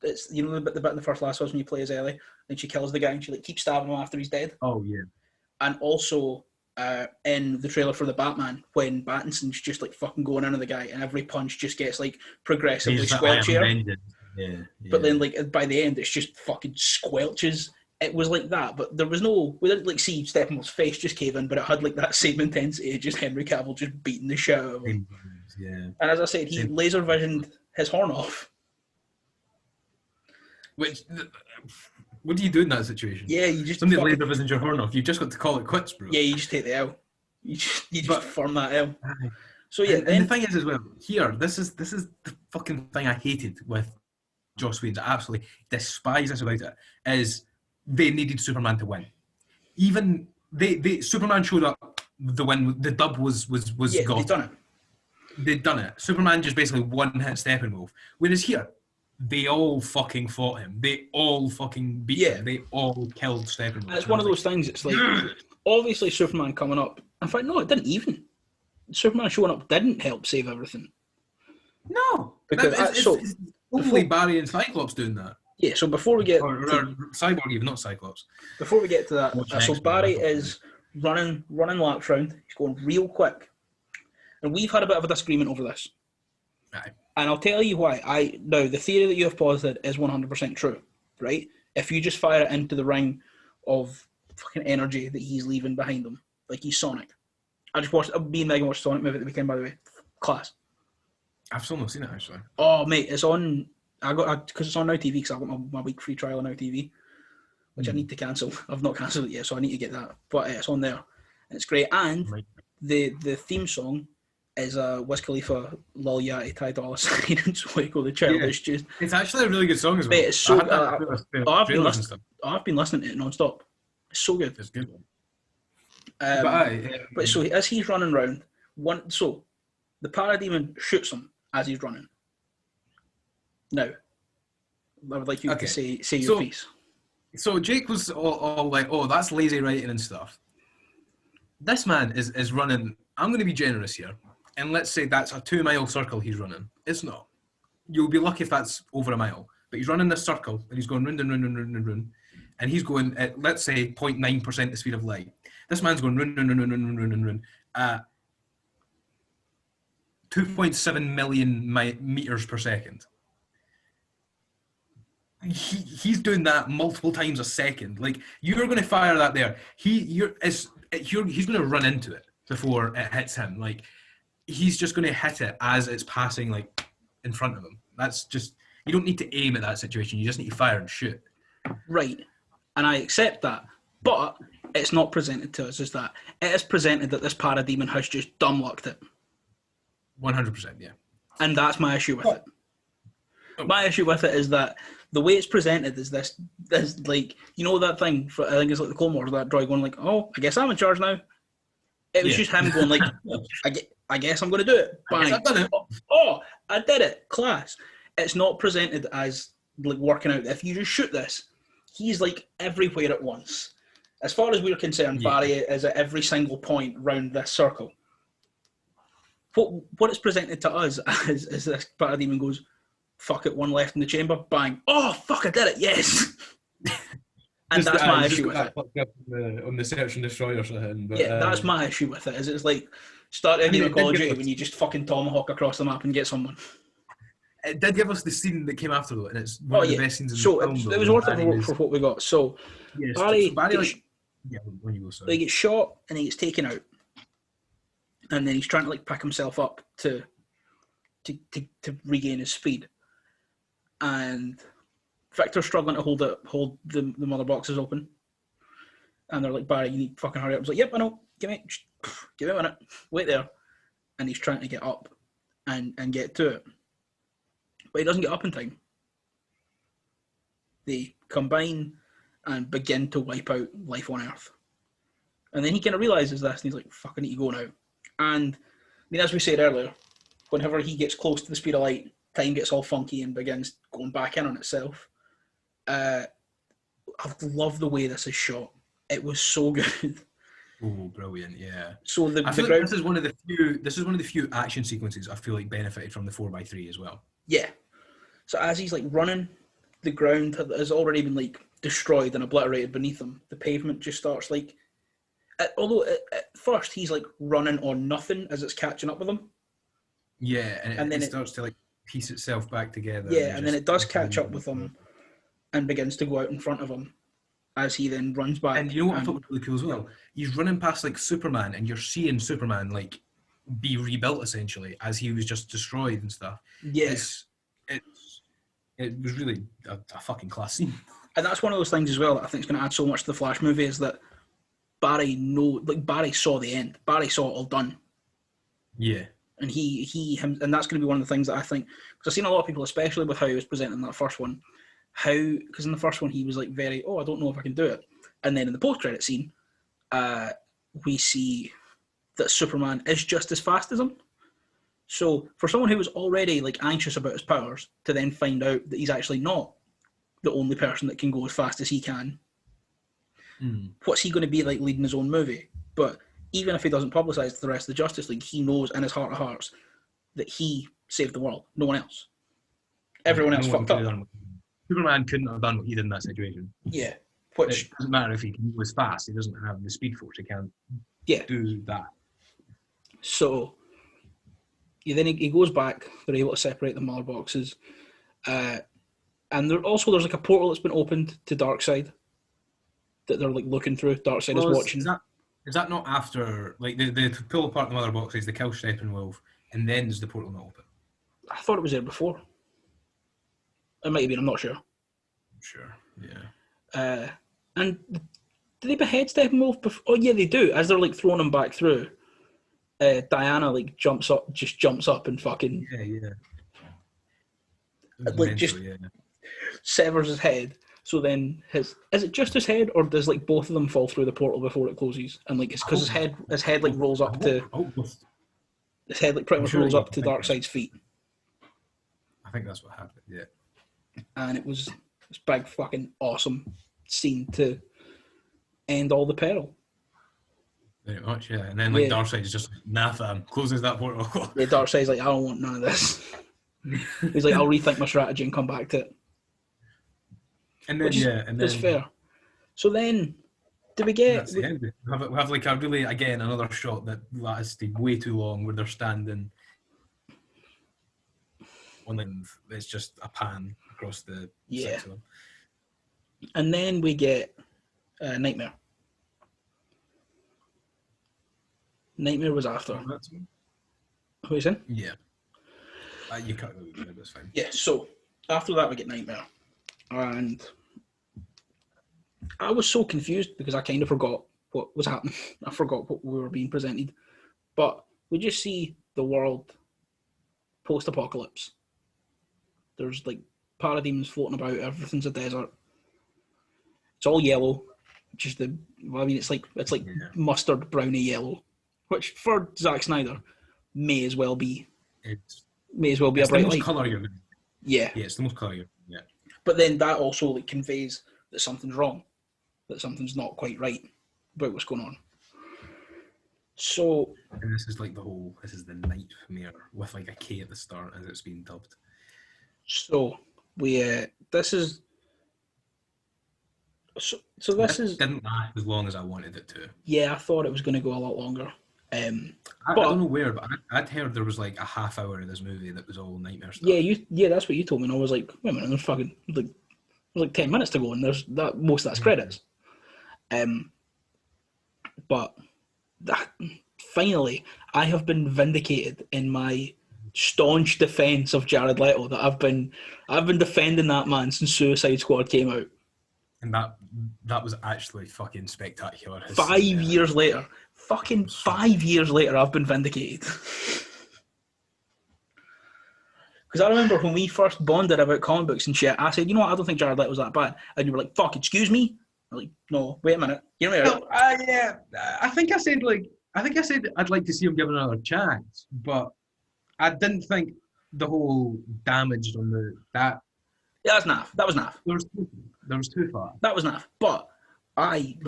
it's the bit in the first Last of Us when you play as Ellie and she kills the guy and she like keeps stabbing him after he's dead. Oh yeah. And also in the trailer for the Batman when Battinson's just like fucking going into the guy and every punch just gets like progressively squelchier. Yeah. But then, like by the end, it's just fucking squelches. It was like that, but there was no. We didn't like see Steppenwolf's face just cave in, but it had like that same intensity. Just Henry Cavill just beating the shit out of him. Yeah. And as I said, he laser visioned his horn off. What do you do in that situation? Yeah, you just somebody laser visioned your horn off. You just got to call it quits, bro. Yeah, you just take the L. You just firm that L. So yeah, and the thing is as well. Here, this is the fucking thing I hated with Joss Whedon. I absolutely despise this about it. Is they needed Superman to win. Even they Superman showed up. The win. The dub was gone. They'd done it. Superman just basically one-hit Steppenwolf. Whereas here, they all fucking fought him. They all fucking beat him. They all killed Steppenwolf. And it's one of those things. It's like obviously Superman coming up. In fact, no, it didn't even. Superman showing up didn't help save everything. No, because it's only Barry and Cyclops doing that. Yeah, so before we get... Or Cyborg even, not Cyclops. Before we get to that, so Barry is running laps round. He's going real quick. And we've had a bit of a disagreement over this. Aye. And I'll tell you why. Now, the theory that you have posited is 100% true, right? If you just fire it into the ring of fucking energy that he's leaving behind him, like he's Sonic. I just watched... Me and Megan watched Sonic movie at the weekend, by the way. Class. I've still not seen it, actually. Oh, mate, it's on... because it's on Now TV, because I got my week free trial on Now TV, which I need to cancel. I've not cancelled it yet, so I need to get that. But it's on there. And it's great. And the theme song is Wiz Khalifa, Lil Yachty, Ty Dolla $ign, and Swanko the Child. It's just... It's actually a really good song as well. Mate, it's so... I've been listening to it non-stop. It's so good. It's good. But so as he's running around, so the Parademon shoots him as he's running. Now, I would like you to say your piece. So Jake was all like, oh, that's lazy writing and stuff. This man is running, I'm going to be generous here, and let's say that's a 2-mile circle he's running. It's not. You'll be lucky if that's over a mile. But he's running this circle, and he's going round and round and round and round, and he's going at, let's say, 0.9% the speed of light. This man's going round and round and round and round and round at 2.7 million meters per second. He's doing that multiple times a second. Like, you're going to fire that there. He's going to run into it before it hits him. Like, he's just going to hit it as it's passing, like, in front of him. That's just... You don't need to aim at that situation. You just need to fire and shoot. Right. And I accept that. But it's not presented to us as that. It is presented that this Parademon has just dumb-lucked it. 100%, yeah. And that's my issue with it. My issue with it is that the way it's presented is this like, you know that thing, I think it's like the Clone Wars, that droid going like, oh, I guess I'm in charge now. It was just him going like, I guess I'm going to do it. Bang. I've done it. Oh, I did it. Class. It's not presented as like working out. If you just shoot this, he's like everywhere at once. As far as we're concerned, Yeah. Barry is at every single point round this circle. What it's presented to us is this parademon goes, fuck it, one left in the chamber, bang. Oh, fuck, I did it, yes! And that's my issue with it. On the search and destroy or something. But, Yeah, that's my issue with it. Is it's like start a game of it Call of did Duty give when us- you just fucking tomahawk across the map and get someone. It did give us the scene that came after though, and it's one of the best scenes in So the film. it was worth it for what we got. So Barry when you go, sorry. he gets shot and he gets taken out, and then he's trying to like pick himself up to regain his speed, and Victor's struggling to hold the mother boxes open, and they're like, Barry, you need to fucking hurry up. I was like, yep, I know. Give me a minute. Wait there, and he's trying to get up and get to it, but he doesn't get up in time. They combine and begin to wipe out life on Earth. And then he kind of realises this, and he's like, fuck, I need to go now. And, I mean, as we said earlier, whenever he gets close to the speed of light, time gets all funky and begins going back in on itself. I love the way this is shot. It was so good. Oh, brilliant! Yeah. So I feel like this is one of the few action sequences I feel like benefited from the 4x3 as well. Yeah. So as he's like running, the ground has already been like destroyed and obliterated beneath him. The pavement just starts like, although at first he's like running on nothing as it's catching up with him. Yeah, and then it starts to like piece itself back together. Yeah, and then it does catch up with him and begins to go out in front of him as he then runs back. And you know what I thought was really cool as well? He's running past like Superman, and you're seeing Superman like be rebuilt essentially as he was just destroyed and stuff. Yes. It was really a fucking class scene. And that's one of those things as well that I think is going to add so much to the Flash movie is that Barry saw the end. Barry saw it all done. Yeah. And and that's going to be one of the things that I think, because I've seen a lot of people, especially with how he was presenting that first one, because in the first one he was like very, I don't know if I can do it. And then in the post-credit scene, we see that Superman is just as fast as him. So for someone who was already like anxious about his powers to then find out that he's actually not the only person that can go as fast as he can, what's he going to be like leading his own movie? But even if he doesn't publicise to the rest of the Justice League, he knows in his heart of hearts that he saved the world. No one else. Everyone else fucked up. Superman couldn't have done what he did in that situation. Yeah. It doesn't matter if he can go as fast, he doesn't have the speed force, he can't do that. So then he goes back, they're able to separate the mother boxes. And there's like a portal that's been opened to Darkseid that they're like looking through. Darkseid is watching. Is that not after, like, they pull apart the mother boxes, they kill Steppenwolf, and then is the portal not open? I thought it was there before. It might have been, I'm not sure. Sure, yeah. And do they behead Steppenwolf before? Oh yeah, they do. As they're like throwing him back through, Diana like jumps up and fucking severs his head. So then is it just his head, or does like both of them fall through the portal before it closes? And like it's because his head like rolls up to his head like pretty much rolls up to Darkseid's feet. I think that's what happened. Yeah. And it was this big fucking awesome scene to end all the peril. Very much, yeah. And then like Darkseid is just nah fam, closes that portal. Yeah, Darkseid's like, I don't want none of this. He's like, I'll rethink my strategy and come back to it. And then it's fair. So then, do we get? That's the end. We have like a really another shot that lasted way too long, where they're standing on them. It's just a pan across the six of them. And then we get Nightmare. Nightmare was after. Who is in? Yeah. You cut it. That's fine. Yeah. So after that, we get Nightmare, and I was so confused because I kind of forgot what was happening. I forgot what we were being presented. But we just see the world post-apocalypse. There's like parademons floating about. Everything's a desert. It's all yellow. It's like mustard browny yellow, which for Zack Snyder may as well be a bright the most light. colour you're going to. Yeah, it's the most colour you're. Yeah. But then that also like conveys that something's wrong. that something's not quite right about what's going on. So, and this is like this is the nightmare with like a K at the start as it's being dubbed. So this is. So this is didn't last as long as I wanted it to. Yeah, I thought it was going to go a lot longer. I don't know where, but I'd heard there was like a half hour of this movie that was all nightmare stuff. Yeah, that's what you told me, and I was like, wait a minute, there's fucking like 10 minutes to go, and there's that most of that's credits. But finally, I have been vindicated in my staunch defense of Jared Leto. That I've been defending that man since Suicide Squad came out. And that was actually fucking spectacular. 5 years later. Fucking 5 years later, I've been vindicated. Because I remember when we first bonded about comic books and shit, I said, you know what, I don't think Jared Leto was that bad. And you were like, fuck, excuse me? I was like, no, wait a minute. You know what I mean? Yeah. I think I said I'd like to see him given another chance, but I didn't think the whole damage on that. Yeah, that's naff. That was naff. There was too far. That was naff. But I've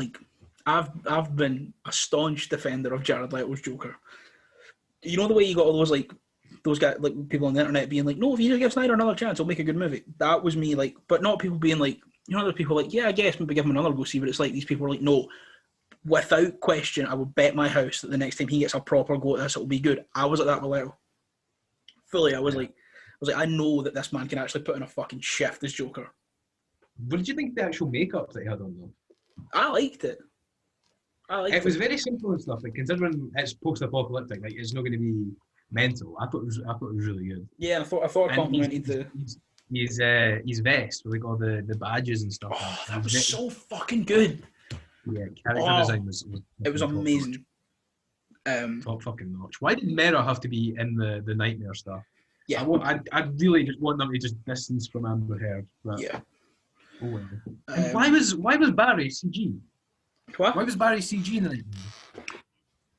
been a staunch defender of Jared Leto's Joker. You know the way you got all those guys, like people on the internet being like, no, if you just give Snyder another chance, he'll make a good movie. That was me, like, but not people being like, you know, other people like, yeah, I guess maybe give him another go see. But it's like these people are like, no, without question, I would bet my house that the next time he gets a proper go at this, it'll be good. I was at that with Leto. Fully, I was like, I know that this man can actually put in a fucking shift as Joker. What did you think of the actual makeup that he had on though? I liked it. It was very simple and stuff. Like considering it's post-apocalyptic, like it's not going to be mental. I thought it was really good. Yeah, I thought it complimented his vest with like all the badges and stuff. Oh, that was so fucking good. Yeah, character design was amazing. Top fucking notch. Why did Mera have to be in the nightmare stuff? Yeah, I really just want them to just distance from Amber Heard. But, yeah. Oh well. And why was Barry CG? What? Why was Barry CG in the nightmare?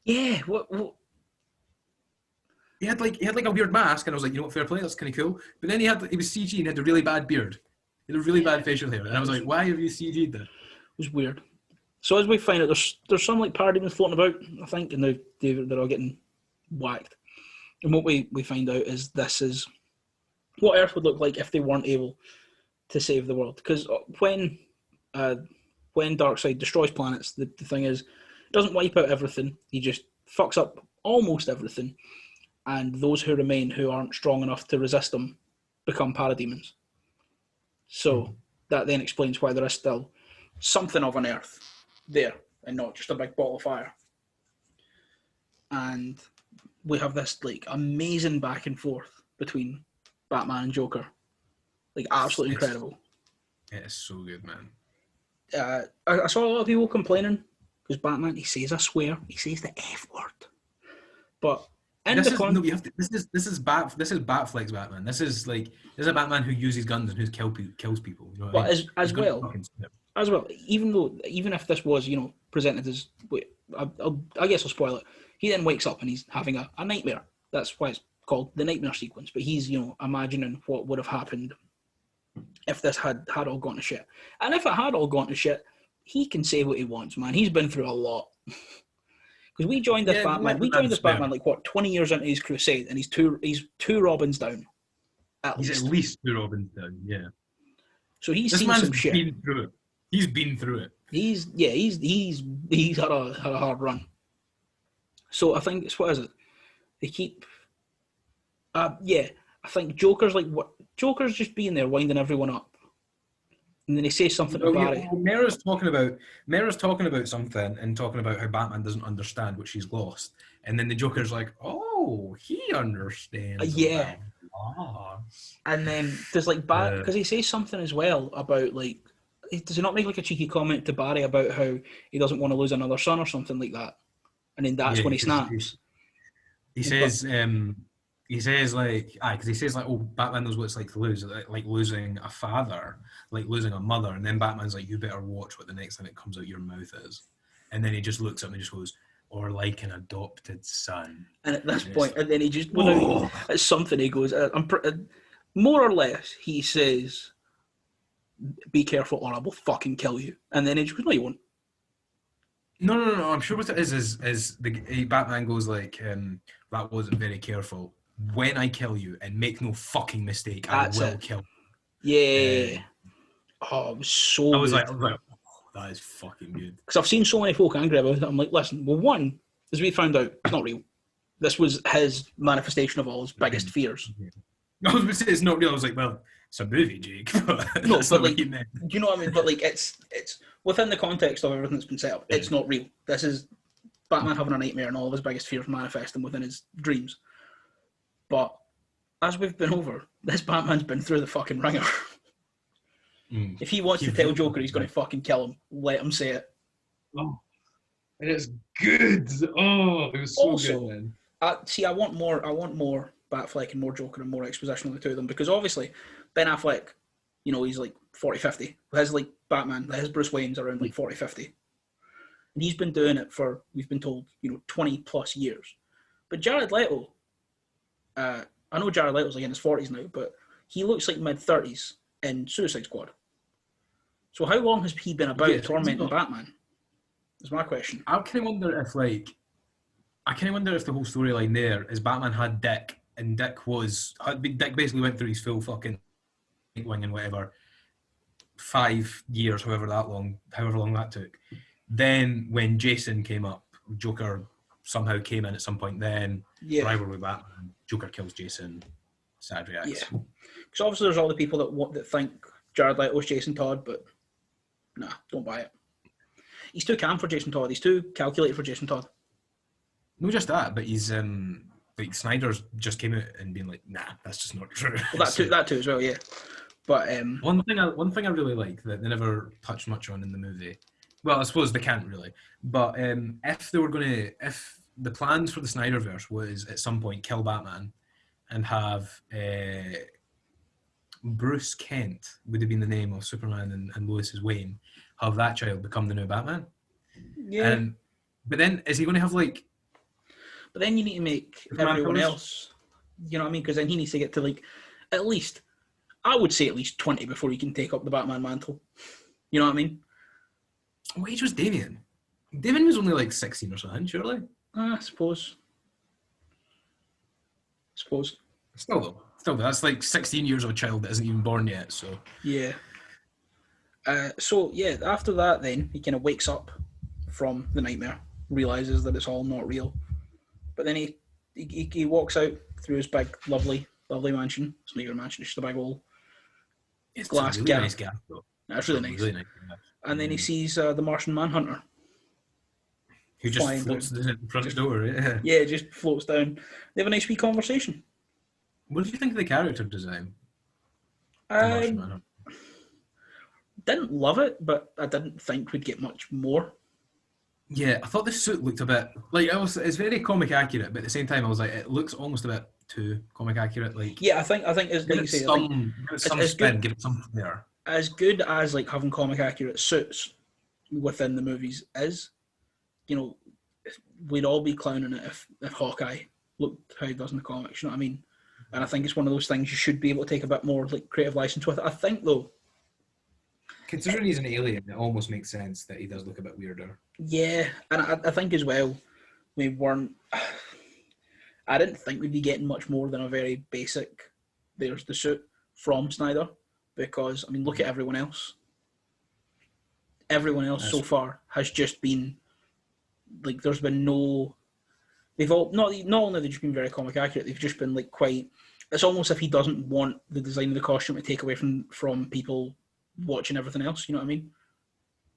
Yeah. What? He had like a weird mask, and I was like, you know what, fair play, that's kind of cool. But then he was CG and had a really bad beard. He had a really bad facial hair, and I was like, why have you CG'd that? It was weird. So as we find out, there's some like paradigms floating about, I think, and now they're all getting whacked. And what we find out is this is what Earth would look like if they weren't able to save the world. Because when Darkseid destroys planets, the thing is, he doesn't wipe out everything. He just fucks up almost everything. And those who remain, who aren't strong enough to resist him, become parademons. So that then explains why there is still something of an Earth there, and not just a big ball of fire. And we have this like amazing back and forth between Batman and Joker, like absolutely incredible. It is so good, man. I saw a lot of people complaining because Batman, he says, I swear, he says the F word. But this is Batfleck's Batman. This is a Batman who uses guns and who kills people. You know what I mean? As well, even if this was, you know, presented as, I guess I'll spoil it. He then wakes up and he's having a nightmare. That's why it's called the nightmare sequence. But he's, you know, imagining what would have happened if this had all gone to shit. And if it had all gone to shit, he can say what he wants, man. He's been through a lot. Because we joined this Batman like what, 20 years into his crusade, and he's two Robins down. He's at least 2 Robins down, yeah. So he's seen some shit. Been through it. He's been through it. He's had a hard run. So I think it's, what is it? They keep. I think Joker's just being there winding everyone up, and then he says something to Barry. Mera's talking about something and talking about how Batman doesn't understand what she's lost, and then the Joker's like, "Oh, he understands." Yeah. And then there's like because he says something as well about like, does he not make like a cheeky comment to Barry about how he doesn't want to lose another son or something like that? And then that's when he snaps. He says, oh, Batman knows what it's like to lose, like losing a father, like losing a mother. And then Batman's like, you better watch what the next thing that comes out your mouth is. And then he just looks up and just goes, or like an adopted son. And at this point, and then he just, it's something he goes, more or less, he says, be careful or I will fucking kill you. And then he just goes, no, you won't. No. I'm sure what it is the Batman goes like, that wasn't very careful. When I kill you, and make no fucking mistake, That's I will it. kill. Yeah. Oh, it was so I was good. like, oh, that is fucking good. Because I've seen so many folk angry about it. I'm like, listen, well, one, as we found out, it's not real. This was his manifestation of all his biggest fears. I was going to say it's not real. I was like, well, it's a movie, Jake. But No, that's but not like, what you meant. you know what I mean? But like, it's within the context of everything that's been set up. Yeah. It's not real. This is Batman having a nightmare and all of his biggest fears manifesting within his dreams. But as we've been over, this Batman's been through the fucking ringer. If he wants to tell Joker he's going to fucking kill him, let him say it. Oh, and it's good. Oh, it was so Also, good, man. I want more Batfleck and more Joker and more exposition on the two of them, because obviously Ben Affleck, you know, he's like 40, 50. His like Batman, his Bruce Wayne's around like 40, 50. And he's been doing it for, we've been told, 20 plus years. But Jared Leto, I know Jared Leto's like in his 40s now, but he looks like mid-30s in Suicide Squad. So how long has he been about tormenting Batman? Is my question. I kind of wonder if the whole storyline there is Batman had Dick, and Dick basically went through his full fucking wing and whatever, 5 years, however long that took. Then when Jason came up, Joker somehow came in at some point. Then rival with Batman, Joker kills Jason. Sad reacts. Yeah, because obviously there's all the people that think Jared Leto was Jason Todd, but nah, don't buy it. He's too calm for Jason Todd. He's too calculated for Jason Todd. No, just that, but he's like Snyder's just came out and been like, nah, that's just not true. Well, that too as well, yeah. But one thing I really like that they never touched much on in the movie. Well, I suppose they can't really, but if the plans for the Snyderverse was at some point kill Batman and have Bruce Kent would have been the name of Superman and Lois's Wayne, have that child become the new Batman. yeah. But then is he going to have like? But then you need to make everyone else, you know what I mean? Because then he needs to get to like at least, I would say at least 20 before he can take up the Batman mantle. You know what I mean? What age was Damien? Damien was only like 16 or something, surely. I suppose. Still though, that's like 16 years of a child that isn't even born yet. So Yeah. After that, then he kind of wakes up from the nightmare, realizes that it's all not real, but then he walks out through his big, lovely mansion. It's not even a mansion; it's just a big old it's glass a really gap. nice gap. Though. That's really nice. Really nice. And then he sees the Martian Manhunter. Who just flying floats down. the front door, yeah. Yeah, it just floats down. They have a nice wee conversation. What did you think of the character design? Didn't love it, but I didn't think we'd get much more. Yeah, I thought the suit looked a bit like it's very comic accurate, but at the same time I was like, it looks almost a bit too comic accurate. Like Yeah, I think as give like you it say, some it's spin, good. give it some flair. As good as like having comic accurate suits within the movies is, we'd all be clowning it if Hawkeye looked how he does in the comics. You know what I mean? And I think it's one of those things you should be able to take a bit more like creative license with it. I think though. Considering he's an alien, it almost makes sense that he does look a bit weirder. Yeah, and I think as well, we weren't. I didn't think we'd be getting much more than a very basic. There's the suit from Snyder, because I mean, look at everyone else. Everyone else so far has just been like. There's been no. They've all not only have they just been very comic accurate. They've just been like quite. It's almost if he doesn't want the design of the costume to take away from people watching everything else. You know what I mean?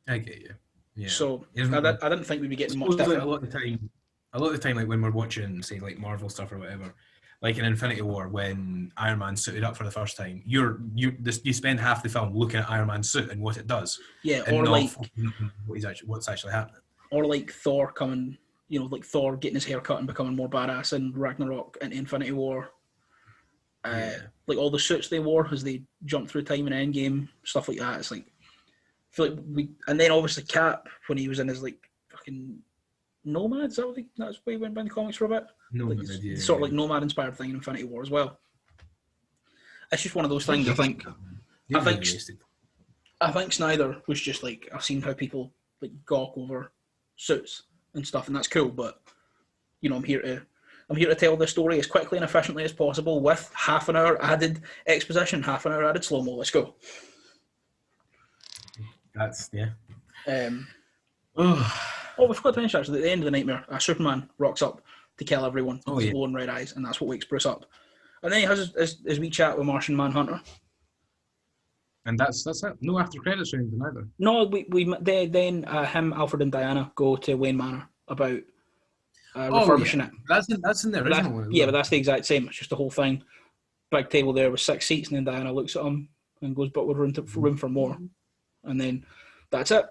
I get you. Yeah. So I didn't think we'd be getting much different. Like a lot of the time, like when we're watching, say, like Marvel stuff or whatever, like in Infinity War, when Iron Man suited up for the first time, you spend half the film looking at Iron Man's suit and what it does. Yeah, and or not like what's actually happening. Or like Thor coming, like Thor getting his hair cut and becoming more badass in Ragnarok and Infinity War. Like all the suits they wore as they jumped through time in Endgame, stuff like that. It's like, I feel like and then obviously Cap when he was in his like fucking Nomad. That's why he went by in the comics for a bit. Nomad, like, sort of like Nomad inspired thing in Infinity War as well. It's just one of those things. I think I think Snyder was just like, I've seen how people like gawk over suits and stuff, and that's cool. But you know, I'm here to tell the story as quickly and efficiently as possible with half an hour added exposition, half an hour added slow mo. Let's go. That's yeah. Oh, we forgot to mention actually, at the end of the nightmare, Superman rocks up to kill everyone with his glowing red eyes, and that's what wakes Bruce up. And then he has his wee chat with Martian Manhunter. And that's it. No after credits or anything either. No, then him, Alfred, and Diana go to Wayne Manor about refurbishing it. That's in the original one. Yeah, but that's the exact same. It's just the whole thing. Big table there with 6 seats, and then Diana looks at him and goes, "But with room for more." And then that's it.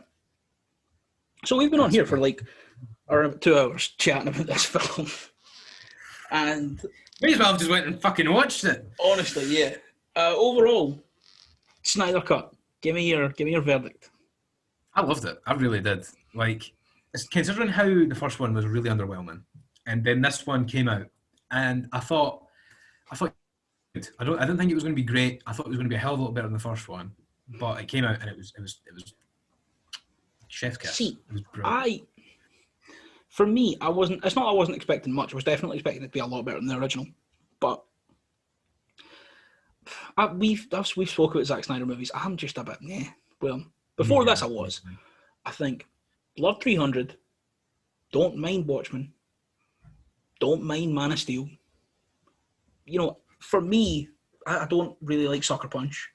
So we've been on here for like around 2 hours chatting about this film, and may as well have just went and fucking watched it. Honestly, yeah. Overall, Snyder Cut. Give me your verdict. I loved it. I really did. Like, considering how the first one was really underwhelming, and then this one came out, and I thought, I didn't think it was going to be great. I thought it was going to be a hell of a lot better than the first one, but it came out and it was chef kiss. See, it was brilliant. For me, I wasn't expecting much. I was definitely expecting it to be a lot better than the original, but we've spoken about Zack Snyder movies. I'm just a bit Well, before this, I was. I think Blood 300. Don't mind Watchmen. Don't mind Man of Steel. You know, for me, I don't really like Sucker Punch.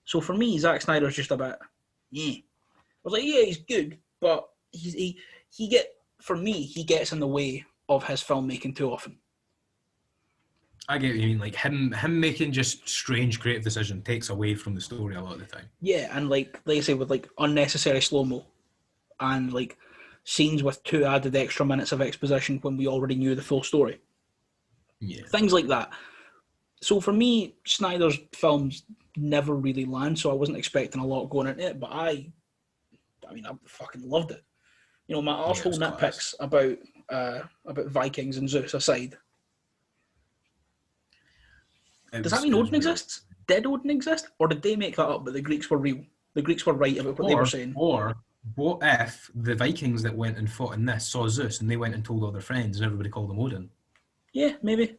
So for me, Zack Snyder's just a bit. I was like, yeah, he's good, but he gets in the way of his filmmaking too often. I get what you mean. Like him making just strange creative decisions takes away from the story a lot of the time. Yeah, and like I say, with like unnecessary slow mo, and like scenes with 2 added extra minutes of exposition when we already knew the full story. Yeah, things like that. So for me, Snyder's films never really land. So I wasn't expecting a lot going into it, but I fucking loved it. You know, my arsehole nitpicks about Vikings and Zeus aside. Does that mean Odin exists? Did Odin exist? Or did they make that up, but the Greeks were real? The Greeks were right about what they were saying. Or what if the Vikings that went and fought in this saw Zeus and they went and told all their friends and everybody called him Odin? Yeah, maybe.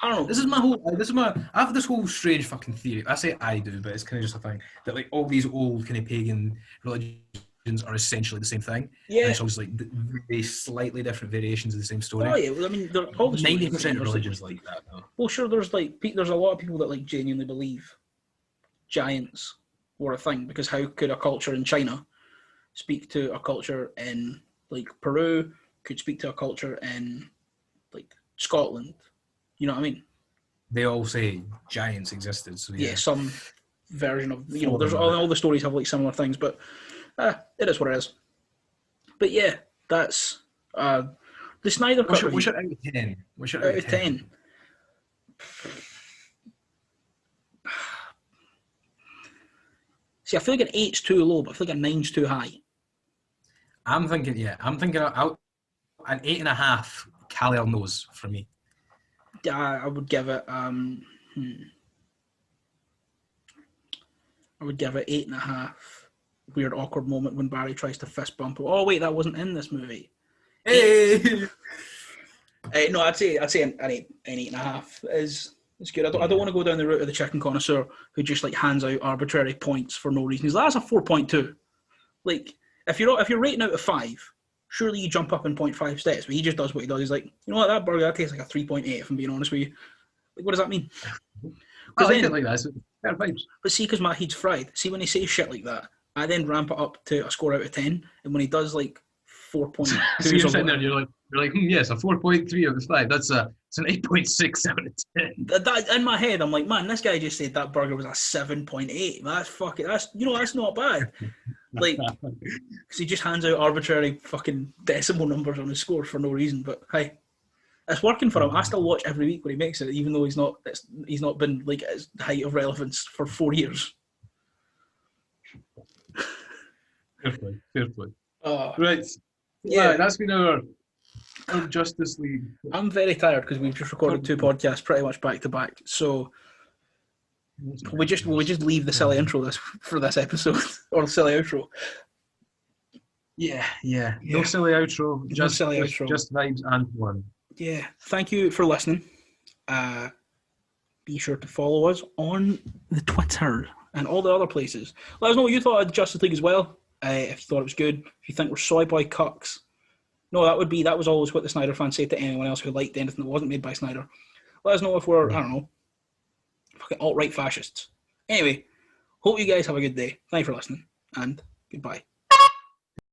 I don't know. I have this whole strange fucking theory. I say I do, but it's kind of just a thing that like all these old kind of pagan religions are essentially the same thing. Yeah. And it's always like very slightly different variations of the same story. Oh yeah, well, I mean, all the 90% of religions like that, though. Well, sure. There's a lot of people that like genuinely believe giants were a thing, because how could a culture in China speak to a culture in like Peru? Could speak to a culture in like Scotland? You know what I mean? They all say giants existed. So yeah, some version of There's all the stories have like similar things, but it is what it is. But yeah, that's the Snyder Cut. What's your out of 10? What's your out of 10? See, I feel like an 8's too low, but I feel like a 9's too high. I'm thinking an 8.5. Kal-El knows for me. I would give it. I would give it 8.5. Weird, awkward moment when Barry tries to fist bump. Oh wait, that wasn't in this movie. Hey. No, I'd say an 8.5 is good. I don't want to go down the route of the chicken connoisseur who just like hands out arbitrary points for no reason. He's like, that's a 4.2. Like if you're rating out of 5. Surely you jump up in 0.5 steps, but he just does what he does. He's like, you know what, that burger, that tastes like a 3.8, if I'm being honest with you. Like, what does that mean? I like it like that. It's fair vibes. But see, because my heat's fried, see, when he says shit like that, I then ramp it up to a score out of 10, and when he does like 4.2... So you're sitting there and you're like, yes, a 4.3 out of 5. It's an 8.6 out of 10. That, in my head, I'm like, man, this guy just said that burger was a 7.8. That's not bad. Like, because he just hands out arbitrary fucking decimal numbers on his score for no reason. But hey, it's working for him. I still watch every week when he makes it, even though he's not been like at his height of relevance for 4 years. Fair play. Right. Yeah, right, that's been our Justice League. I'm very tired because we've just recorded 2 podcasts pretty much back to back. So We just leave the silly intro for this episode or silly outro. Yeah. No silly outro. Just silly outro. Just vibes and fun. Yeah. Thank you for listening. Be sure to follow us on the Twitter and all the other places. Let us know what you thought of Justice League as well. If you thought it was good. If you think we're soy boy cucks. No, that was always what the Snyder fans say to anyone else who liked anything that wasn't made by Snyder. Let us know if we're, I don't know, fucking alt-right fascists. Anyway, hope you guys have a good day. Thank you for listening, and goodbye.